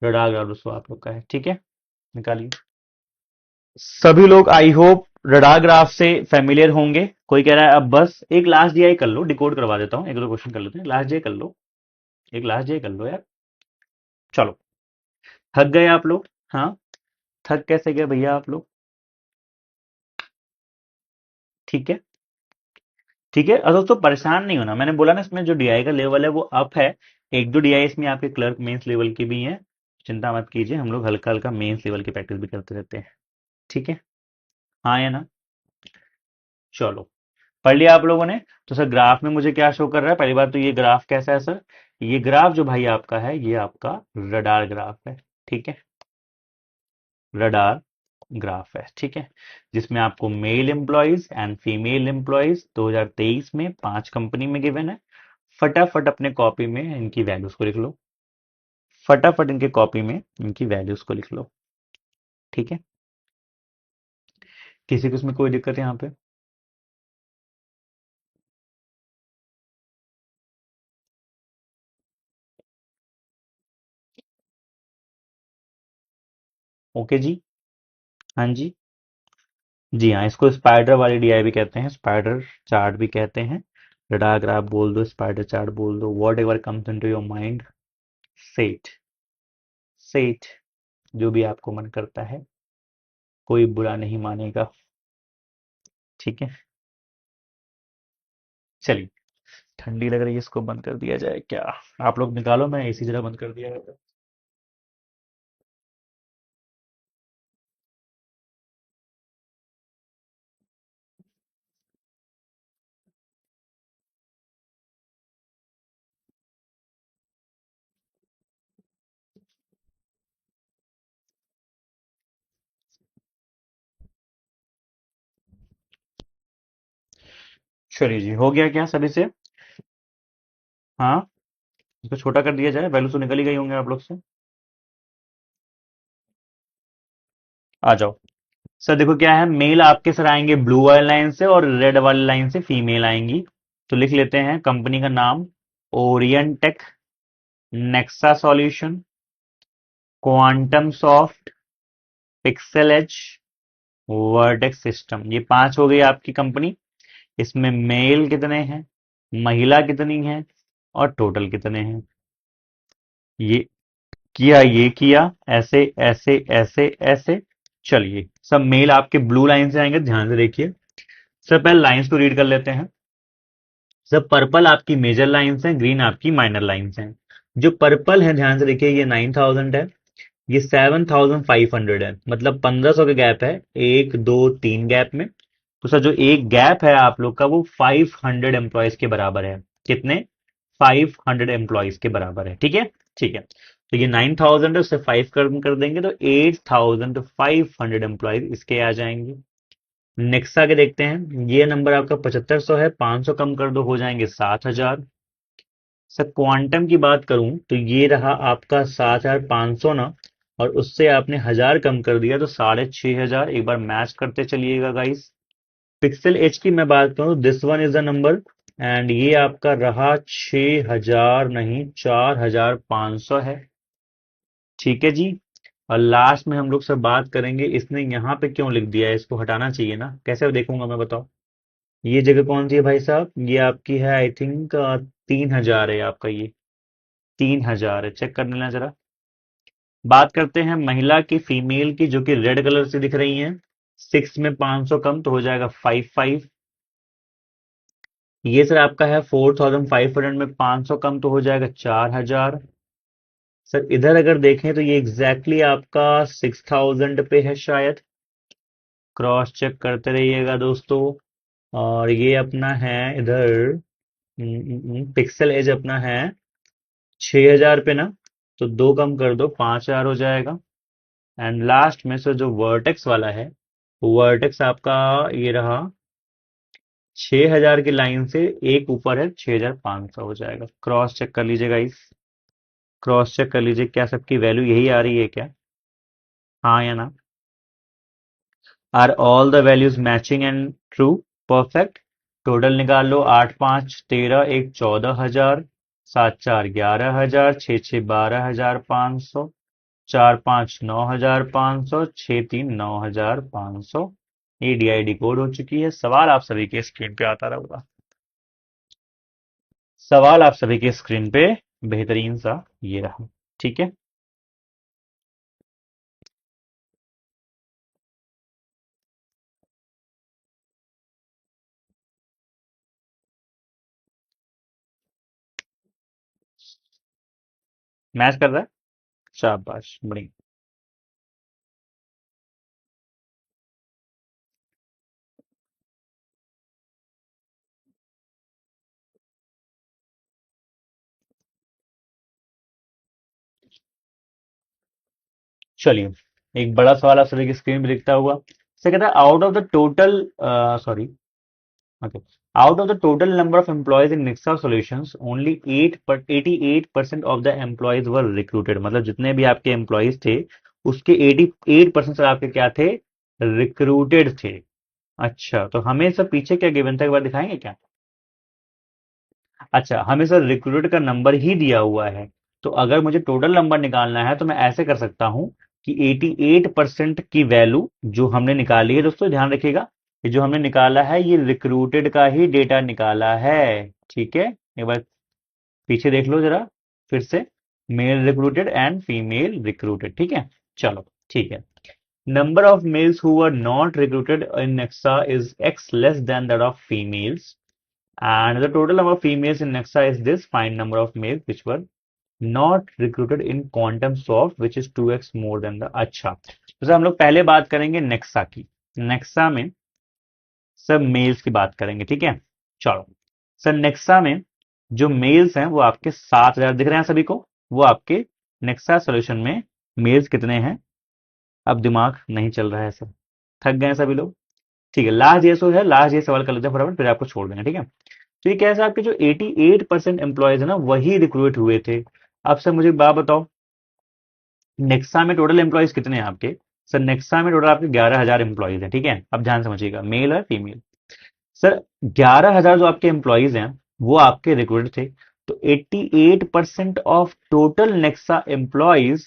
रडार ग्राफ दोस्तों आप लोग का है। ठीक है, निकालिए। सभी लोग आई होप रडार ग्राफ से फेमिलियर होंगे। कोई कह रहा है अब बस एक लास्ट जीआई कर लो, डिकोड करवा देता हूँ, एक दो क्वेश्चन कर लेते हैं, लास्ट जीआई कर लो, एक लास्ट जीआई कर लो यार। चलो, थक गए आप लोग, हाँ, थक कैसे गए भैया आप लोग, ठीक है। ठीक है, और दोस्तों परेशान नहीं होना, मैंने बोला ना इसमें जो डीआई का लेवल है वो अप है, एक दो डीआई इसमें आपके क्लर्क मेंस लेवल के भी हैं, चिंता मत कीजिए, हम लोग हल्का हल्का मेंस लेवल की प्रैक्टिस भी करते रहते हैं। ठीक है, हाँ या ना। चलो, पढ़ लिया आप लोगों ने। तो सर ग्राफ में मुझे क्या शो कर रहा है, पहली बात तो ये ग्राफ कैसा है सर, ये ग्राफ जो भाई आपका है ये आपका रडार ग्राफ है। ठीक है, रडार ग्राफ है, ठीक है, जिसमें आपको mail employees and female employees 2023 में 5 कंपनी में गिवन है। फटाफट अपने कॉपी में इनकी वैल्यूज को लिख लो, फटाफट इनके कॉपी में इनकी वैल्यूज को लिख लो। ठीक है, किसी को इसमें कोई दिक्कत है यहाँ पे, ओके जी, हाँ जी, जी हाँ, इसको स्पाइडर वाली डीआई भी कहते हैं, स्पाइडर चार्ट भी कहते हैं, रडार ग्राफ बोल दो, स्पाइडर चार्ट बोल दो, what ever comes into your mind, set, set, जो भी आपको मन करता है, कोई बुरा नहीं मानेगा। ठीक है, चलिए, ठंडी लग रही है, इसको बंद कर दिया जाए क्या, आप लोग निकालो, मैं एसी जरा बंद कर दिया जाए। चलिए जी, हो गया क्या सभी से, हाँ, इसको छोटा कर दिया जाए, वैल्यू तो निकल ही गई होंगे आप लोग से। आ जाओ सर, देखो क्या है, मेल आपके सर आएंगे ब्लू वाली लाइन से और रेड वाली लाइन से फीमेल आएंगी। तो लिख लेते हैं कंपनी का नाम, Orientech, Nexa solution, Quantum soft, Pixel edge, Vertex system. ये 5 हो गई आपकी कंपनी। इसमें मेल कितने हैं, महिला कितनी है, और टोटल कितने हैं। ये किया, ये किया, ऐसे ऐसे ऐसे ऐसे। चलिए सब मेल आपके ब्लू लाइन से आएंगे, ध्यान से देखिए। सब पहले लाइंस को रीड कर लेते हैं। सब पर्पल आपकी मेजर लाइंस हैं, ग्रीन आपकी माइनर लाइंस हैं। जो पर्पल है ध्यान से देखिए, ये 9000 है, ये 7500 है, मतलब 1500 का गैप है, एक दो तीन गैप में। तो सर जो एक गैप है आप लोग का वो 500 एम्प्लॉयज के बराबर है। कितने? 500 एम्प्लॉयज के बराबर है। ठीक है, ठीक है। तो ये 9000 है, उससे 5 कर देंगे तो 8500 एम्प्लॉयज इसके आ जाएंगे। नेक्स्ट आगे देखते हैं, ये नंबर आपका 7500 है, 500 कम कर दो हो जाएंगे 7000। सर क्वांटम की बात करूं तो ये रहा आपका 7500 ना, और उससे आपने 1000 कम कर दिया तो 6500। एक बार मैच करते चलिएगा गाइस। पिक्सल एच की मैं बात करूं, this one is the number, and ये आपका रहा 6000 नहीं 4500 है। ठीक है जी। और लास्ट में हम लोग से बात करेंगे, इसने यहाँ पे क्यों लिख दिया है, इसको हटाना चाहिए ना, कैसे देखूंगा मैं बताओ। ये जगह कौन सी है भाई साहब, ये आपकी है आई थिंक 3000 है आपका, ये 3000 है, चेक कर लेना जरा। बात करते हैं महिला की, फीमेल की, जो कि रेड कलर से दिख रही हैं। 6 में 500 कम तो हो जाएगा 55। ये सर आपका है 4500 में 500 कम तो हो जाएगा 4000। सर इधर अगर देखें तो ये एग्जैक्टली आपका 6000 पे है शायद। क्रॉस चेक करते रहिएगा दोस्तों। और ये अपना है इधर, पिक्सल एज अपना है 6000 पे ना, तो दो कम कर दो 5000 हो जाएगा। एंड लास्ट में से जो वर्टेक्स वाला है, वर्टेक्स आपका ये रहा 6000 की लाइन से एक ऊपर है, 6500 हो जाएगा। क्रॉस चेक कर लीजिएगा इस, क्रॉस चेक कर लीजिए क्या सबकी वैल्यू यही आ रही है क्या, हाँ या ना। Are all the values matching and true, perfect. Total निकाल लो, 8 5 13, एक 14000, 7 4 11 हजार, 6 6 12 हजार 500, 4 5 9 हजार 500, 6 3 9 हजार 500। ये डीआईडी कोड हो चुकी है। सवाल आप सभी के स्क्रीन पे आता रहेगा, सवाल आप सभी के स्क्रीन पे बेहतरीन सा ये रहा। ठीक है, मैच कर रहा है, शाबाश, बढ़िया। चलिए, एक बड़ा सवाल आप सभी की स्क्रीन पे दिखता हुआ। से कहता है out of the total, sorry, okay, out of the total number of employees in Nexa solutions only 88% of the employees were recruited. मतलब जितने भी आपके एम्प्लॉयज थे उसके 88% से आपके क्या थे, रिक्रूटेड थे। अच्छा, तो हमें सब पीछे क्या गिवन था एक बार दिखाएंगे क्या। अच्छा, हमें सर रिक्रूटेड का नंबर ही दिया हुआ है। तो अगर मुझे टोटल नंबर निकालना है तो मैं ऐसे कर सकता हूं कि 88% की वैल्यू जो हमने निकाली है, दोस्तों ध्यान रखिएगा, ये जो हमने निकाला है ये रिक्रूटेड का ही डेटा निकाला है। ठीक है, एक बार पीछे देख लो जरा फिर से, male recruited and female recruited. ठीक है, चलो ठीक है। Number of males who were not recruited in Nexa is X less than that of females, and the total number of females in Nexa is this. Find number of males which were not recruited in Quantum Soft which is 2x more than the। अच्छा, तो sir हम लोग पहले बात करेंगे Nexa की। Nexa में सब मेल्स की बात करेंगे, ठीक है। चलो सर, नेक्सा में जो मेल्स हैं वो आपके 7000 दिख रहे हैं सभी को। वो आपके नेक्सा सोल्यूशन में मेल्स कितने हैं, अब दिमाग नहीं चल रहा है सर, थक गए सभी लोग। ठीक है, लास्ट ये सो है, लास्ट ये सवाल कर लेते हैं फटाफट, फिर आपको छोड़ देंगे। ठीक है, तो ये कैसे आपके जो 88% एम्प्लॉयज है ना वही रिक्रूट हुए थे। अब सर मुझे एक बात बताओ, नेक्सा में टोटल एम्प्लॉयज कितने हैं आपके? सर नेक्सा में टोटल आपके 11,000 एम्प्लॉयज हैं, ठीक है। अब ध्यान समझिएगा, मेल और फीमेल। सर 11,000 जो आपके एम्प्लॉयज हैं वो आपके रिक्रूटेड थे। तो 88% ऑफ टोटल नेक्सा एम्प्लॉयज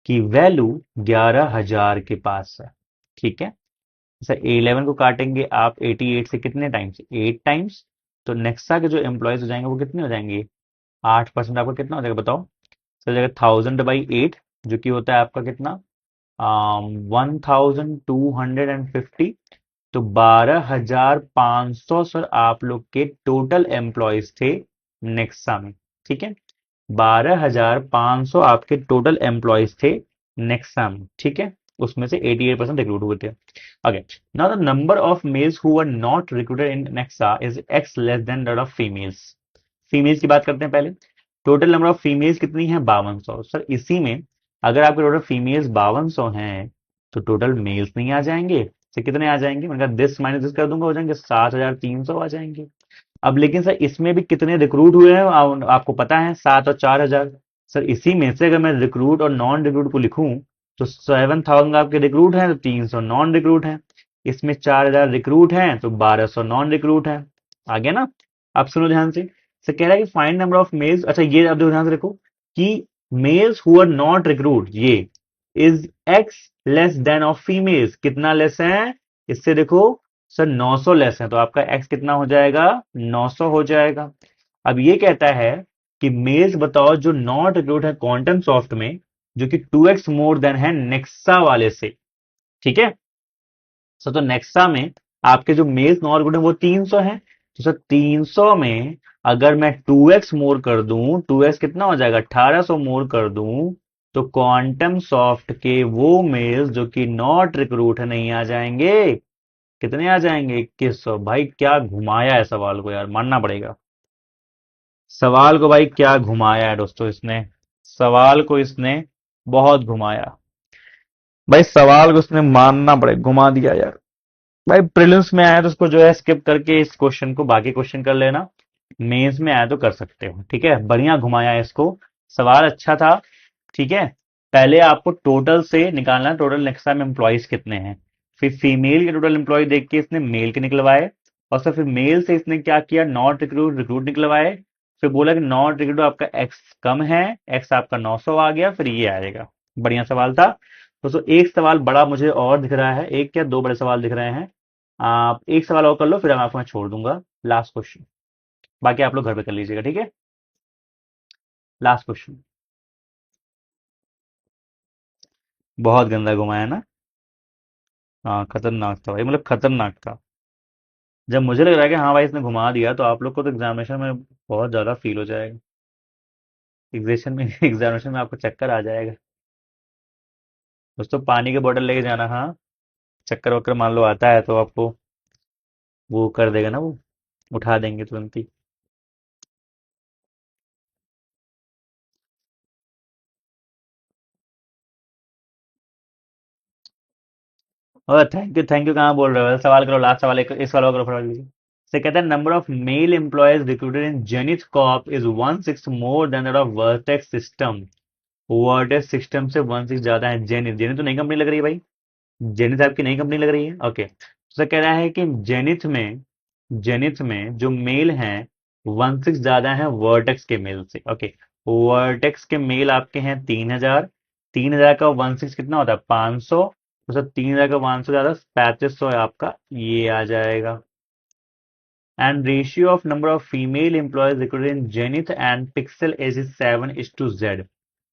की वैल्यू 11,000 के पास है, ठीक है। सर 11 को काटेंगे आप 88 से कितने टाइम्स? 8 टाइम्स। तो नेक्सा के जो एम्प्लॉयज हो जाएंगे वो कितने हो जाएंगे? 8%। आपका कितना हो जाएगा बताओ? सर जगह 1000/8, जो कि होता है आपका कितना? 1250। तो 12,500 सर आप लोग के टोटल एम्प्लॉयज थे नेक्सा में, ठीक है। 12,500 आपके टोटल एम्प्लॉयज थे नेक्सा में, ठीक है। उसमें से 88% रिक्रूट हुए थे। Okay, now the number of males who were not recruited in Nexa is X less than that of females. Females की बात करते हैं पहले। टोटल नंबर ऑफ फीमेल्स कितनी है? 5200। सर इसी में अगर आपके टोटल फीमेल्स 5200 हैं तो टोटल मेल्स नहीं आ जाएंगे? तो कितने आ जाएंगे? मैंने कहा दिस माइनस दिस कर दूंगा, हो जाएंगे 7,300 आ जाएंगे। अब लेकिन सर इसमें भी कितने रिक्रूट हुए हैं आपको पता है, 7 और 4,000। सर इसी में से अगर मैं रिक्रूट और नॉन रिक्रूट को लिखूं तो 7,000 आपके रिक्रूट हैं तो 300 नॉन रिक्रूट हैं। इसमें 4,000 रिक्रूट हैं तो 1,200 नॉन रिक्रूट हैं। आ गया ना? अब सुनो ध्यान से। सर कह रहा है कि फाइंड नंबर ऑफ मेल्स। अच्छा ये अब देखो ध्यान से देखो कि males who are not recruit, ये is X less than of females. कितना लेस है? इससे देखो सर 900 लेस है, तो आपका एक्स कितना हो जाएगा? 900 हो जाएगा। अब ये कहता है कि मेल्स बताओ जो नॉट रिक्रूट है क्वांटम सॉफ्ट में, जो कि 2x मोर देन है नेक्सा वाले से, ठीक है। सर तो नेक्सा में आपके जो मेल्स नॉट रिक्रूट है वो 300 है। तो सर 300 में अगर मैं 2x मोर कर दूं, 2x कितना हो जाएगा? 1800 मोर कर दूं, तो क्वांटम सॉफ्ट के वो मेल्स जो कि नॉट रिक्रूट है नहीं आ जाएंगे? कितने आ जाएंगे? 2100। भाई क्या घुमाया है सवाल को यार, मानना पड़ेगा। सवाल को भाई क्या घुमाया है दोस्तों इसने, सवाल को इसने बहुत घुमाया। भाई सवाल को इसने मानना पड़े, घुमा दिया यार। भाई प्रीलिम्स में आया तो उसको जो है स्किप करके इस क्वेश्चन को बाकी क्वेश्चन कर लेना। मेंस में आया तो कर सकते हो, ठीक है। बढ़िया घुमाया है इसको, सवाल अच्छा था, ठीक है। पहले आपको टोटल से निकालना, टोटल नेक्सा में एम्प्लॉयज कितने हैं। फिर फीमेल के टोटल एम्प्लॉय देख के इसने मेल के निकलवाए, और फिर मेल से इसने क्या किया? नॉट रिक्रूट रिक्रूट निकलवाए। फिर बोला कि नॉट रिक्रूट आपका एक्स कम है, एक्स आपका 900 आ गया, फिर ये आएगा। बढ़िया सवाल था दोस्तों। एक सवाल बड़ा मुझे और दिख रहा है, एक क्या दो बड़े सवाल दिख रहे हैं। आप एक सवाल और कर लो, फिर आपको मैं छोड़ दूंगा, लास्ट क्वेश्चन। बाकी आप लोग घर पे कर लीजिएगा, ठीक है। Last question. बहुत गंदा घुमाया ना? हाँ खतरनाक था भाई, मतलब खतरनाक था। जब मुझे लग रहा है कि हाँ भाई इसने घुमा दिया, तो आप लोग को तो एग्जामिनेशन में बहुत ज्यादा फील हो जाएगा। एग्जेशन में एग्जामिनेशन में आपको चक्कर आ जाएगा। दोस्तों पानी की बोतल लेके जाना, हाँ। चक्कर वक्कर मान लो आता है तो आपको वो कर देगा ना, वो उठा देंगे तुरंत ही। और थैंक यू कहाँ बोल रहे हो? सवाल करो, लास्ट सवाल, एक इस सवाल करो फटाफट लीजिए। से कहता है number of mail employees recruited in zenith Corp is 1/6 more than that of vertex system. Vertex system से 1/6 ज्यादा है जेनिथ। जेनिथ तो नई कंपनी लग रही है भाई, जेनिथ आपकी नई कंपनी लग रही है, ओके। तो कह रहा है कि जेनिथ में जो मेल हैं 1/6 ज्यादा है वर्टेक्स के मेल से, ओके। वर्टेक्स के मेल आपके हैं 3,000। 3,000 का 1/6 कितना होता है? 500। तो सर 3,000 का 500 ज्यादा 3500 है आपका, ये आ जाएगा। And ratio of number of female employees recruited in Zenith and Pixel as is 7:Z।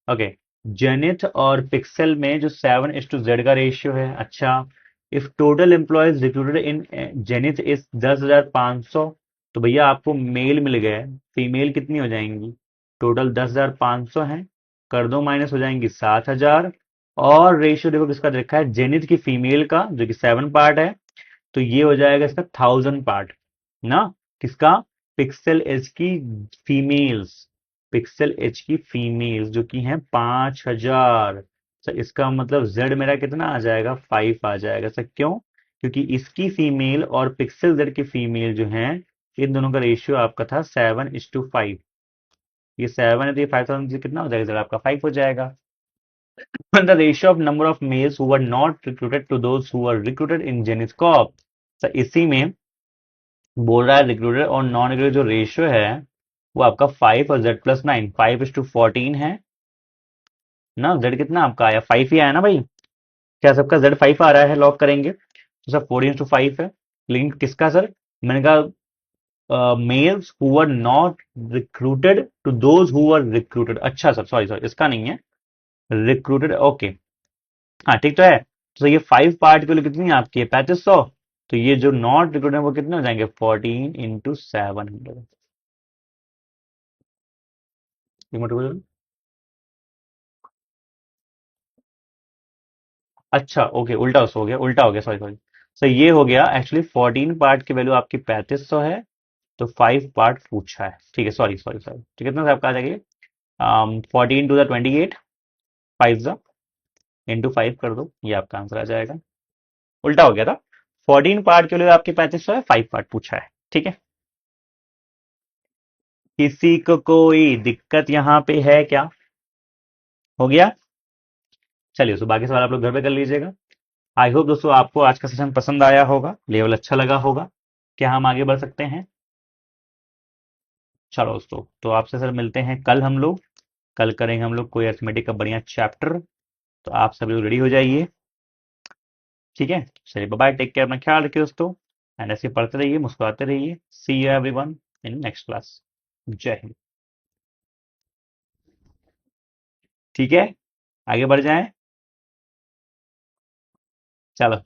Okay, Zenith और पिक्सल में जो 7:Z का रेशियो है। अच्छा, if total employees recruited in Zenith is 10,500, तो भैया आपको मेल मिल गए, फीमेल कितनी हो जाएंगी? टोटल 10,500 है, कर दो माइनस, हो जाएंगी 7,000। और रेशियो देखो किसका देखा है? जेनिथ की फीमेल का, जो कि 7 पार्ट है, तो ये हो जाएगा इसका 1,000 पार्ट ना। किसका? पिक्सल एज की फीमेल्स, पिक्सल एच की फीमेल्स जो कि हैं 5,000। सर इसका मतलब जेड मेरा कितना आ जाएगा? 5 आ जाएगा। सर क्यों? क्योंकि इसकी फीमेल और पिक्सल जेड की फीमेल जो हैं इन दोनों का रेशियो आपका था 7:5। ये 7 है तो ये 5000 से कितना हो जाएगा सर? आपका 5 हो जाएगा। The ratio of number of males who were not recruited to those who were recruited in Jenny's Corp। तो इसी में बोल रहा है रिक्रूटेड और नॉन रिक्रूटेड जो रेशियो है वो आपका 5 और Z+9 5:14 है ना। जेड कितना आपका आया? 5 ही आया ना भाई। क्या सबका Z5 आ रहा है? लॉक करेंगे तो सर 14:5 है। लेकिन किसका सर? मैंने कहा males who were not recruited to those who were recruited. अच्छा सर, सॉरी सॉरी, इसका नहीं है, रिक्रूटेड। ओके, हाँ ठीक तो है। तो ये 5 पार्ट के लिए कितनी है आपकी? 3500। तो ये जो नॉट रिक्रूटेड है वो कितने हो जाएंगे? 14 × 700। अच्छा ओके, उल्टा हो गया, उल्टा हो गया, सॉरी सॉरी। सो ये हो गया एक्चुअली 14 पार्ट की वैल्यू आपकी 3500 है। तो 5 पार्ट पूछा है, ठीक है, सॉरी सॉरी सॉरी। तो कितना से आपका आ जाएगा? 14 × 28, 5 इंटू 5 कर दो, ये आपका आंसर आ जाएगा। उल्टा हो गया था। 14 पार्ट के लिए आपकी 3500 है, 5 पार्ट पूछा है, ठीक है। किसी को कोई दिक्कत यहाँ पे है क्या? हो गया? चलिए, तो बाकी सवाल आप लोग घर पे कर लीजिएगा। आई होप दोस्तों आपको आज का सेशन पसंद आया होगा, लेवल अच्छा लगा होगा। क्या हम आगे बढ़ सकते हैं? चलो दोस्तों, तो आपसे सर मिलते हैं कल हम लोग। कल करेंगे हम लोग कोई अर्थमेटिक का बढ़िया चैप्टर। तो आप सभी लोग रेडी हो जाइए, ठीक है। चलिए बाय, टेक केयर, अपना ख्याल रखिए दोस्तों। एंड ऐसे पढ़ते रहिए, मुस्कुराते रहिए। See you everyone in next class. जय हिंद। ठीक है, आगे बढ़ जाएं। चलो।